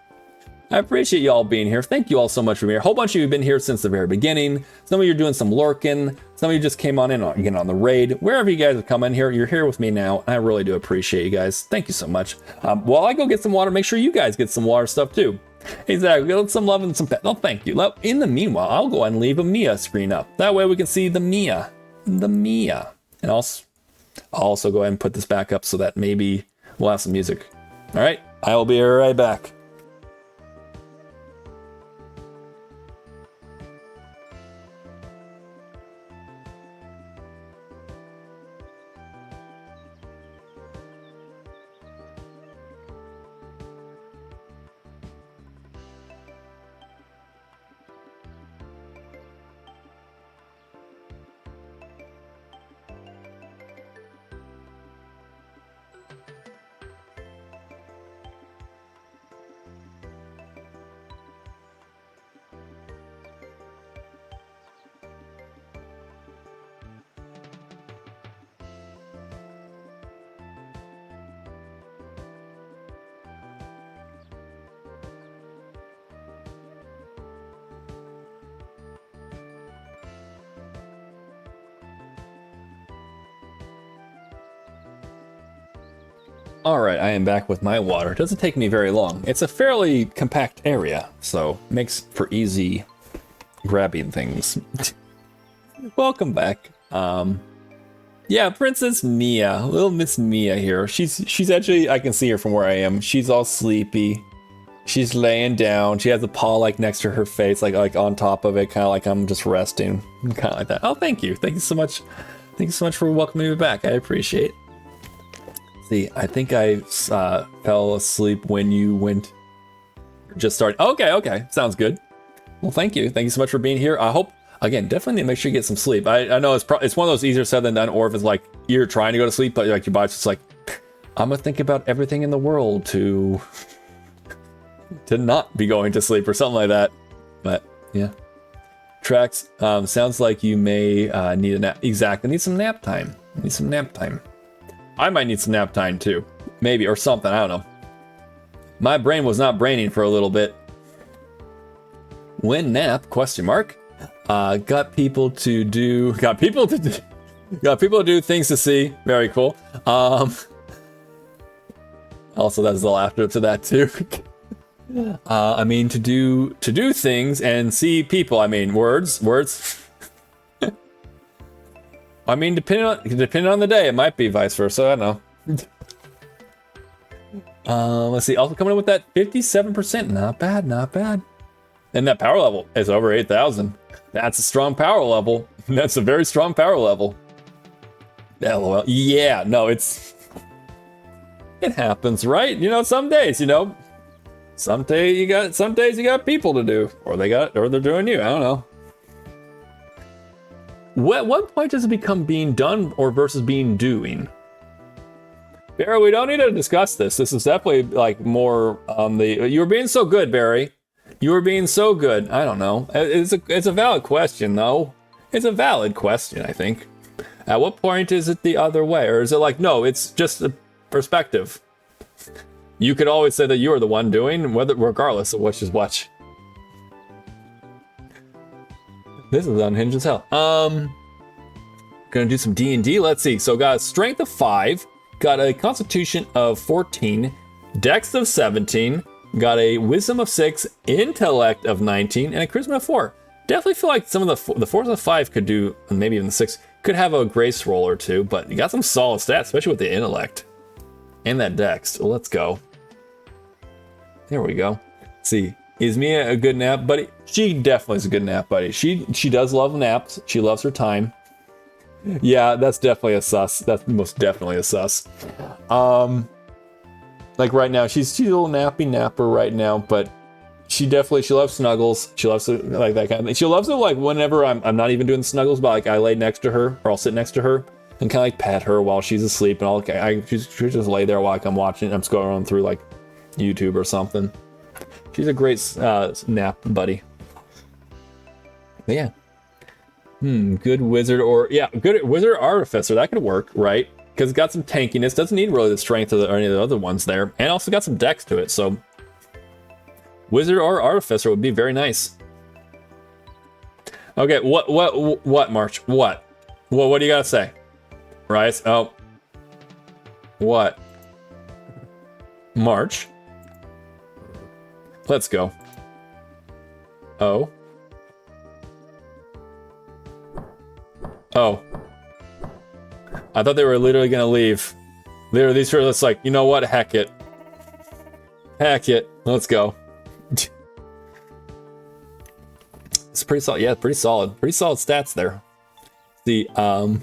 I appreciate you all being here. Thank you all so much for being here. A whole bunch of you have been here since the very beginning. Some of you are doing some lurking. Some of you just came on in again on the raid. Wherever you guys have come in here, you're here with me now. And I really do appreciate you guys. Thank you so much. While I go get some water, make sure you guys get some water stuff too. Exactly. Get some love and some pet. Oh, thank you. In the meanwhile, I'll go ahead and leave a Mia screen up. That way we can see the Mia. The Mia. And I'll also go ahead and put this back up so that maybe we'll have some music. All right. I will be right back. All right, I am back with my water. It doesn't take me very long. It's a fairly compact area, so makes for easy grabbing things. Welcome back. Yeah, Princess Mia, little Miss Mia here. She's actually, I can see her from where I am. She's all sleepy. She's laying down. She has a paw like next to her face, like on top of it, kind of like I'm just resting, kind of like that. Oh, thank you. Thank you so much. Thank you so much for welcoming me back. I appreciate it. See, I think I fell asleep when you went. Just started. Okay, sounds good. Well, thank you so much for being here. I hope, again, definitely need to make sure you get some sleep. I know it's one of those easier said than done, or if it's like you're trying to go to sleep, but like your body's just like, I'm gonna think about everything in the world to not be going to sleep or something like that. But yeah, Trax, sounds like you may need a nap. Exactly, need some nap time. I might need some nap time too, maybe, or something. I don't know. My brain was not braining for a little bit. When nap? Question mark. Got people to do things to see. Very cool. Also, that's the laughter to that too. I mean, to do things and see people. I mean, words. I mean, depending on the day, it might be vice versa. I don't know. Let's see. Also coming in with that 57%. Not bad. And that power level is over 8,000. That's a strong power level. That's a very strong power level. LOL. Yeah, no, it happens, right? You know, some days, you know, some days you got people to do, or they're doing you. I don't know. At what point does it become being done or versus being doing? Barry, we don't need to discuss this. This is definitely like more on the. You were being so good, Barry. You were being so good. I don't know. It's a valid question, though. It's a valid question, I think. At what point is it the other way, or is it like no? It's just a perspective. You could always say that you are the one doing, regardless of which is what. This is unhinged as hell. Gonna do some D&D. Let's see. So got a strength of 5, got a constitution of 14, dex of 17, got a wisdom of 6, intellect of 19, and a charisma of 4. Definitely feel like some of the 4s and the 5 could do, and maybe even the 6 could have a grace roll or two, but you got some solid stats, especially with the intellect and that dex. So let's go. There we go. Let's see. Is Mia a good nap buddy? She definitely is a good nap buddy. She does love naps. She loves her time. Yeah, that's definitely a sus. That's most definitely a sus. Like right now, she's a little nappy napper right now, but she loves snuggles. She loves it like that kind of thing. She loves it like whenever I'm not even doing snuggles, but like I lay next to her or I'll sit next to her and kind of like pat her while she's asleep, and she'll just lay there while I'm watching. I'm scrolling through like YouTube or something. She's a great nap buddy. But yeah. Good wizard good wizard artificer. That could work, right? Because it's got some tankiness. Doesn't need really the strength or any of the other ones there. And also got some dex to it, so wizard or artificer would be very nice. Okay, what, March? What do you gotta say? Rice? Oh. What? March? Let's go. Oh. Oh. I thought they were literally gonna leave. These are just like, you know what? Heck it. Heck it. Let's go. It's pretty solid. Yeah, pretty solid. Pretty solid stats there. See, I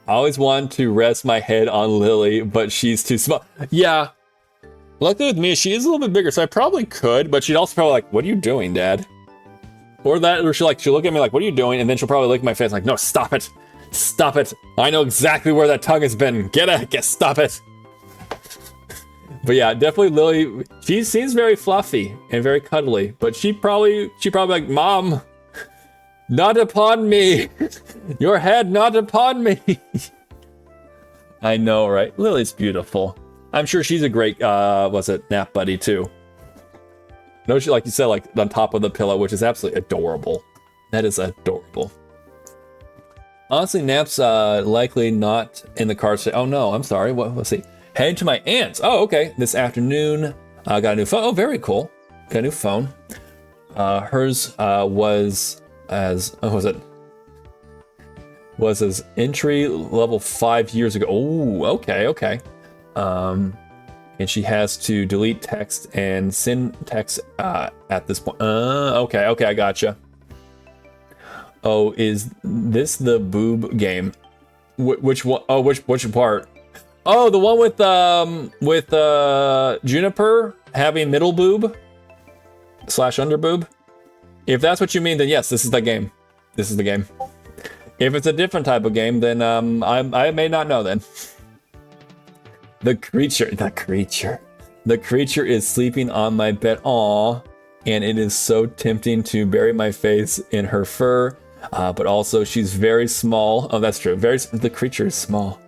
always want to rest my head on Lily, but she's too small. Yeah. Luckily with me, she is a little bit bigger, so I probably could, but she'd also probably like, what are you doing, Dad? Or she'll look at me like, what are you doing? And then she'll probably lick my face like, no, stop it. Stop it. I know exactly where that tongue has been. Stop it. But yeah, definitely Lily, she seems very fluffy and very cuddly, but she probably like, Mom, not upon me. Your head not upon me. I know, right? Lily's beautiful. I'm sure she's a great, nap buddy too. No, she, like you said, like on top of the pillow, which is absolutely adorable. That is adorable. Honestly, naps likely not in the cards. Oh no, I'm sorry. Let's see. Heading to my aunt's. Oh, okay. This afternoon, got a new phone. Oh, very cool. Got a new phone. Hers was as entry level 5 years ago. Oh, okay. And she has to delete text and send text at this point. Okay, I gotcha. Oh, is this the boob game? Which one? Oh, which part? Oh, the one with Juniper having middle boob / under boob. If that's what you mean, then yes, this is the game. This is the game. If it's a different type of game, then I may not know then. The creature is sleeping on my bed. Aw, and it is so tempting to bury my face in her fur. But also she's very small. Oh, that's true. The creature is small,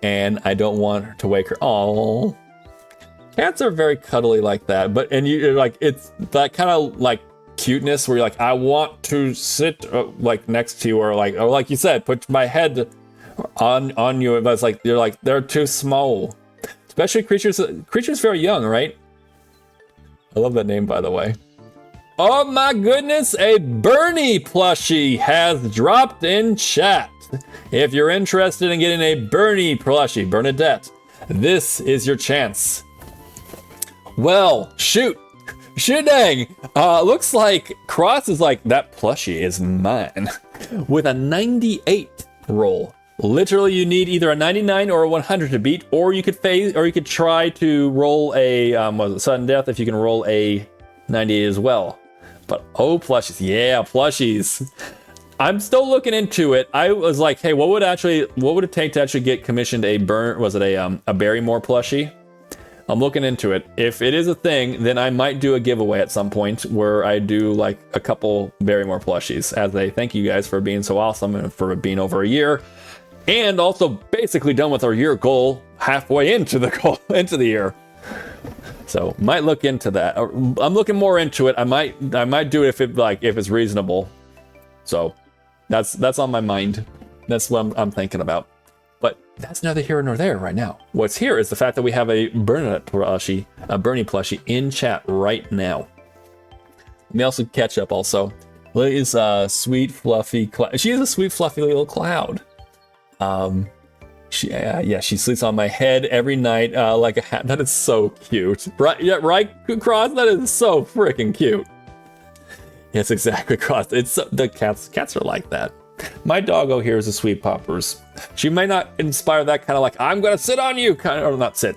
and I don't want her to wake her. Oh, cats are very cuddly like that. And you're like, it's that kind of like cuteness where you're like, I want to sit like next to you, or like you said, put my head on you. But it's like you're like, they're too small. Especially creatures very young, right? I love that name, by the way. Oh my goodness, a Bernie plushie has dropped in chat. If you're interested in getting a Bernie plushie, Bernadette, this is your chance. Well, shoot. Shit dang. Looks like Cross is like, that plushie is mine. With a 98 roll. Literally, you need either a 99 or a 100 to beat, or you could phase, or you could try to roll a sudden death if you can roll a 98 as well. But oh, plushies, yeah, plushies. I'm still looking into it. I was like, hey, what would it take to actually get commissioned a Barrymore plushie? I'm looking into it. If it is a thing, then I might do a giveaway at some point where I do like a couple Barrymore plushies as a thank you guys for being so awesome and for being over a year. And also basically done with our year goal halfway into the year. So might look into that. I'm looking more into it. I might do it if it's reasonable. So that's on my mind. That's what I'm thinking about. But that's neither here nor there right now. What's here is the fact that we have a Bernie plushie in chat right now. Let me also catch up also. Lily is a sweet fluffy cloud. She is a sweet fluffy little cloud. She sleeps on my head every night like a hat. That is so cute. Right? Yeah, right, Cross? That is so freaking cute. Yes, exactly, Cross. The cats are like that. My doggo here is a sweet poppers. She may not inspire that kind of like, I'm gonna sit on you kind of, or not sit.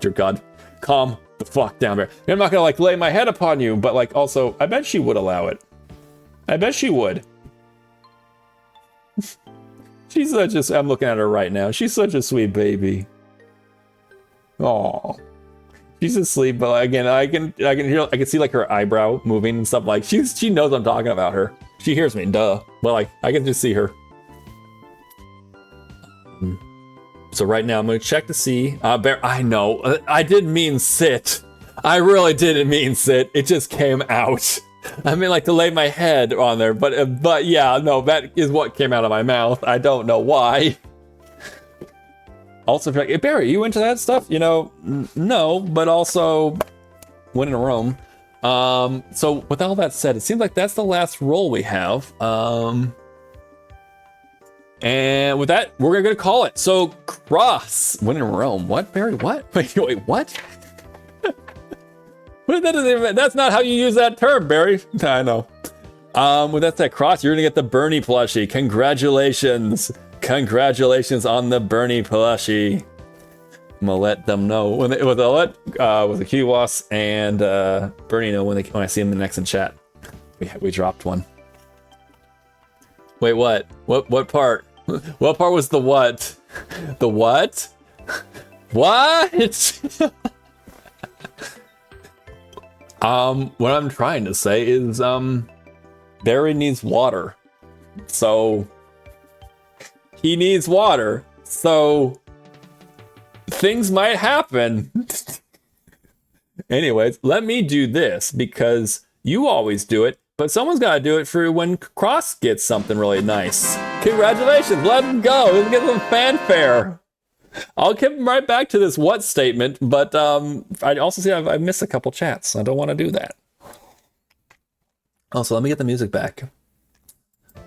Dear God, calm the fuck down there. I'm not gonna like lay my head upon you, but like also, I bet she would allow it. I bet she would. She's such a, I'm looking at her right now. She's such a sweet baby. Aw. She's asleep, but again, I can see like her eyebrow moving and stuff. Like she knows I'm talking about her. She hears me, duh. But like I can just see her. So right now I'm gonna check to see. I know I didn't mean sit. I really didn't mean sit. It just came out. I mean like to lay my head on there, but yeah, no, that is what came out of my mouth. I don't know why. Also, hey, Barry, you into that stuff? You know, no, but also winning a roam. So with all that said, it seems like that's the last roll we have. And with that, we're gonna call it. So Cross, winning a roam. What, Barry? What? Wait, what? That's not how you use that term, Barry. I know. With that said, Cross, you're gonna get the Bernie plushie. Congratulations. Congratulations on the Bernie plushie. I'm gonna let them know with the Kiwas and Bernie know when I see them next in chat. We dropped one. Wait, what? What part? What part was the what? The what? What? What I'm trying to say is Barry needs water. So he needs water. So things might happen. Anyways, let me do this because you always do it, but someone's got to do it for when Cross gets something really nice. Congratulations, let him go. Let's get some fanfare. I'll come right back to this what statement, but I also see I missed a couple chats. I don't want to do that. Also, let me get the music back.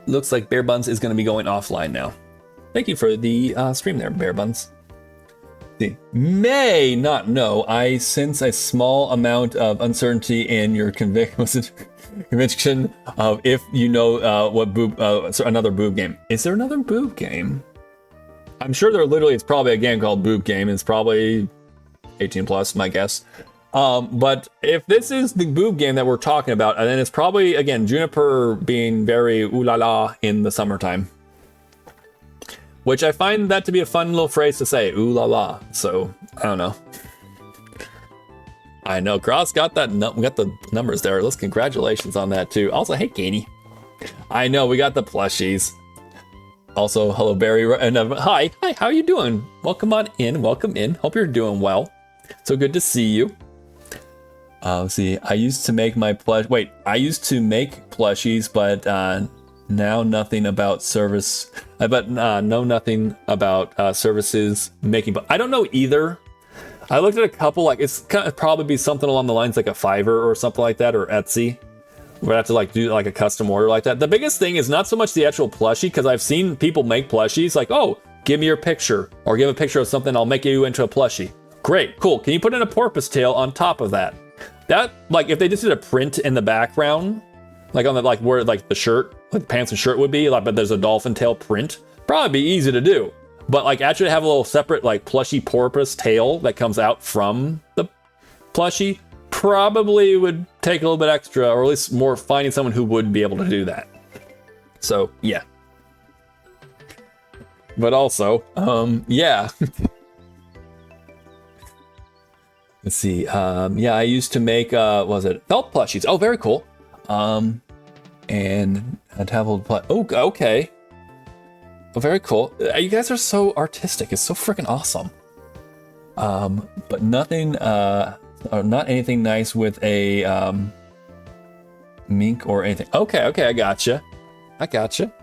Looks like Bear Buns is going to be going offline now. Thank you for the stream there, Bear Buns. May not know. I sense a small amount of uncertainty in your conviction of if you know what boob. Another boob game. Is there another boob game? I'm sure it's probably a game called Boob Game. It's probably 18 plus, my guess. But if this is the boob game that we're talking about, then it's probably again Juniper being very ooh la la in the summertime. Which I find that to be a fun little phrase to say, ooh la la. So, I don't know. I know, Cross got that, we got the numbers there. Let's congratulations on that too. Also, hey Katie. I know, we got the plushies. Also, hello Barry, and hi, how you doing? Welcome on in, welcome in. Hope you're doing well. So good to see you. Let's see, I used to make plushies, but now nothing about service. I know nothing about services making, but I don't know either. I looked at a couple, like it's gonna probably be something along the lines like a Fiverr or something like that, or Etsy. We'd have to like do like a custom order like that. The biggest thing is not so much the actual plushie, because I've seen people make plushies like, oh, give me your picture or give a picture of something, I'll make you into a plushie. Great, cool. Can you put in a porpoise tail on top of that? That, like, if they just did a print in the background, like on the, like where like the shirt, like the pants and shirt would be, like, but there's a dolphin tail print, probably be easy to do. But like actually have a little separate like plushy porpoise tail that comes out from the plushie, probably would take a little bit extra, or at least more finding someone who would be able to do that. So yeah. But also, yeah. Let's see. Yeah, I used to make was it felt plushies? Oh, very cool. And I'd have a little oh, okay. Oh, very cool. You guys are so artistic. It's so freaking awesome. But nothing, or not anything nice with a mink or anything. Okay, okay, I gotcha. I gotcha.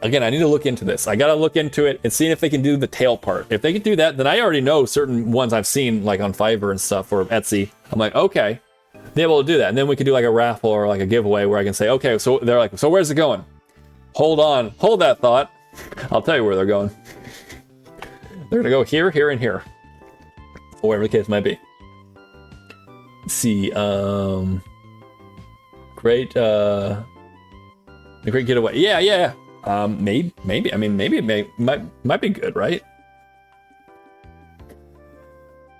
Again, I need to look into this. I gotta look into it and see if they can do the tail part. If they can do that, then I already know certain ones I've seen like on Fiverr and stuff or Etsy. I'm like, okay, they're able to do that. And then we could do like a raffle or like a giveaway where I can say, okay, so they're like, so where's it going? Hold on, hold that thought. I'll tell you where they're going. They're gonna go here, here, and here. Or whatever the case might be. Let's see, great getaway. Yeah. Maybe. I mean, maybe it might be good, right?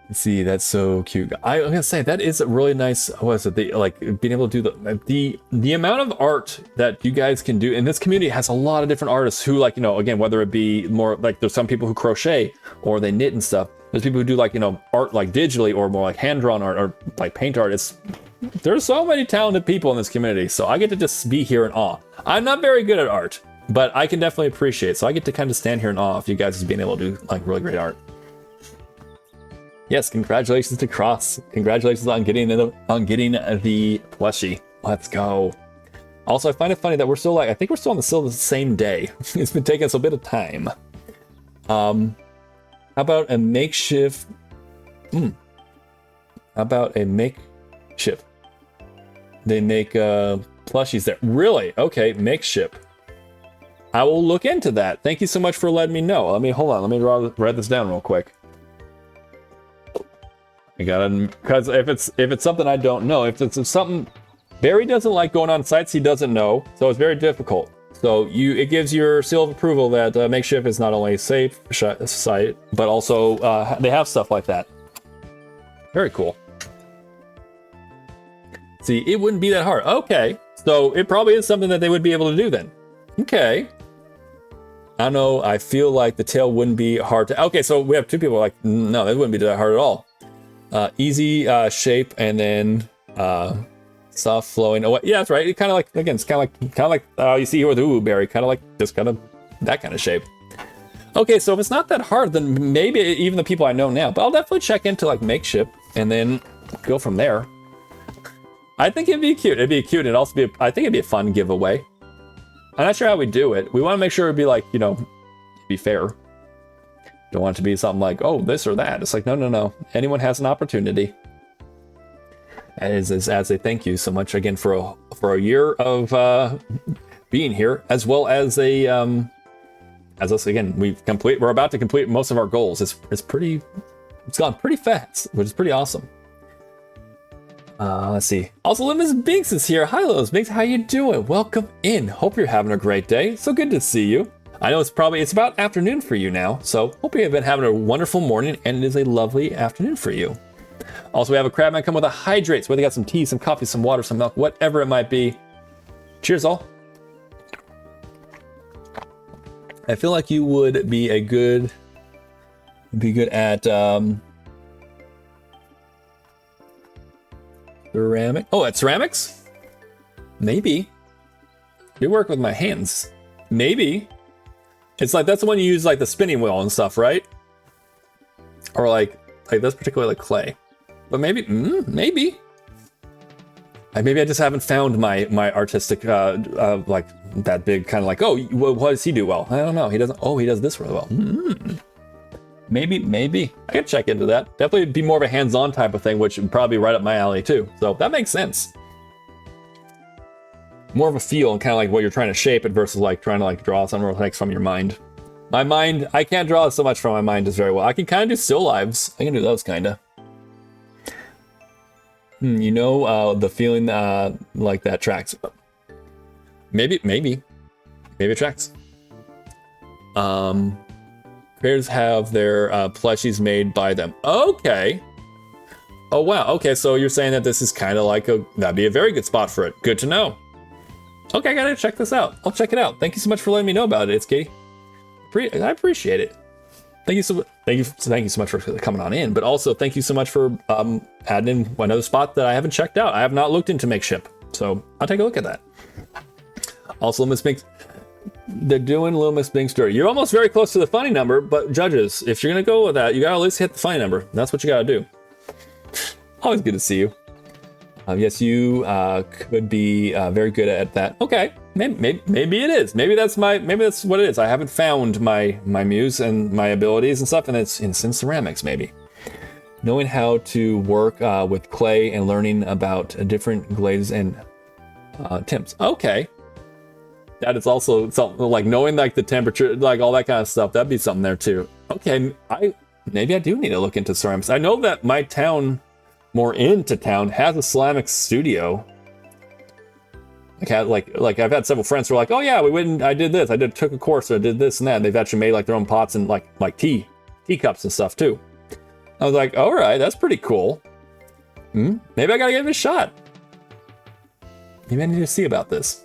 Let's see, that's so cute. I was gonna say that is a really nice. What is it? Like being able to do the amount of art that you guys can do. And this community has a lot of different artists who, like, you know, again, whether it be more like there's some people who crochet or they knit and stuff. There's people who do like, you know, art like digitally or more like hand drawn art or like paint art. There's so many talented people in this community, so I get to just be here in awe. I'm not very good at art, but I can definitely appreciate. So I get to kind of stand here in awe of you guys being able to do like really great art. Yes, congratulations to Cross. Congratulations on getting the plushie. Let's go. Also, I find it funny that we're still like, I think we're still on the same day. It's been taking us a bit of time. How about a makeshift? How about a makeshift? They make plushies there. Really? Okay, makeshift. I will look into that. Thank you so much for letting me know. Hold on. Let me write this down real quick. I gotta, because if it's something I don't know, if it's something Barry doesn't like going on sites he doesn't know, so it's very difficult. So it gives your seal of approval that makeshift is not only a safe site, but also they have stuff like that. Very cool. See, it wouldn't be that hard. Okay, so it probably is something that they would be able to do then. Okay. I don't know, I feel like the tail wouldn't be hard to... Okay, so we have two people like, no, that wouldn't be that hard at all. Easy shape and then soft flowing. Oh, yeah, that's right. It kind of like, again, it's kind of like you see here with the berry, kind of like just kind of that kind of shape. Okay, so if it's not that hard, then maybe even the people I know now, but I'll definitely check into like makeshift and then go from there. I think it'd be cute. It'd be cute. It'd also be, I think it'd be a fun giveaway. I'm not sure how we do it. We want to make sure it'd be like, you know, be fair. Don't want it to be something like, oh, this or that. It's like, no. Anyone has an opportunity. As a thank you so much again for a year of being here, as well as as us again. We're about to complete most of our goals. It's gone pretty fast, which is pretty awesome. Let's see. Also, Limus Binks is here. Hi, Limus Binks. How you doing? Welcome in. Hope you're having a great day. So good to see you. I know it's about afternoon for you now, so hope you've been having a wonderful morning, and it is a lovely afternoon for you. Also, we have a Crabman come with a hydrates, where they got some tea, some coffee, some water, some milk, whatever it might be. Cheers, all. I feel like you would be good at ceramic. Oh, at ceramics? Maybe. You work with my hands. Maybe. It's like, that's the one you use like the spinning wheel and stuff, right? Or like that's particularly like clay. But maybe, maybe. Maybe I just haven't found my artistic, like that big kind of like, oh, what does he do well? I don't know. He doesn't, oh, he does this really well. Maybe. I could check into that. Definitely be more of a hands-on type of thing, which would probably be right up my alley too. So that makes sense. More of a feel and kind of like what you're trying to shape it versus like trying to like draw something real quick from your mind. My mind, I can't draw so much from my mind as very well. I can kind of do still lives. I can do those kind of. The feeling like that tracks. Maybe it tracks. Creators have their plushies made by them. Okay. Oh wow. Okay, so you're saying that this is kind of like that'd be a very good spot for it. Good to know. Okay, I gotta check this out. I'll check it out. Thank you so much for letting me know about it, Itsuki. I appreciate it. Thank you so much for coming on in, but also thank you so much for adding in another spot that I haven't checked out. I have not looked into Makeship, so I'll take a look at that. Also, Little Miss Bing's, they're doing Little Miss Bing's story. You're almost very close to the funny number, but judges, if you're gonna go with that, you gotta at least hit the funny number. That's what you gotta do. Always good to see you. Yes, you could be very good at that. Okay, maybe it is. Maybe that's what it is. I haven't found my muse and my abilities and stuff, and it's in ceramics maybe. Knowing how to work with clay and learning about different glazes and temps. Okay, that is also something like knowing like the temperature, like all that kind of stuff. That'd be something there too. Okay, maybe I do need to look into ceramics. I know that my town. More into town has a ceramics studio. Like I've had several friends who are like, oh yeah, we went and I did this. Took a course, or I did this and that. And they've actually made like their own pots and like teacups and stuff too. I was like, all right, that's pretty cool. Maybe I gotta give it a shot. Maybe I need to see about this.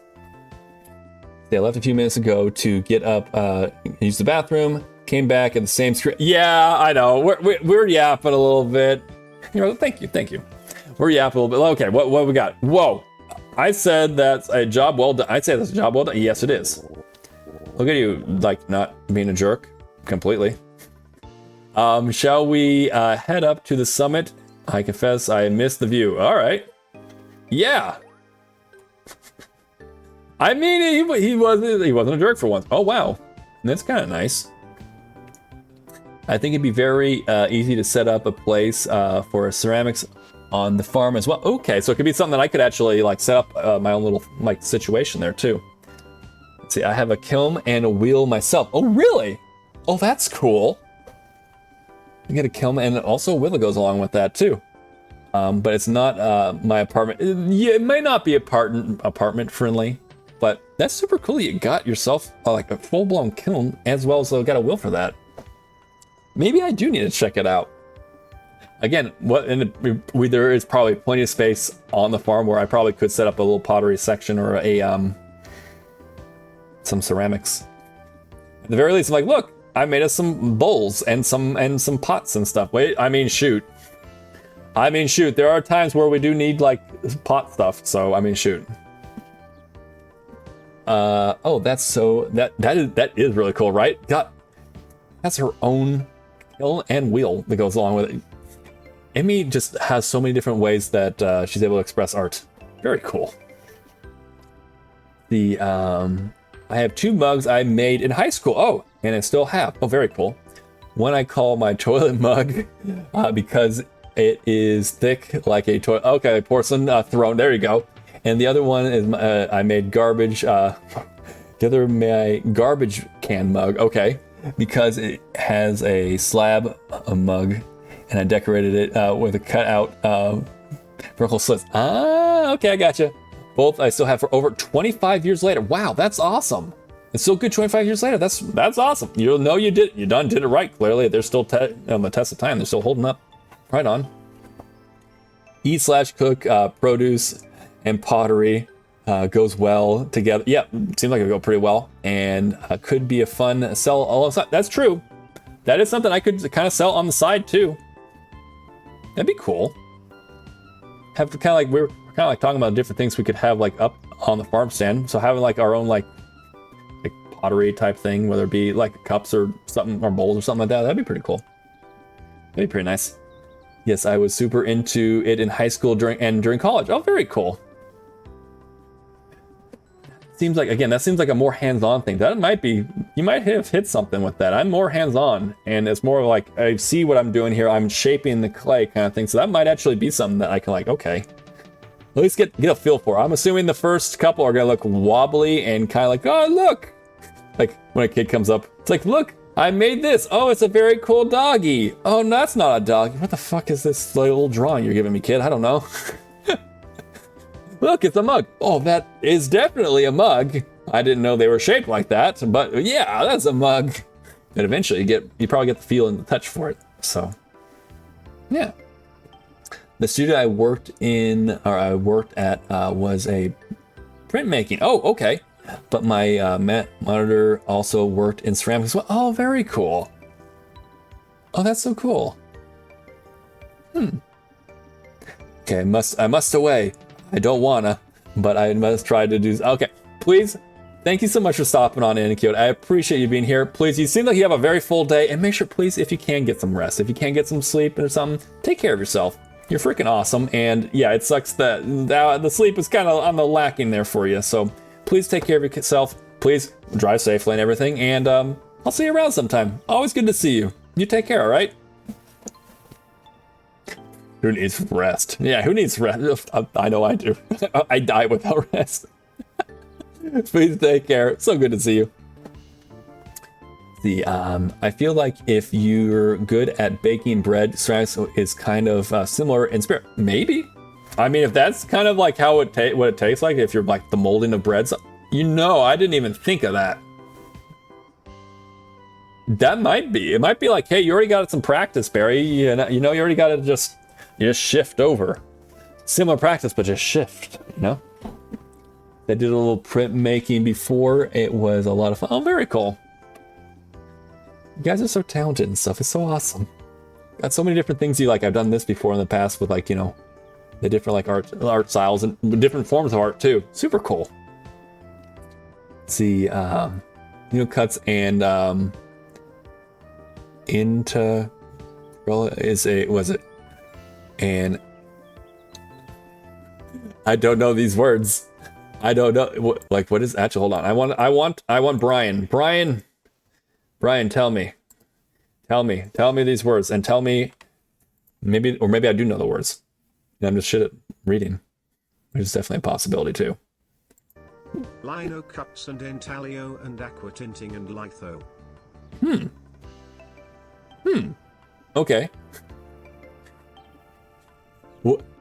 I left a few minutes ago to get up, use the bathroom, came back at the same screen. Yeah, I know. We're yapping a little bit. Thank you. We're yapping a little bit. Okay, what we got? Whoa. I said that's a job well done. I'd say that's a job well done. Yes, it is. Look at you, like, not being a jerk completely. Shall we head up to the summit? I confess I missed the view. All right. Yeah. I mean, he wasn't a jerk for once. Oh, wow. That's kind of nice. I think it'd be very easy to set up a place for ceramics on the farm as well. Okay, so it could be something that I could actually like set up my own little like situation there too. Let's see, I have a kiln and a wheel myself. Oh, really? Oh, that's cool. You get a kiln and also a wheel that goes along with that too. But it's not my apartment. Yeah, it may not be apartment friendly, but that's super cool. You got yourself like a full-blown kiln as well as got a wheel for that. Maybe I do need to check it out. Again, there is probably plenty of space on the farm where I probably could set up a little pottery section or some ceramics. At the very least, I'm like, look, I made us some bowls and some pots and stuff. Wait, I mean, shoot. There are times where we do need like pot stuff. So I mean, shoot. Oh, that's so that is really cool, right? That's her own kiln and wheel that goes along with it. Emi just has so many different ways that she's able to express art. Very cool. I have 2 mugs I made in high school. Oh, and I still have. Oh, very cool. One I call my toilet mug because it is thick like a toilet. Okay, porcelain throne. There you go. And the other one is I made garbage. The other my garbage can mug. Okay. Because it has a slab, a mug, and I decorated it with a cutout vertical slits. Ah, okay, I gotcha. Both I still have for over 25 years later. Wow, that's awesome. It's still good 25 years later. That's awesome. You'll know you did it right. Clearly, they're still on the test of time. They're still holding up. Right on. Eat/cook produce and pottery. Goes well together. Yeah, seems like it'll go pretty well, and could be a fun sell all on the side. That's true. That is something I could kind of sell on the side too. That'd be cool. Have kind of like we're kind of like talking about different things we could have like up on the farm stand. So having like our own like pottery type thing, whether it be like cups or something or bowls or something like that. That'd be pretty cool. That'd be pretty nice. Yes, I was super into it in high school during college. Oh, very cool. That seems like a more hands-on thing. That might be, you might have hit something with that. I'm more hands-on, and it's more like I see what I'm doing here. I'm shaping the clay kind of thing. So that might actually be something that I can like, okay, at least get a feel for. I'm assuming the first couple are gonna look wobbly and kind of like, oh look, like when a kid comes up, it's like, look, I made this. Oh, it's a very cool doggy. Oh, no, that's not a dog. What the fuck is this little drawing you're giving me, kid? I don't know. Look, it's a mug. Oh, that is definitely a mug. I didn't know they were shaped like that, but yeah, that's a mug. And eventually you probably get the feel and the touch for it. So, yeah. The studio I worked at was a printmaking. Oh, okay. But my monitor also worked in ceramics as well. Oh, very cool. Oh, that's so cool. Okay, I must away. I don't wanna, but I must try to do. Okay, please. Thank you so much for stopping on in, Kyoto. I appreciate you being here. Please, you seem like you have a very full day, and make sure, please, if you can, get some rest. If you can get some sleep or something, take care of yourself. You're freaking awesome, and yeah, it sucks that the sleep is kind of on the lacking there for you. So please take care of yourself. Please drive safely and everything, and I'll see you around sometime. Always good to see you. You take care, all right? Who needs rest? Yeah, who needs rest? I know I do. I die without rest. Please take care. So good to see you. I feel like if you're good at baking bread, ceramics is kind of similar in spirit. Maybe. I mean, if that's kind of like how what it tastes like, if you're like the molding of breads, I didn't even think of that. That might be. It might be like, hey, you already got some practice, Barry. You already got to just shift over. Similar practice, but just shift. I did a little printmaking before. It was a lot of fun. Oh, very cool. You guys are so talented and stuff. It's so awesome. Got so many different things you like. I've done this before in the past with the different like art styles and different forms of art too. Super cool. Let's see, cuts and into was it? And I don't know these words. I don't know. What is actually? Hold on. I want Brian. Brian, tell me these words and tell me maybe I do know the words. And I'm just shit at reading, which is definitely a possibility too.
Lino cuts and intaglio and aqua tinting and litho.
Okay.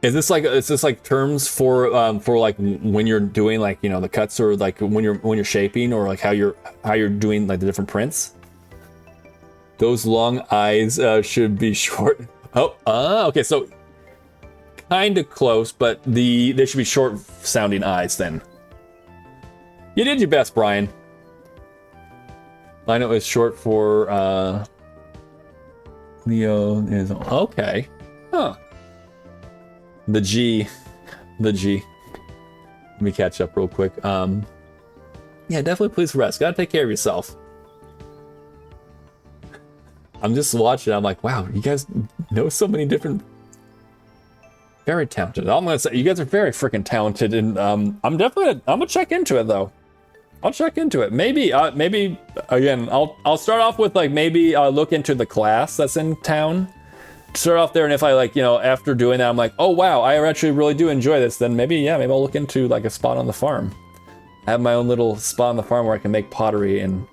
Is this like terms for like when you're doing like the cuts, or like when you're shaping, or like how you're doing like the different prints? Those long eyes should be short. Okay, so kind of close, but they should be short sounding eyes then. You did your best, Brian. Lino is short for Leo is okay. Huh. The G. Let me catch up real quick. Yeah, definitely please rest. Gotta take care of yourself. I'm just watching. I'm like, wow, you guys know so many different. Very talented. I'm gonna say you guys are very freaking talented, and I'm gonna check into it though. I'll check into it. Maybe again, I'll start off with like maybe look into the class that's in town. Start off there, and if I after doing that, I'm like, oh wow, I actually really do enjoy this, then maybe I'll look into like a spot on the farm. I have my own little spot on the farm where I can make pottery and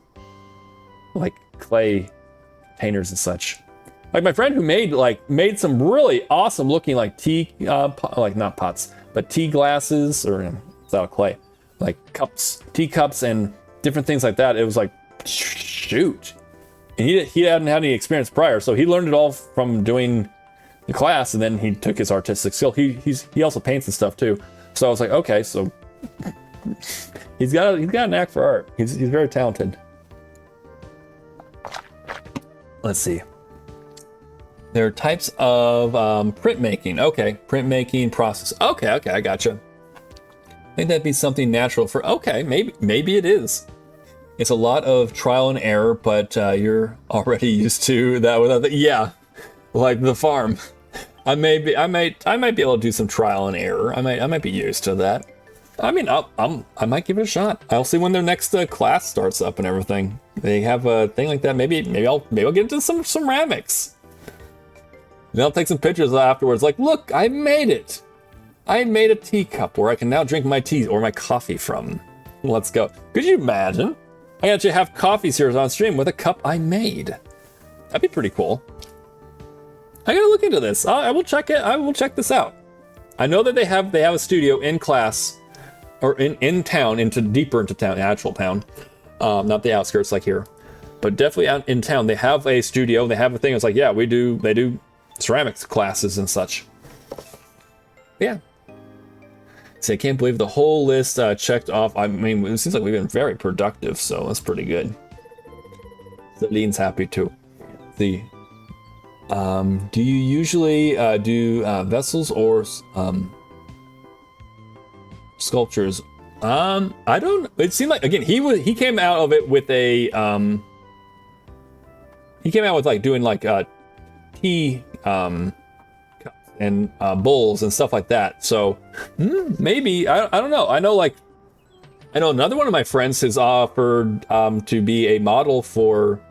like clay containers and such. Like my friend who made some really awesome looking like tea like not pots, but tea glasses, or it's out of clay, like cups, teacups, and different things like that. It was like, shoot. And he hadn't had any experience prior, so he learned it all from doing the class, and then he took his artistic skill. He also paints and stuff too. So I was like, okay, so he's got a knack for art. He's very talented. Let's see. There are types of printmaking. Okay, printmaking process. Okay, I gotcha. I think that'd be something natural for. Okay, maybe it is. It's a lot of trial and error, but you're already used to that without the, yeah, like the farm. I might be able to do some trial and error. I might be used to that. I mean, I might give it a shot. I'll see when their next class starts up and everything. They have a thing like that. Maybe I'll get into some ceramics. And I'll take some pictures afterwards. Like, look, I made it. I made a teacup where I can now drink my tea or my coffee from. Let's go. Could you imagine? I actually have coffees here on stream with a cup I made. That'd be pretty cool. I gotta look into this. I will check it. I will check this out. I know that they have a studio in class, or in town, deeper into town, actual town, not the outskirts like here, but definitely out in town. They have a studio. They have a thing. It's like, yeah, they do ceramics classes and such. Yeah. See, I can't believe the whole list checked off. I mean, it seems like we've been very productive, so that's pretty good. Celine's happy too. Do you usually do vessels or sculptures? I don't. It seemed like, again, he came out of it with a he came out with like doing like tea and bowls and stuff like that. So maybe I don't know. I know another one of my friends has offered to be a model for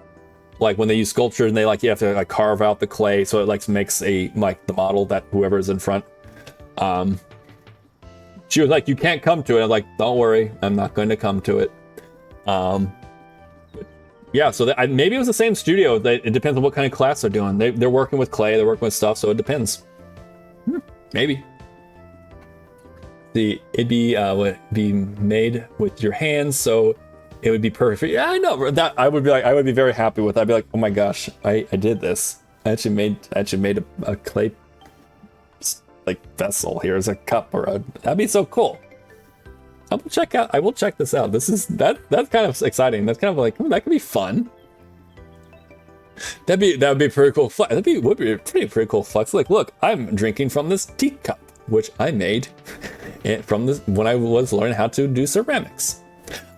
like when they use sculpture and they you have to like carve out the clay, so it makes the model that whoever is in front. She was like, you can't come to it. I'm like, don't worry, I'm not going to come to it. Yeah, so maybe it was the same studio. It depends on what kind of class they're doing. They're working with clay, they're working with stuff, so it depends. Maybe. It'd be made with your hands, so it would be perfect. Yeah, I know that. I would be very happy with. I'd be like, oh my gosh, I did this. I actually made a clay vessel. Here's a cup that'd be so cool. I will check this out. That's kind of exciting. That's kind of like, that could be fun. That would be pretty cool. Would be a pretty cool flex. Like, look, I'm drinking from this teacup, which I made from this when I was learning how to do ceramics.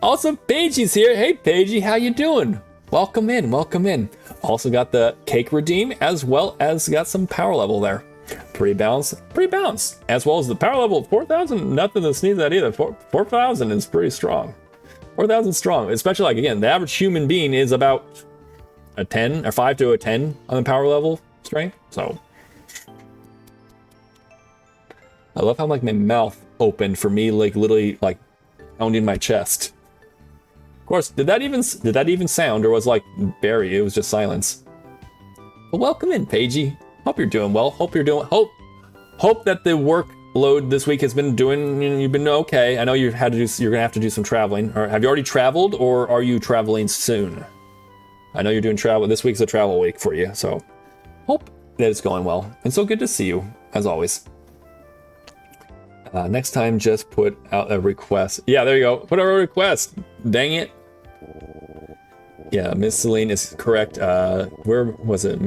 Also, Pagey's here. Hey, Pagey, how you doing? Welcome in. Also got the cake redeem, as well as got some power level there. Pretty balanced. As well as the power level of 4,000. Nothing to sneeze at either. 4,000 is pretty strong. 4,000 strong, especially like, again, the average human being is about a 10 or 5 to a 10 on the power level strength. So I love how like my mouth opened for me, like literally like pounding my chest. Of course, did that even sound, or was like Barry? It was just silence. But welcome in, Pagey. Hope you're doing well. Hope that the workload this week has been you've been okay. I know you're gonna have to do some traveling. Or have you already traveled, or are you traveling soon? I know you're doing travel. This week's a travel week for you, so hope that it's going well. And so good to see you, as always. Next time, just put out a request. Yeah, there you go. Put out a request. Dang it. Yeah, Miss Celine is correct. Where was it?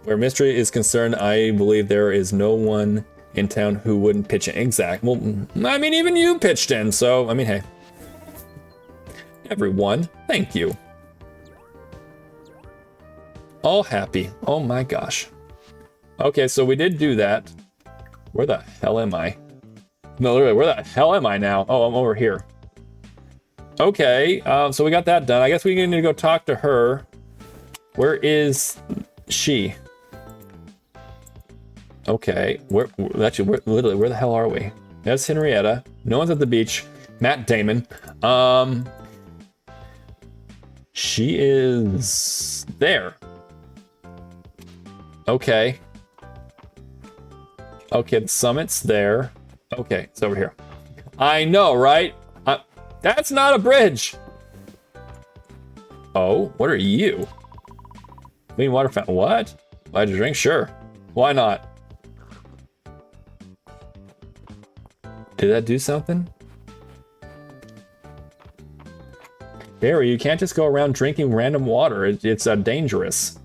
Where mystery is concerned, I believe there is no one in town who wouldn't pitch in. Exact. Well, I mean, even you pitched in, so, I mean, hey. Everyone, thank you. All happy. Oh my gosh. Okay, so we did do that. Where the hell am I? No, literally, where the hell am I now? Oh, I'm over here. Okay, so we got that done. I guess we need to go talk to her. Where is she? Okay, literally, where the hell are we? That's Henrietta. No one's at the beach. Matt Damon. She is there. Okay. Okay, the summit's there. Okay, it's over here. I know, right? That's not a bridge. Oh, what are you? Clean water fountain. What? Buy to drink? Sure. Why not? Did that do something? Barry, you can't just go around drinking random water. It's dangerous.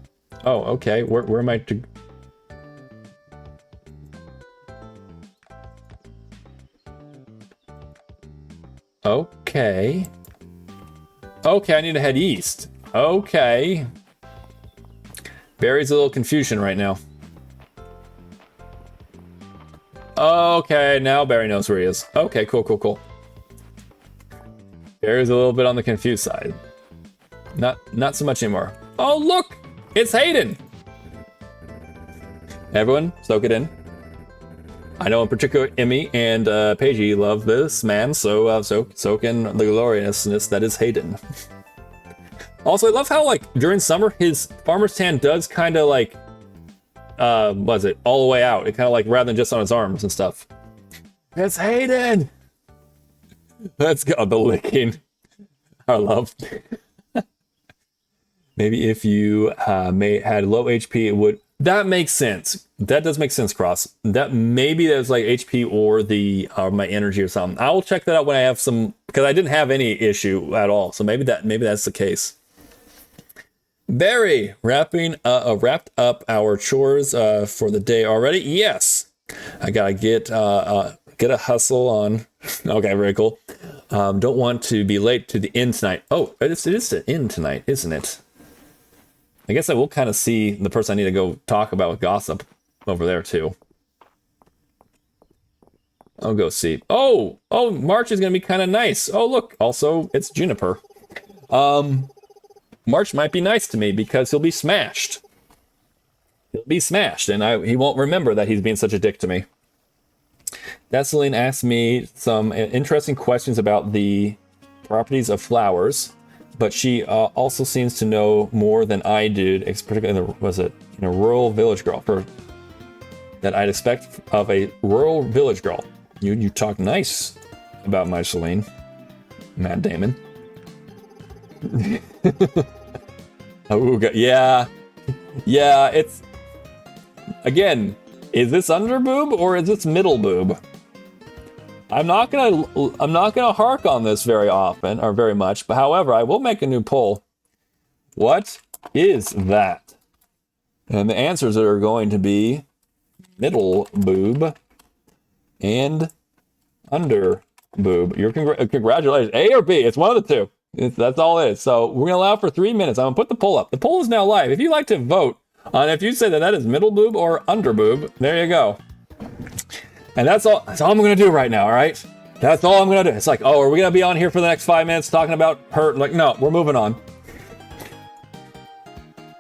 Oh, okay. Where am I to... Okay. Okay, I need to head east. Okay. Barry's a little confusion right now. Okay, now Barry knows where he is. Okay, cool. Barry's a little bit on the confused side. Not so much anymore. Oh, look! It's Hayden! Everyone, soak it in. I know in particular Emmy and Paigey love this man, so soak in the gloriousness that is Hayden. Also, I love how, like, during summer, his farmer's tan does kind of, like, all the way out. It kind of, like, rather than just on his arms and stuff. It's Hayden. Let's go. The licking. I love. Maybe if you had low HP, it would. That makes sense. That does make sense, Cross. That maybe that's like HP or my energy or something. I will check that out when I have some, because I didn't have any issue at all. So maybe that's the case. Barry, wrapped up our chores for the day already. Yes, I gotta get a hustle on. Okay, very cool. Don't want to be late to the inn tonight. Oh, it is the inn tonight, isn't it? I guess I will kind of see the person I need to go talk about with gossip over there too. I'll go see. Oh, March is gonna be kind of nice. Oh, look, also it's Juniper. March might be nice to me because he'll be smashed. He'll be smashed, and he won't remember that he's being such a dick to me. Desaline asked me some interesting questions about the properties of flowers, but she also seems to know more than I do, particularly in a rural village girl, that I'd expect of a rural village girl. You talk nice about my Celine, Matt Damon. Oh, yeah, it's, again, is this under boob or is this middle boob? I'm not gonna hark on this very often or very much, but however, I will make a new poll. What is that? And the answers are going to be middle boob and under boob. Your congratulations. A or B, it's one of the two. That's all it is. So we're gonna allow for 3 minutes. I'm gonna put the poll up. The poll is now live. If you'd like to vote on if you say that is middle boob or under boob, there you go. And that's all I'm gonna do right now, all right? That's all I'm gonna do. It's like, oh, are we gonna be on here for the next 5 minutes talking about her? Like, no, we're moving on.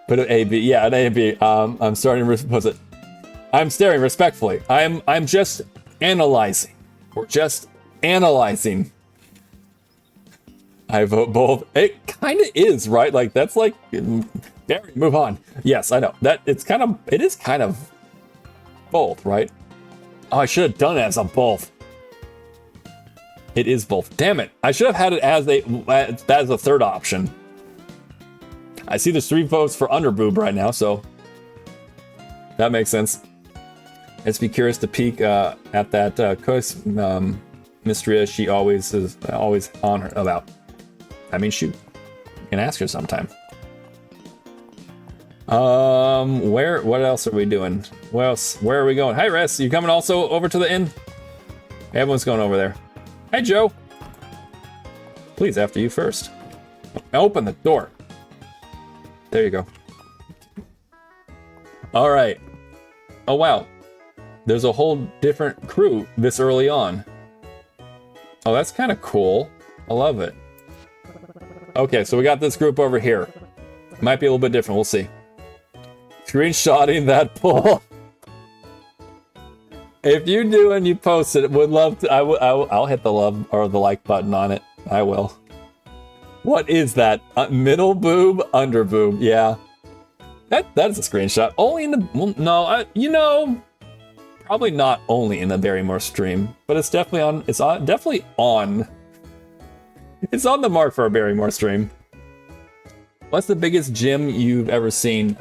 Put an A, B, yeah, an A and B. I'm starting to put it. I'm staring respectfully. I'm just analyzing. We're just analyzing. I vote both. It kind of is, right? Like, that's like, Barry, move on. Yes, I know. It is kind of both, right? Oh, I should have done it as a both. It is both. Damn it. I should have had it as a third option. I see there's 3 votes for underboob right now, so that makes sense. Let's be curious to peek at that coast Mistria she always is on her about. I mean, shoot. You can ask her sometime. What else are we doing? Where are we going? Hi, Res, you coming also over to the inn? Everyone's going over there. Hi, Joe. Please, after you first. Open the door. There you go. All right. Oh, wow. There's a whole different crew this early on. Oh, that's kind of cool. I love it. Okay, so we got this group over here. Might be a little bit different. We'll see. Screenshotting that poll. If you do and you post it, would love to. I'll hit the love or the like button on it. I will. What is that? Middle boob, under boob. Yeah, that is a screenshot. Only in the probably not only in the Barrymore stream, but it's definitely on. It's definitely on. It's on the mark for a Barrymore stream. What's the biggest gem you've ever seen,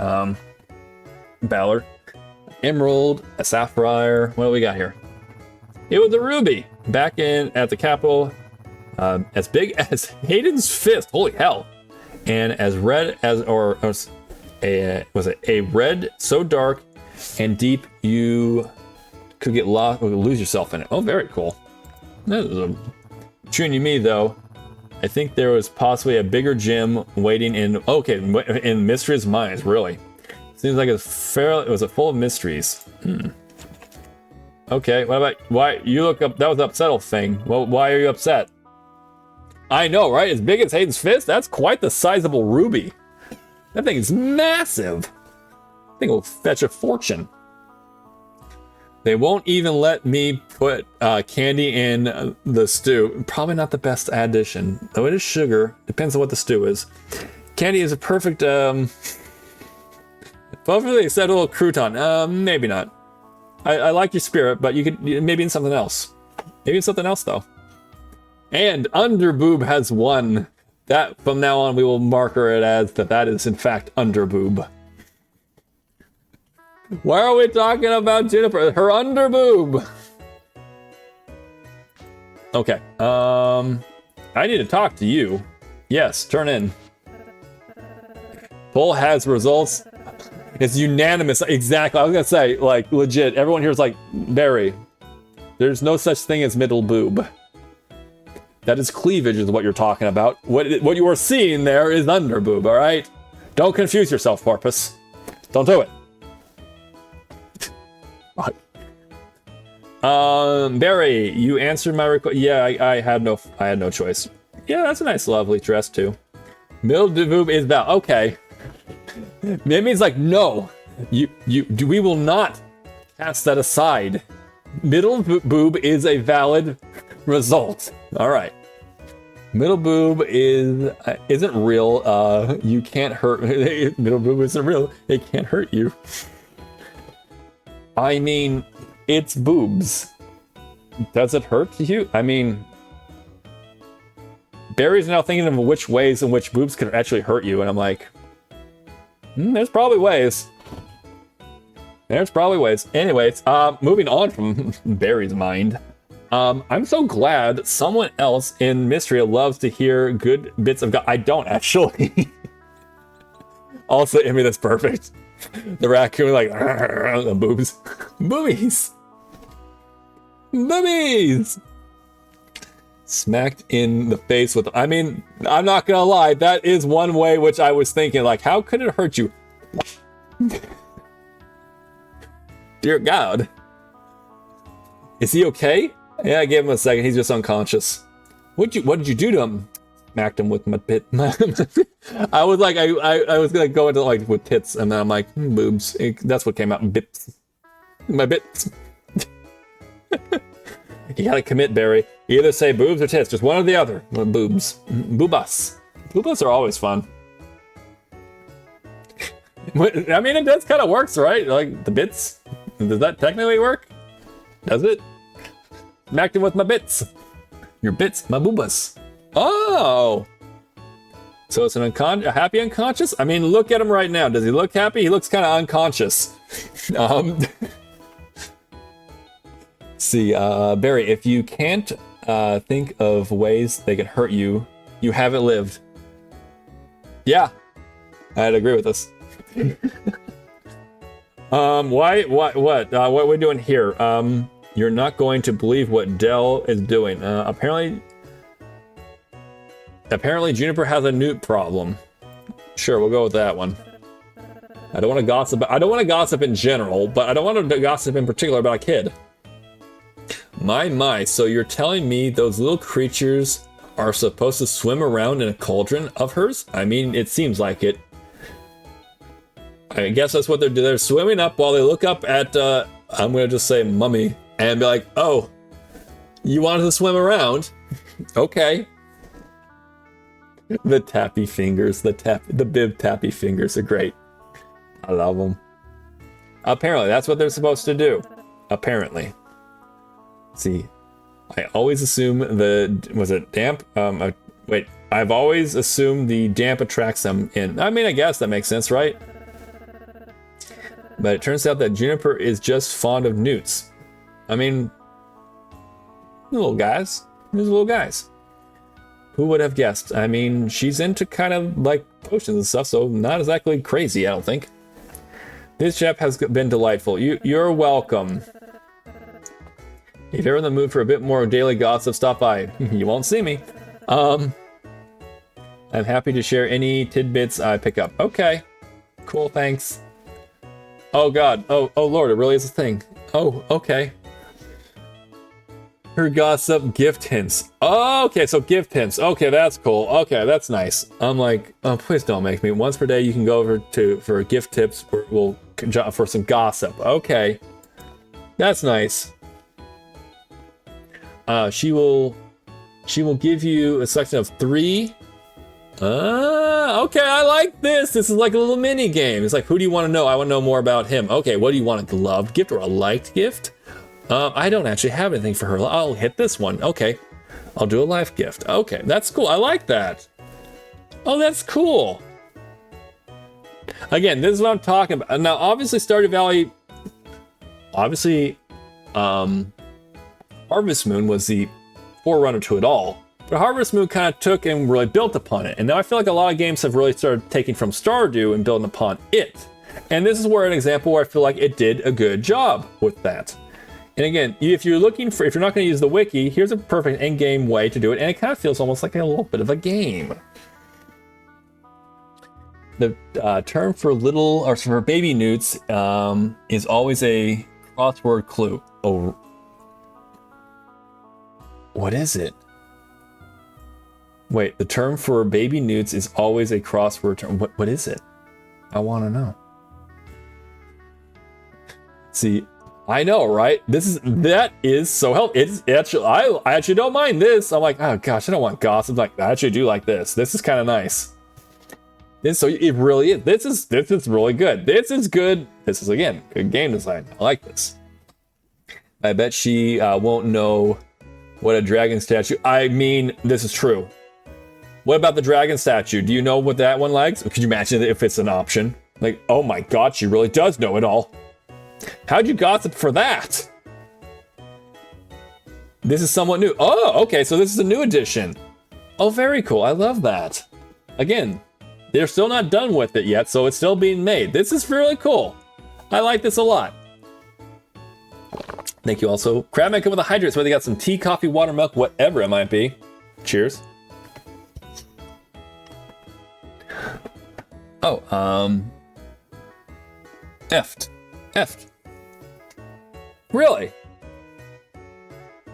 Ballard? Emerald, a sapphire. What do we got here? It was a ruby back at the Capitol, as big as Hayden's fist. Holy hell! And as red as, was it a red so dark and deep you could get lost or lose yourself in it. Oh, very cool. That was between you and me though. I think there was possibly a bigger gem waiting in Mistria'ed's mines. Really, seems like it was full of mysteries. Okay, what about why you look up? That was the upsetful thing. Well, why are you upset? I know, right? As big as Hayden's fist. That's quite the sizable ruby. That thing is massive. I think it will fetch a fortune. They won't even let me put candy in the stew. Probably not the best addition, though it is sugar. Depends on what the stew is. Candy is a perfect, perfectly acceptable crouton. Maybe not. I like your spirit, but you could maybe in something else. Maybe it's something else though. And underboob has won. That from now on we will marker it as that is in fact underboob. Why are we talking about Juniper? Her underboob. Okay. I need to talk to you. Yes, turn in. Poll has results. It's unanimous. Exactly. I was gonna say, like, legit. Everyone here is like, Barry, there's no such thing as middle boob. That is cleavage, is what you're talking about. What you are seeing there is under boob. All right. Don't confuse yourself, Porpoise. Don't do it. Barry, you answered my request. Yeah, I had no choice. Yeah, that's a nice, lovely dress too. Middle boob is Val. Okay. It means like no, we will not cast that aside. Middle boob is a valid result. All right. Middle boob isn't real. You can't hurt. Middle boob isn't real. It can't hurt you. I mean, it's boobs. Does it hurt you? I mean, Barry's now thinking of which ways in which boobs could actually hurt you, and I'm like, there's probably ways. There's probably ways. Anyways, moving on from Barry's mind. I'm so glad someone else in Mystria loves to hear good bits of God. I don't actually. Also, I mean, that's perfect. The raccoon, like, the boobs. Boobies! Boobies! Smacked in the face with, I mean, I'm not gonna lie, that is one way which I was thinking, like, how could it hurt you? Dear God. Is he okay? Yeah, I gave him a second, he's just unconscious. What did you do to him? Smacked him with my pit. I was like, I was gonna go into like with tits, and then I'm like, boobs. That's what came out in bits. My bits. You gotta commit, Barry. You either say boobs or tits, just one or the other. Boobs. Boobas. Boobas are always fun. I mean, it does kind of works, right? Like the bits. Does that technically work? Does it? Smacked him with my bits. Your bits, my boobas. Oh! So it's a happy unconscious? I mean, look at him right now. Does he look happy? He looks kind of unconscious. See, Barry, if you can't think of ways they could hurt you, you haven't lived. Yeah, I'd agree with this. What are we doing here? You're not going to believe what Dell is doing. Apparently Juniper has a newt problem. Sure, we'll go with that one. I don't want to gossip. I don't want to gossip in general, but I don't want to gossip in particular about a kid. My, so you're telling me those little creatures are supposed to swim around in a cauldron of hers? I mean, it seems like it. I guess that's what they're doing. They're swimming up while they look up at, I'm going to just say mummy, and be like, oh, you wanted to swim around? Okay. The tappy fingers, the bib tappy fingers are great. I love them. Apparently, that's what they're supposed to do. Apparently. See, I always assume was it damp? Wait, I've always assumed the damp attracts them in. I mean, I guess that makes sense, right? But it turns out that Juniper is just fond of newts. I mean, little guys. These little guys. Who would have guessed? I mean, she's into kind of like potions and stuff, so not exactly crazy, I don't think. This chap has been delightful. You're welcome. If you're in the mood for a bit more daily gossip, stop by. You won't see me. I'm happy to share any tidbits I pick up. Okay. Cool, thanks. Oh God. Oh Lord, it really is a thing. Oh, okay. Her gossip gift hints. Oh, okay, so gift hints. Okay, that's cool. Okay, that's nice. I'm like, oh, please don't make me. Once per day, you can go over for gift tips for some gossip. Okay, that's nice. She will give you a selection of 3. Okay, I like this. This is like a little mini game. It's like, who do you want to know? I want to know more about him. Okay, what do you want? A gloved gift or a liked gift? I don't actually have anything for her. I'll hit this one. Okay. I'll do a life gift. Okay, that's cool. I like that. Oh, that's cool. Again, this is what I'm talking about. Now, obviously, Stardew Valley, obviously, Harvest Moon was the forerunner to it all. But Harvest Moon kind of took and really built upon it. And now I feel like a lot of games have really started taking from Stardew and building upon it. And this is where an example where I feel like it did a good job with that. And again, if you're not going to use the wiki, here's a perfect end-game way to do it. And it kind of feels almost like a little bit of a game. The term for for baby newts is always a crossword clue. Oh, what is it? Wait, the term for baby newts is always a crossword term. What is it? I want to know. See, I know, right? That is so helpful. It's actually, I actually don't mind this. I'm like, oh gosh, I don't want gossip. Like, I actually do like this. This is kind of nice. So it really is. This is really good. This is good. This is, again, good game design. I like this. I bet she won't know what a dragon statue. I mean, this is true. What about the dragon statue? Do you know what that one likes? Could you imagine if it's an option? Like, oh my god, she really does know it all. How'd you gossip for that? This is somewhat new. Oh, okay, so this is a new edition. Oh, very cool. I love that. Again, they're still not done with it yet, so it's still being made. This is really cool. I like this a lot. Thank you also. Crabman come with a hydrate, so they got some tea, coffee, water, milk, whatever it might be. Cheers. Oh, Effed. Really?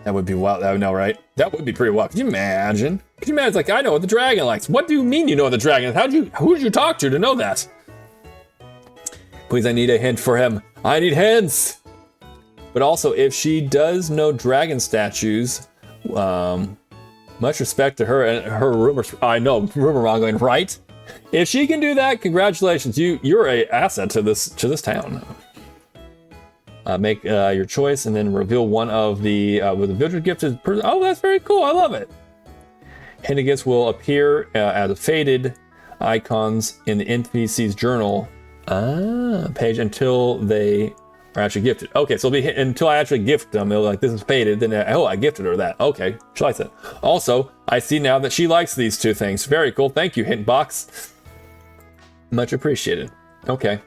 That would be wild. I know, right? That would be pretty wild. Could you imagine? Could you imagine? It's like, I know what the dragon likes. What do you mean you know what the dragon is? Who did you talk to know that? Please, I need a hint for him. I need hints. But also, if she does know dragon statues, much respect to her and her rumors. I know, rumor mongering, right? If she can do that, congratulations. You're a asset to this town. Make your choice and then reveal one of the with the village gifted person. Oh, that's very cool. I love it. Hidden gifts will appear as faded icons in the NPC's journal page until they are actually gifted. Okay, so it'll be until I actually gift them. It'll like, this is faded. Then I gifted her that. Okay, she likes it. Also, I see now that she likes these two things. Very cool. Thank you, hint box. Much appreciated. Okay.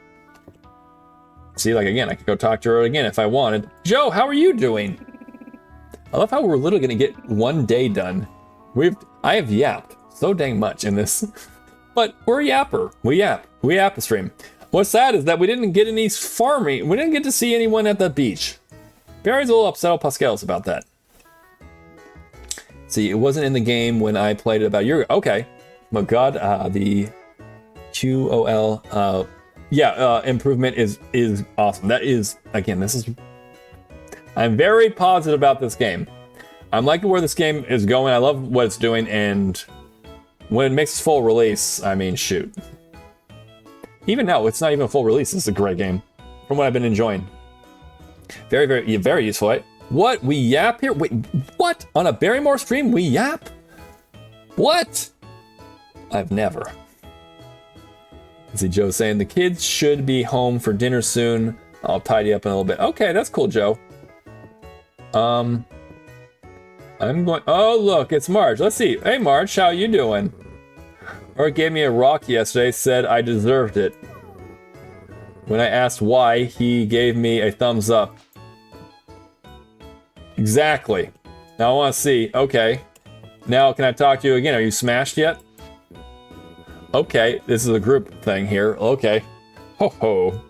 See, like, again, I could go talk to her again if I wanted. Joe, how are you doing? I love how we're literally going to get one day done. I have yapped so dang much in this. But we're a yapper. We yap a stream. What's sad is that we didn't get any farming. We didn't get to see anyone at the beach. Barry's a little upset with Pascal's about that. See, it wasn't in the game when I played it about a year ago. Okay. Oh god, the QOL, improvement is awesome. That is, again, I'm very positive about this game. I'm liking where this game is going. I love what it's doing, and when it makes its full release, I mean, shoot. Even now, it's not even a full release. This is a great game from what I've been enjoying. Very, very, very useful, right? What? We yap here? Wait, what? On a Barrymore stream, we yap? What? I've never. See, Joe saying the kids should be home for dinner soon. I'll tidy up in a little bit. Okay, that's cool, Joe. I'm going. Oh, look, it's Marge. Let's see. Hey, Marge, how you doing? Or gave me a rock yesterday, said I deserved it. When I asked why, he gave me a thumbs up. Exactly. Now I want to see. Okay. Now can I talk to you again? Are you smashed yet? Okay, this is a group thing here. Okay. Ho ho.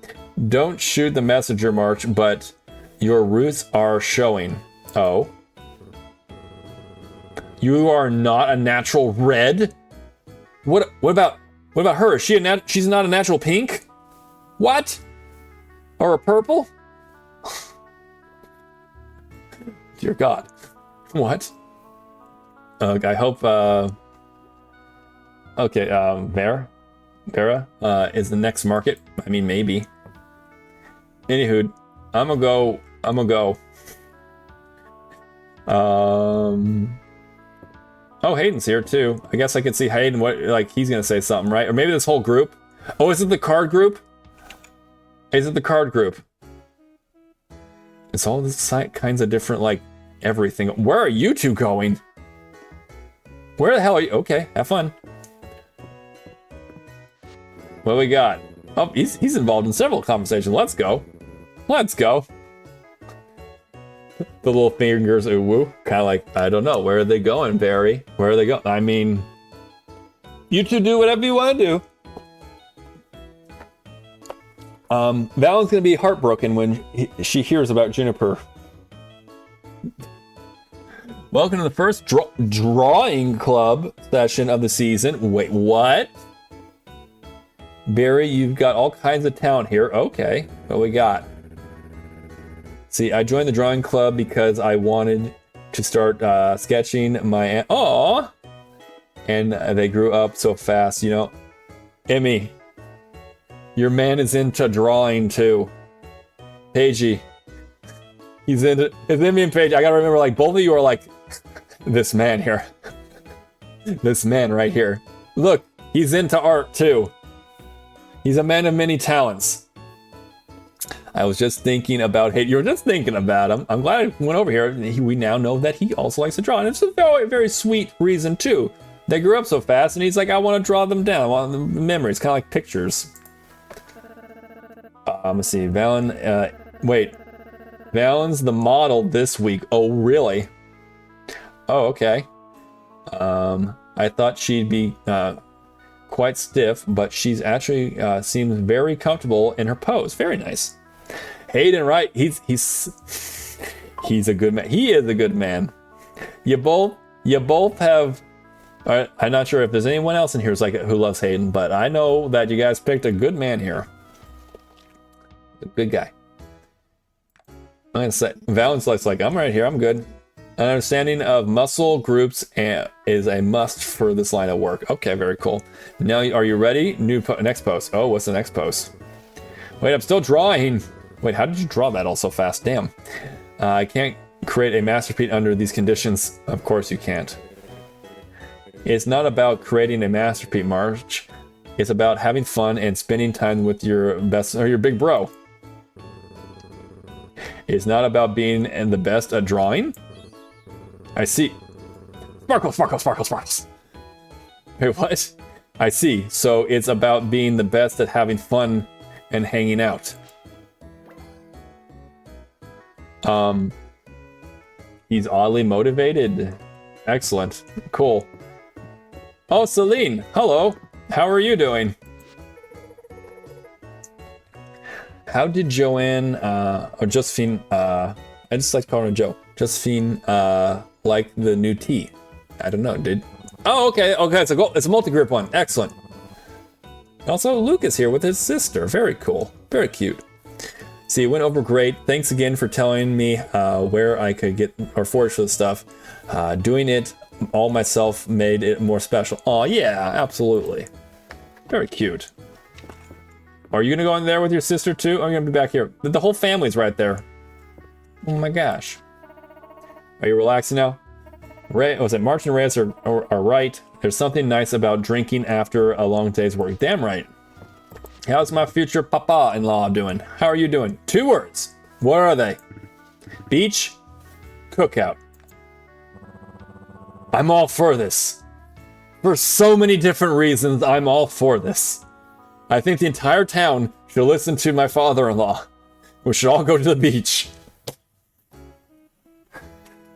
Don't shoot the messenger, March, but your roots are showing. Oh. You are not a natural red? What about her? Is she she's not a natural pink? What? Or a purple? Dear God. What? I hope okay, Vera is the next market. I mean, maybe. Anywho, I'm gonna go. Oh, Hayden's here too. I guess I could see Hayden. What, like, he's gonna say something, right? Or maybe this whole group. Oh, is it the card group? Is it the card group? It's all this kinds of different, like, everything. Where are you two going? Where the hell are you? Okay, have fun. What do we got? Oh, he's involved in several conversations. Let's go. Let's go. The little fingers, ooh woo. Kind of like, I don't know. Where are they going, Barry? Where are they going? I mean, you two do whatever you want to do. Valen's gonna be heartbroken when she hears about Juniper. Welcome to the first drawing club session of the season. Wait, what? Barry, you've got all kinds of talent here. Okay, what we got? See, I joined the drawing club because I wanted to start sketching my... Aww! And they grew up so fast, you know. Emmy, your man is into drawing too. Pagey, he's into... It's Emmy and Paige. I gotta remember, like, both of you are like, this man here. This man right here. Look, he's into art too. He's a man of many talents. I was just thinking about Hayden. You were just thinking about him. I'm glad I went over here. We now know that he also likes to draw. And it's a very, very sweet reason, too. They grew up so fast, and he's like, I want to draw them down. I want the memories, kind of like pictures. Let's see. Valen, wait. Valen's the model this week. Oh, really? Oh, okay. I thought she'd be quite stiff, but she's actually seems very comfortable in her pose. Very nice. Hayden, right? He's a good man. He is a good man. You both have. I'm not sure if there's anyone else in here who loves Hayden, but I know that you guys picked a good man here. A good guy. I'm gonna say Valen's like I'm right here. I'm good. An understanding of muscle groups is a must for this line of work. Okay, very cool. Now, are you ready? Next post. Oh, what's the next post? Wait, I'm still drawing. Wait, how did you draw that all so fast? Damn. I can't create a masterpiece under these conditions. Of course you can't. It's not about creating a masterpiece, March. It's about having fun and spending time with your best or your big bro. It's not about being the best at drawing. I see. Sparkles, sparkles, sparkles, sparkles. Wait, what? I see. So it's about being the best at having fun and hanging out. He's oddly motivated. Excellent. Cool. Oh, Celine. Hello. How are you doing? How did Joanne, or Josephine, I just like calling her Joe. Josephine, like the new tea? I don't know, dude. Oh, okay, it's a multi-group one. Excellent. Also, Luke is here with his sister. Very cool. Very cute. See, it went over great. Thanks again for telling me where I could get or forage for the stuff. Doing it all myself made it more special. Oh, yeah, absolutely. Very cute. Are you gonna go in there with your sister too? I'm gonna be back here. The whole family's right there. Oh my gosh. Are you relaxing now? Was it March and Reyes are right? There's something nice about drinking after a long day's work. Damn right. How's my future papa-in-law doing? How are you doing? 2 words. What are they? Beach, cookout. I'm all for this. For so many different reasons, I'm all for this. I think the entire town should listen to my father-in-law. We should all go to the beach.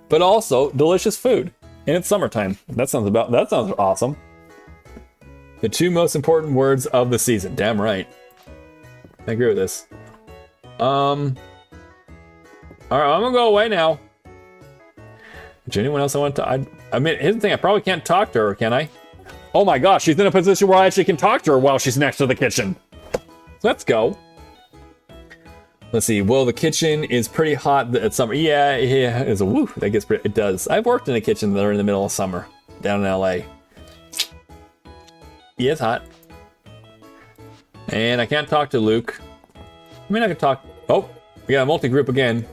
But also, delicious food. And it's summertime. That sounds awesome. The 2 most important words of the season. Damn right. I agree with this. Alright, I'm gonna go away now. Is there anyone else I want to... I mean, here's the thing, I probably can't talk to her, can I? Oh my gosh, she's in a position where I actually can talk to her while she's next to the kitchen. Let's go. Let's see. Well, the kitchen is pretty hot at summer. Yeah, it's a woo. That gets pretty. It does. I've worked in a kitchen there in the middle of summer down in LA. Yeah, it's hot. And I can't talk to Luke. I mean, I could talk. Oh, we got a multi-group again.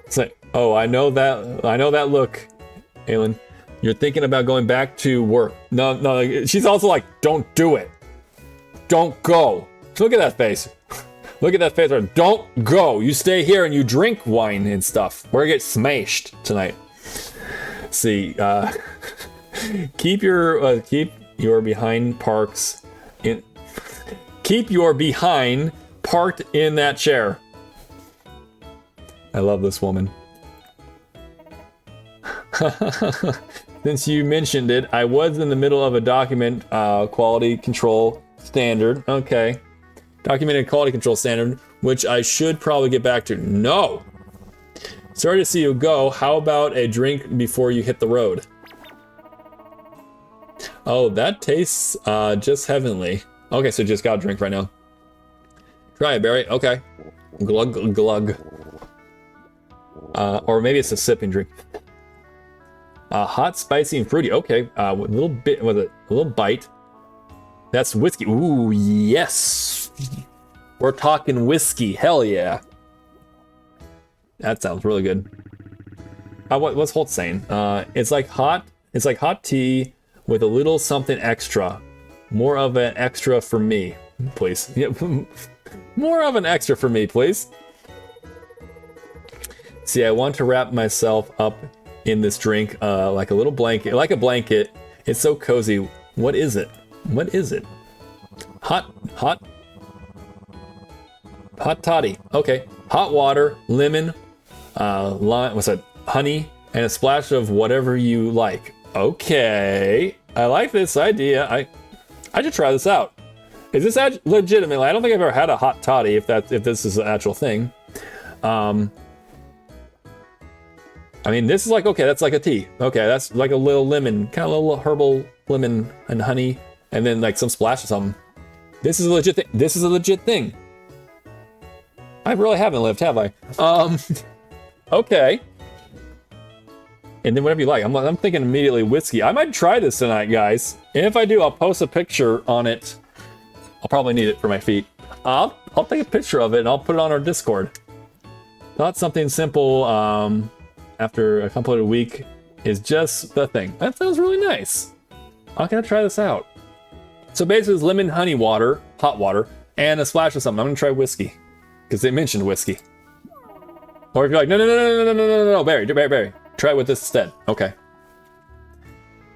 So Oh, I know that look, Aylin. You're thinking about going back to work. No, she's also like, don't do it. Don't go. Look at that face. Look at that face. Don't go. You stay here and you drink wine and stuff. We're gonna get smashed tonight. See, keep your behind parks in. Keep your behind parked in that chair. I love this woman. Since you mentioned it, I was in the middle of a document quality control standard. Okay. Documented quality control standard, which I should probably get back to. No! Sorry to see you go. How about a drink before you hit the road? Oh, that tastes just heavenly. Okay, so just got a drink right now. Try it, Barry. Okay. Glug, glug. Or maybe it's a sipping drink. Hot, spicy, and fruity. Okay, with a little bit, with a little bite. That's whiskey. Ooh, yes. We're talking whiskey. Hell yeah. That sounds really good. What's Holt saying? It's like hot tea with a little something extra. More of an extra for me, please. Yeah, more of an extra for me, please. See, I want to wrap myself up in this drink like a little blanket, like a blanket. It's so cozy. What is it? What is it? Hot toddy. Okay. Hot water, lemon, lime, what's that? Honey, and a splash of whatever you like. Okay. I like this idea. I should try this out. Is this legitimately? I don't think I've ever had a hot toddy. If this is an actual thing. I mean, this is like, okay, that's like a tea. Okay, that's like a little lemon, kind of a little herbal lemon and honey, and then like some splash or something. This is a legit thing. This is a legit thing. I really haven't lived, have I? Okay. And then whatever you like. I'm thinking immediately whiskey. I might try this tonight, guys. And if I do, I'll post a picture on it. I'll probably need it for my feet. I'll take a picture of it and I'll put it on our Discord. Thought something simple after a completed week is just the thing. That sounds really nice. I'm gonna try this out. So basically it's lemon honey water, hot water, and a splash of something. I'm gonna try whiskey. Because they mentioned whiskey. Or if you're like, no, Barry, try it with this instead. Okay.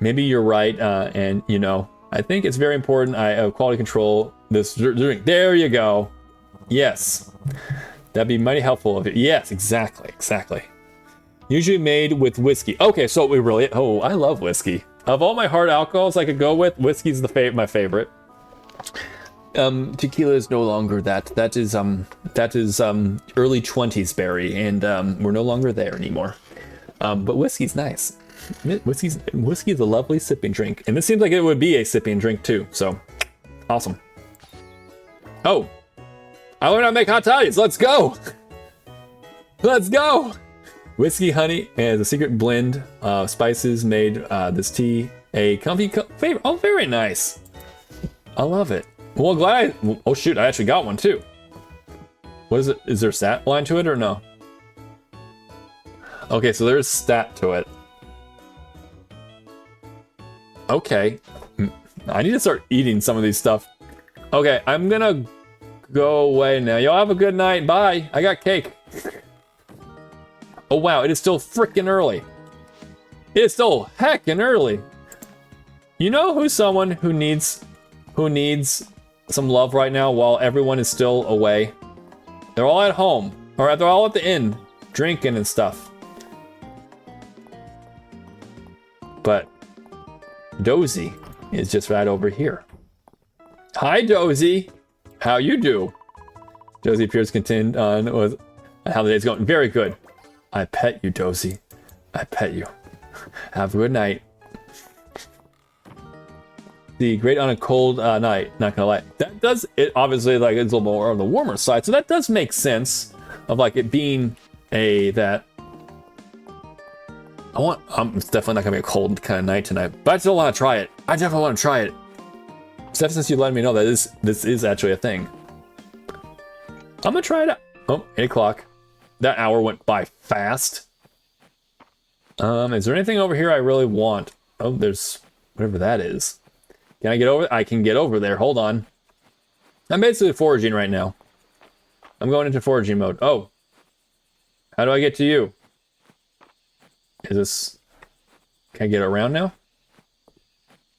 Maybe you're right, and you know, I think it's very important I quality control this drink. There you go. Yes. That'd be mighty helpful of it. Yes, exactly. Usually made with whiskey. Okay, so we really, oh, I love whiskey. Of all my hard alcohols I could go with, whiskey's my favorite. Tequila is no longer that. That is early 20s, Barry, and we're no longer there anymore. But whiskey's nice. Whiskey is a lovely sipping drink, and this seems like it would be a sipping drink too. So, awesome. Oh, I want to make hot toddies. Let's go. Let's go. Whiskey, honey, and the secret blend spices made this tea a comfy favorite. Oh, very nice. I love it. Well, glad oh shoot, I actually got one too. What is it? Is there a stat line to it or no? Okay, so there's stat to it. Okay. I need to start eating some of these stuff. Okay, I'm gonna go away now. Y'all have a good night. Bye. I got cake. Oh wow, it is still freaking early. It is still heckin' early. You know who's someone who needs some love right now while everyone is still away? They're all at home, or they're all at the inn, drinking and stuff. But Dozy is just right over here. Hi, Dozy. How you do? Dozy appears content on with how the day's going. Very good. I pet you, Dozy. I pet you. Have a good night. The great on a cold night, not gonna lie. That does, it obviously like it's a little more on the warmer side, so that does make sense of like it being that. It's definitely not gonna be a cold kind of night tonight, but I still want to try it. I definitely want to try it. Except since you let me know that this is actually a thing. I'm gonna try it out. Oh, 8 o'clock. That hour went by fast. Is there anything over here I really want? Oh, there's whatever that is. Can I get over? I can get over there. Hold on. I'm basically foraging right now. I'm going into foraging mode. Oh. How do I get to you? Is this... Can I get around now?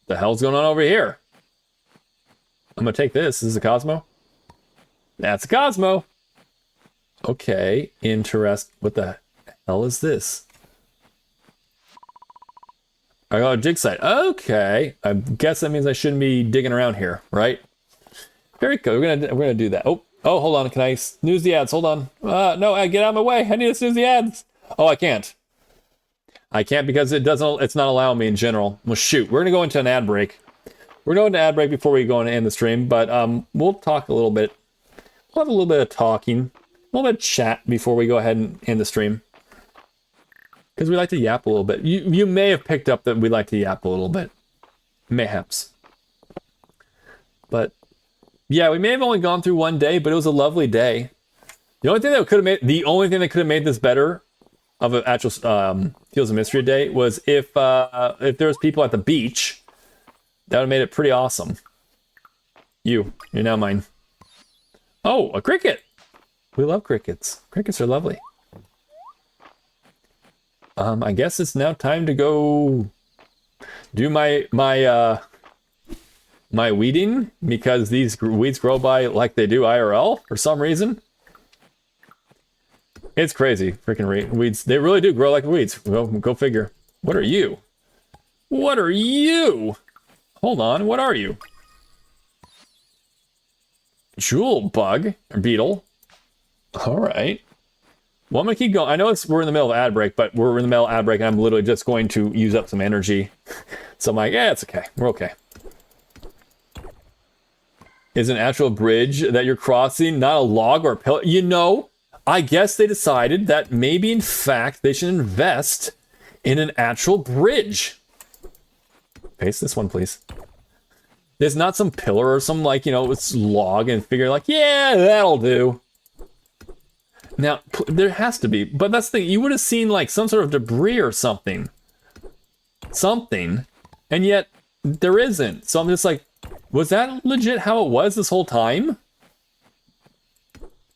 The hell's going on over here? I'm gonna take this. This is a Cosmo? That's a Cosmo! Okay, what the hell is this? I got a dig site. Okay, I guess that means I shouldn't be digging around here, right? Very good. We're gonna do that. Oh, hold on. Can I snooze the ads? Hold on. No, get out of my way. I need to snooze the ads. Oh, I can't. I can't because it's not allowing me in general. Well, shoot. We're gonna go into an ad break. We're going to ad break before we go and end the stream, but we'll talk a little bit. We'll have a little bit of talking, a little bit of chat before we go ahead and end the stream. Because we like to yap a little bit. You may have picked up that we like to yap a little bit. Mayhaps. But yeah, we may have only gone through one day, but it was a lovely day. The only thing that could have made this better of an actual Fields of Mystery day was if there was people at the beach. That would have made it pretty awesome. You're now mine. Oh, a cricket! We love crickets. Crickets are lovely. I guess it's now time to go do my weeding because these weeds grow by like they do IRL for some reason. It's crazy, freaking weeds. They really do grow like weeds. Go figure. What are you? What are you? Hold on, what are you? Jewel bug or beetle. All right. Well, I'm gonna keep going. I know we're in the middle of ad break, but we're in the middle of ad break, and I'm literally just going to use up some energy. So I'm like, yeah, it's okay. We're okay. Is an actual bridge that you're crossing not a log or a pillar? You know, I guess they decided that maybe, in fact, they should invest in an actual bridge. Paste this one, please. There's not some pillar or some, like, it's log and figure, like, yeah, that'll do. Now, there has to be, but that's the thing. You would have seen, like, some sort of debris or something. And yet, there isn't. So I'm just like, was that legit how it was this whole time?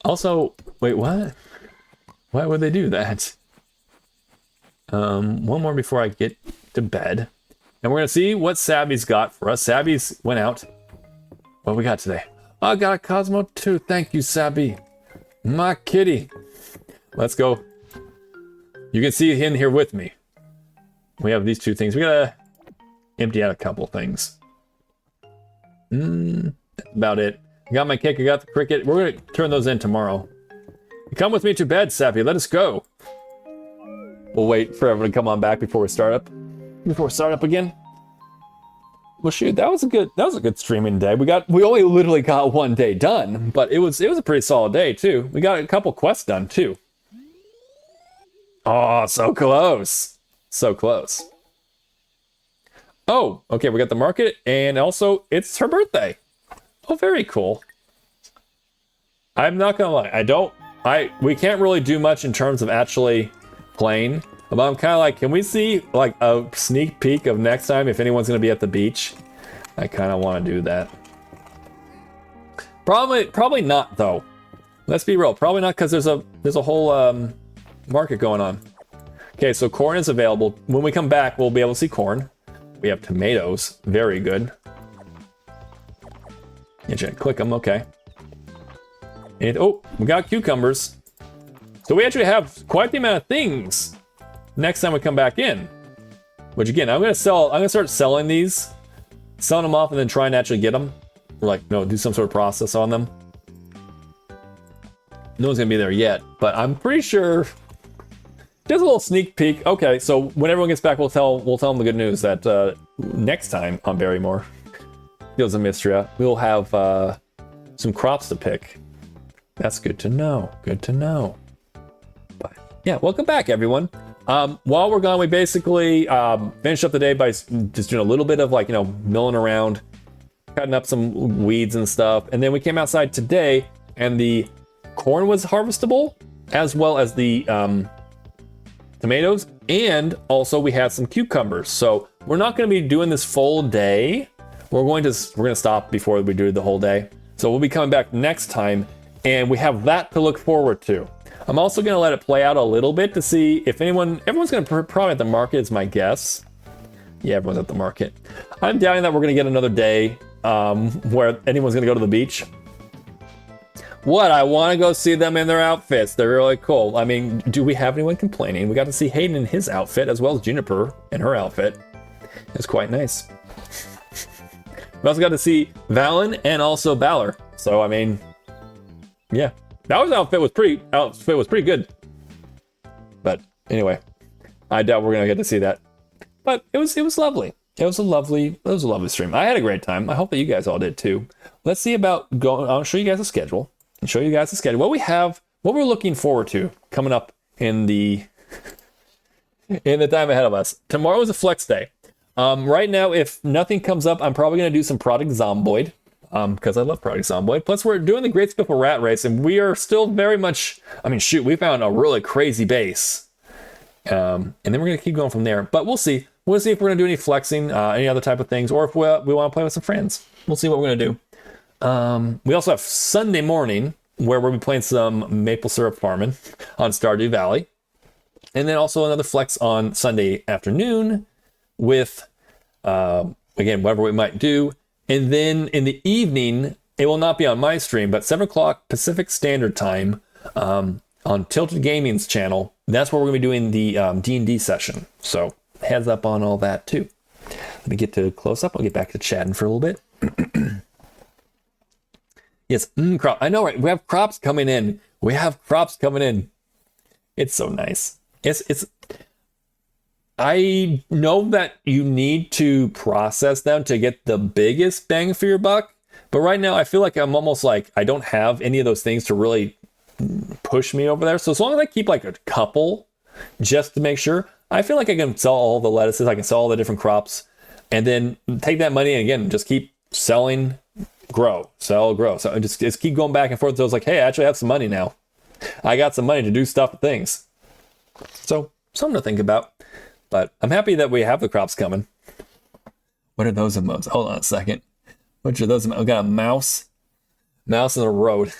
Also, wait, what? Why would they do that? One more before I get to bed. And we're going to see what Sabby's got for us. Sabby's went out. What we got today? I got a Cosmo too. Thank you, Sabby. My kitty. Let's go. You can see him here with me. We have these two things. We got to empty out a couple things. That's about it. I got my cake. I got the cricket. We're going to turn those in tomorrow. Come with me to bed, Sabby. Let us go. We'll wait for everyone to come on back before we start up. Again. Well, shoot, that was a good streaming day. We only literally got one day done, but it was a pretty solid day too. We got a couple quests done too. Oh, so close. So close. Oh, okay, we got the market, and also it's her birthday. Oh, very cool. I'm not gonna lie, we can't really do much in terms of actually playing. But I'm kind of like, can we see like a sneak peek of next time if anyone's going to be at the beach? I kind of want to do that. Probably not though. Let's be real. Probably not because there's a whole market going on. Okay, so corn is available. When we come back, we'll be able to see corn. We have tomatoes. Very good. Yeah, click them. Okay. And oh, we got cucumbers. So we actually have quite the amount of things. Next time we come back in, which again, I'm gonna start selling these, selling them off, and then trying to actually get them, or like, do some sort of process on them. No one's gonna be there yet, but I'm pretty sure. Just a little sneak peek. Okay, so when everyone gets back, we'll tell them the good news that next time on Barrymore, Fields of Mystria, we'll have some crops to pick. That's good to know. Good to know. But yeah, welcome back, everyone. While we're gone, we basically finished up the day by just doing a little bit of milling around, cutting up some weeds and stuff. And then we came outside today and the corn was harvestable as well as the tomatoes, and also we had some cucumbers. So we're not going to be doing this full day. We're going to stop before we do the whole day. So we'll be coming back next time, and we have that to look forward to. I'm also going to let it play out a little bit to see if everyone's going to probably at the market is my guess. Yeah, everyone's at the market. I'm doubting that we're going to get another day where anyone's going to go to the beach. What? I want to go see them in their outfits. They're really cool. I mean, do we have anyone complaining? We got to see Hayden in his outfit as well as Juniper in her outfit. It's quite nice. We also got to see Valen and also Balor. So, I mean, yeah. Balor's outfit was pretty good. But anyway, I doubt we're going to get to see that. But it was lovely. It was a lovely stream. I had a great time. I hope that you guys all did too. Let's see about going. I'll show you guys the schedule. And show you guys the schedule. What we have, what we're looking forward to coming up in the time ahead of us. Tomorrow is a flex day. Right now, if nothing comes up, I'm probably going to do some Project Zomboid. Because I love Project Zomboid. Plus, we're doing the Great Spiffle Rat Race, and we are still very much. I mean, shoot, we found a really crazy base. And then we're going to keep going from there. But we'll see. We'll see if we're going to do any flexing, any other type of things, or if we want to play with some friends. We'll see what we're going to do. We also have Sunday morning where we'll be playing some maple syrup farming on Stardew Valley. And then also another flex on Sunday afternoon with, again, whatever we might do. And then in the evening, it will not be on my stream, but 7 o'clock Pacific Standard Time on Tilted Gaming's channel. That's where we're going to be doing the D&D session. So heads up on all that too. Let me get to close up. I'll get back to chatting for a little bit. Yes, crop. I know, right? We have crops coming in. It's so nice. It's. I know that you need to process them to get the biggest bang for your buck, but right now I feel like I'm almost like I don't have any of those things to really push me over there. So as long as I keep like a couple, just to make sure, I feel like I can sell all the lettuces. I can sell all the different crops, and then take that money and again just keep selling. Grow. So just keep going back and forth. So it's like, hey, I actually have some money now. I got some money to do stuff and things. So something to think about. But I'm happy that we have the crops coming. What are those emotes? Hold on a second. What are those emotes? We got a mouse. Mouse in the road.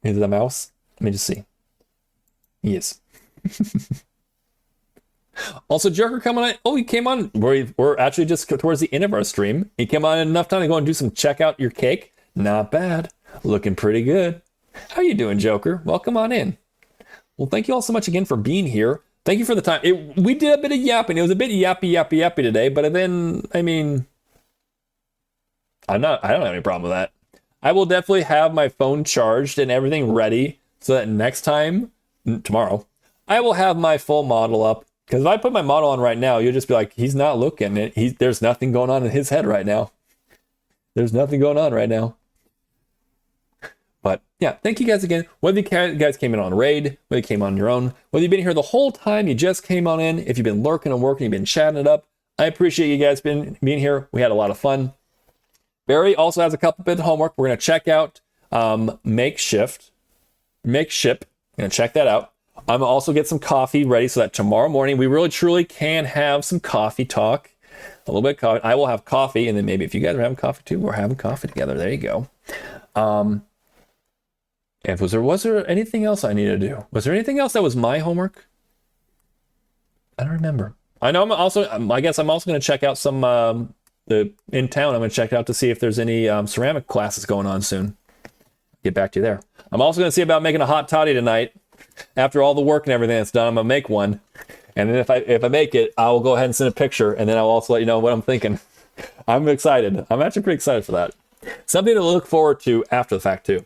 Is it a mouse? Let me just see. Yes. Also, Joker coming on. Oh, he came on. We're actually just towards the end of our stream. He came on in enough time to go and do some check out your cake. Not bad. Looking pretty good. How you doing, Joker? Welcome on in. Well, thank you all so much again for being here. Thank you for the time. We did a bit of yapping. It was a bit yappy today, but then, I mean, I don't have any problem with that. I will definitely have my phone charged and everything ready so that next time, tomorrow, I will have my full model up. Because if I put my model on right now, you'll just be like, he's not looking. There's nothing going on in his head right now. There's nothing going on right now. But yeah, thank you guys again. Whether you guys came in on raid, whether you came on your own, whether you've been here the whole time, you just came on in, if you've been lurking and working, you've been chatting it up, I appreciate you guys being here. We had a lot of fun. Barry also has a couple bits of homework. We're going to check out Makeship. I'm going to check that out. I'm going to also get some coffee ready so that tomorrow morning we really truly can have some coffee talk. A little bit of coffee. I will have coffee, and then maybe if you guys are having coffee too, we're having coffee together. There you go. And was there anything else I needed to do? Was there anything else that was my homework? I don't remember. I know I guess I'm also going to check out some in town. I'm going to check out to see if there's any ceramic classes going on soon. Get back to you there. I'm also going to see about making a hot toddy tonight. After all the work and everything that's done, I'm gonna make one, and then if I make it, I will go ahead and send a picture, and then I'll also let you know what I'm thinking. I'm excited. I'm actually pretty excited for that. Something to look forward to after the fact too.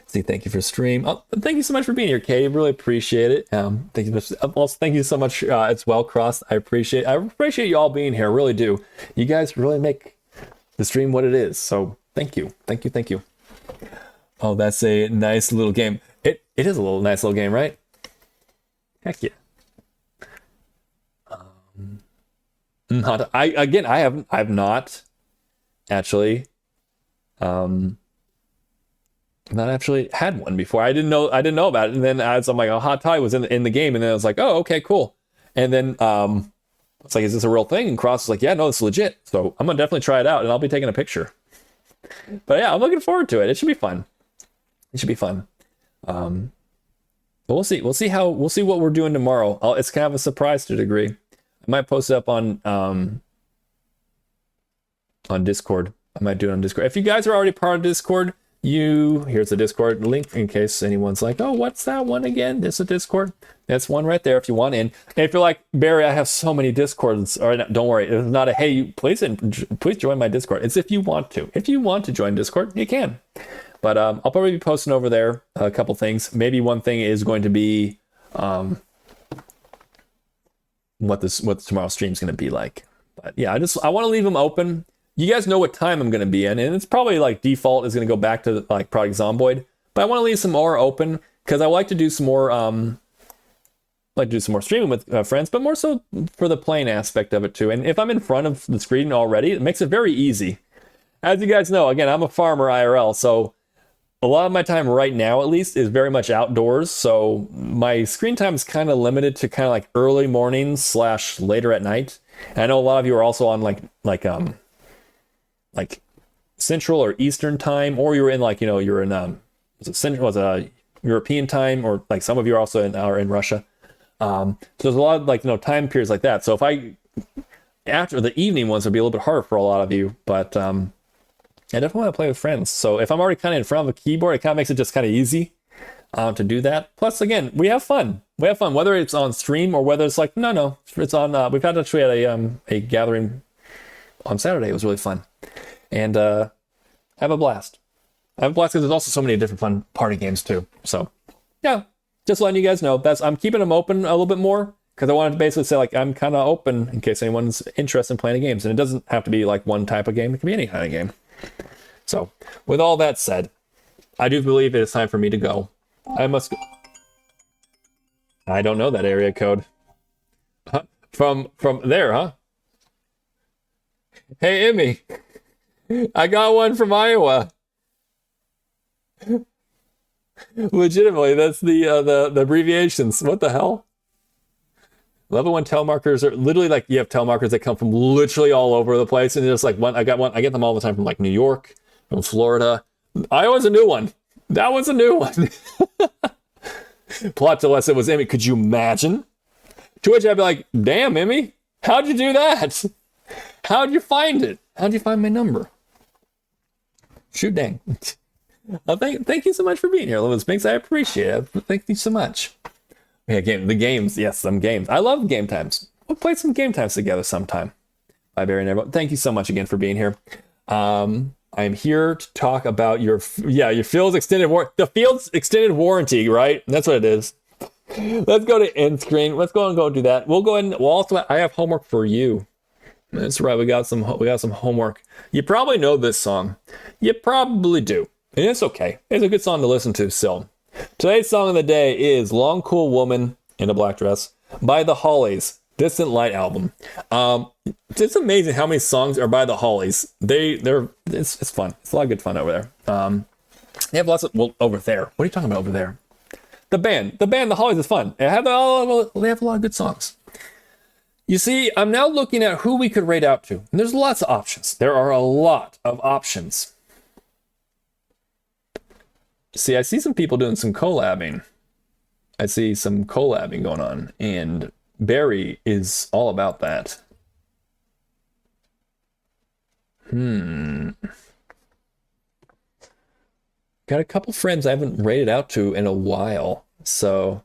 See, thank you for stream. Oh, thank you so much for being here, Katie. Really appreciate it. Thank you. Also, thank you so much as well, Cross. I appreciate you all being here. I really do. You guys really make the stream what it is. So thank you. Oh, that's a nice little game. It is a nice little game, right? Heck yeah. I have not actually not actually had one before. I didn't know about it. And then as I'm like, oh, hot tie was in the game. And then I was like, oh, okay, cool. And then it's like, is this a real thing? And Cross was like, yeah, no, it's legit. So I'm gonna definitely try it out, and I'll be taking a picture. But yeah, I'm looking forward to it. It should be fun. But we'll see. We'll see what we're doing tomorrow. It's kind of a surprise to a degree. I might post it up on Discord. I might do it on Discord. If you guys are already part of Discord, here's the Discord link in case anyone's like, oh, what's that one again? This is a Discord. That's one right there if you want in. And if you're like, Barry, I have so many Discords. Or no, don't worry, it's not a hey, please join my Discord. It's if you want to. If you want to join Discord, you can. But I'll probably be posting over there a couple things. Maybe one thing is going to be what tomorrow's stream is going to be like. But yeah, I want to leave them open. You guys know what time I'm going to be in, and it's probably like default is going to go back to like Project Zomboid. But I want to leave some more open because I like to do some more streaming with friends, but more so for the playing aspect of it too. And if I'm in front of the screen already, it makes it very easy. As you guys know, again, I'm a farmer IRL, so a lot of my time right now, at least, is very much outdoors. So my screen time is kind of limited to kind of like early mornings / later at night. And I know a lot of you are also on like Central or Eastern time, or you're in you're in European time, or like some of you are also are in Russia. So there's a lot of time periods like that. So if after the evening ones would be a little bit harder for a lot of you, but I definitely want to play with friends. So if I'm already kind of in front of the keyboard, it kind of makes it just kind of easy to do that. Plus, again, we have fun. Whether it's on stream or whether it's like, no, it's on. We've had a gathering on Saturday. It was really fun. And have a blast. Because there's also so many different fun party games too. So yeah, just letting you guys know. I'm keeping them open a little bit more because I wanted to basically say like I'm kind of open in case anyone's interested in playing games. And it doesn't have to be like one type of game. It can be any kind of game. So with all that said, I do believe it is time for me to go. I must go. I don't know that area code. From there, huh? Hey, Emmy. I got one from Iowa. Legitimately, that's the abbreviations. What the hell? Level 1 telemarketers are literally like you have telemarketers that come from literally all over the place, and just like I get them all the time from like New York, from Florida. Iowa's a new one. That one's a new one. Plot till it was Emmy. Could you imagine? To which I'd be like, damn, Emmy, how'd you do that? How'd you find it? How'd you find my number? Shoot, dang. Thank you so much for being here, Lewis Binks. I appreciate it. Thank you so much. Yeah, the games. Yes, some games. I love game times. We'll play some game times together sometime. Bye, Barry and everyone. Thank you so much again for being here. I'm here to talk about your Field's extended the Field's extended warranty, right? That's what it is. Let's go to end screen. Let's go do that. We'll go in. I have homework for you. That's right. We got some homework. You probably know this song. You probably do. And it's okay. It's a good song to listen to still. Today's song of the day is Long Cool Woman in a Black Dress by the Hollies, Distant Light album. It's amazing how many songs are by the Hollies. It's fun. It's a lot of good fun over there. They have lots of, over there. What are you talking about over there? The band, the Hollies is fun. They have a lot of good songs. You see, I'm now looking at who we could rate out to. And there's lots of options. There are a lot of options. See, I see some people doing some collabing. I see some collabing going on. And Barry is all about that. Got a couple friends I haven't rated out to in a while. So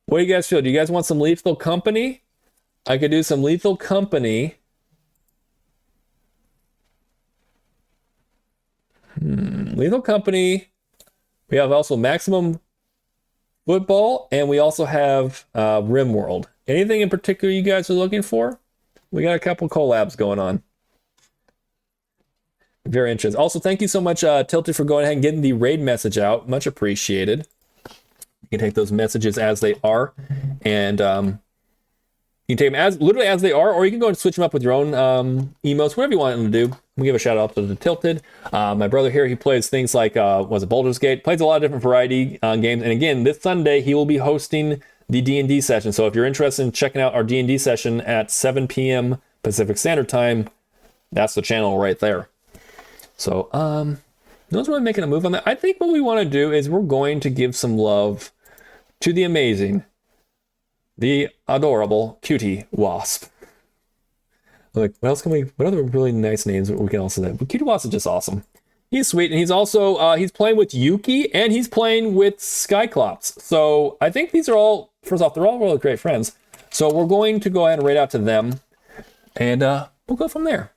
what do you guys feel? Do you guys want some Lethal Company? I could do some Lethal Company. Lethal Company. We have also Maximum Football, and we also have RimWorld. Anything in particular you guys are looking for? We got a couple collabs going on. Very interesting. Also, thank you so much, Tilted, for going ahead and getting the raid message out. Much appreciated. You can take those messages as they are, and you can take them literally as they are, or you can go and switch them up with your own emotes, whatever you want them to do. We give a shout out to the Tilted. My brother here, he plays things like, was it Baldur's Gate? Plays a lot of different variety games. And again, this Sunday, he will be hosting the D&D session. So if you're interested in checking out our D&D session at 7 p.m. Pacific Standard Time, that's the channel right there. So, no one's really making a move on that. I think what we want to do is we're going to give some love to the amazing, the adorable Cutie Wasp. Like, what else can we, what other really nice names we can also say? But Cutie Wasp is just awesome. He's sweet, and he's also, he's playing with Yuki, and he's playing with Skyclops. So I think these are all, first off, they're all really great friends. So we're going to go ahead and rate out to them, and we'll go from there.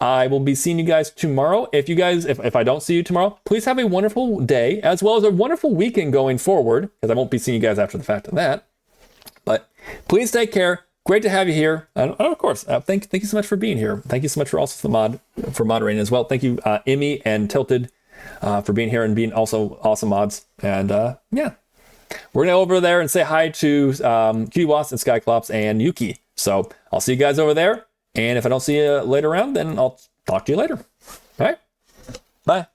I will be seeing you guys tomorrow. If you guys, if I don't see you tomorrow, please have a wonderful day, as well as a wonderful weekend going forward, because I won't be seeing you guys after the fact of that. But please take care. Great to have you here. And of course, thank you so much for being here. Thank you so much for moderating as well. Thank you, Emmy and Tilted, for being here and being also awesome mods. And yeah, we're gonna go over there and say hi to Cutie Wasp and Skyclops and Yuki. So I'll see you guys over there. And if I don't see you later around, then I'll talk to you later. All right, bye.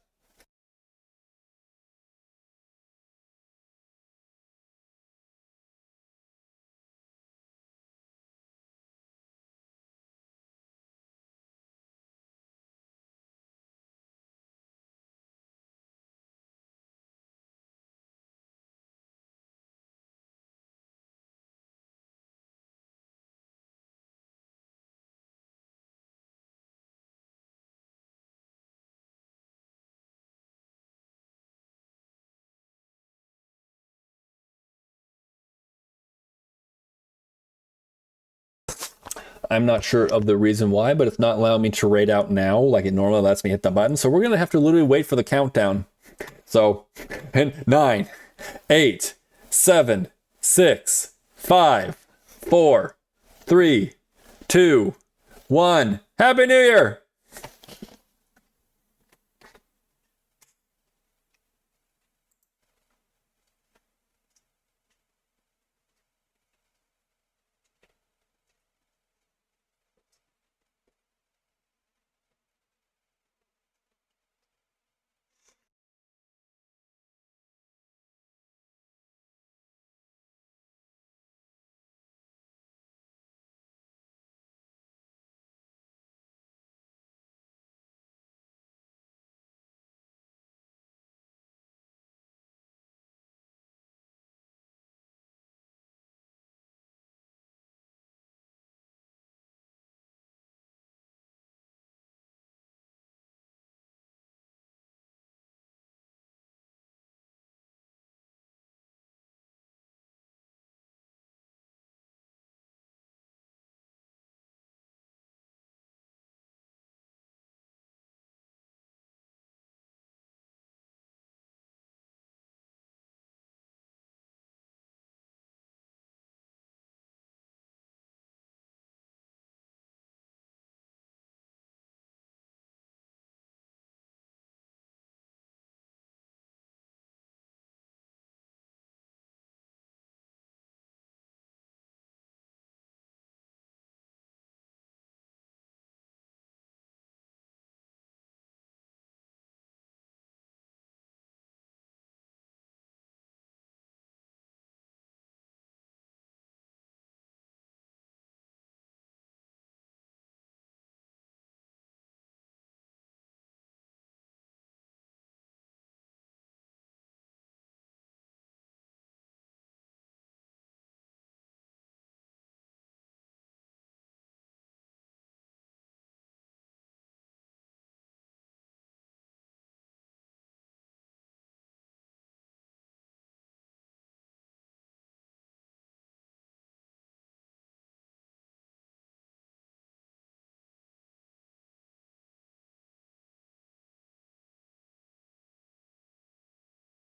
I'm not sure of the reason why, but it's not allowing me to rate out now like it normally lets me hit the button. So we're going to have to literally wait for the countdown. So, and 9, 8, 7, 6, 5, 4, 3, 2, 1. Happy New Year!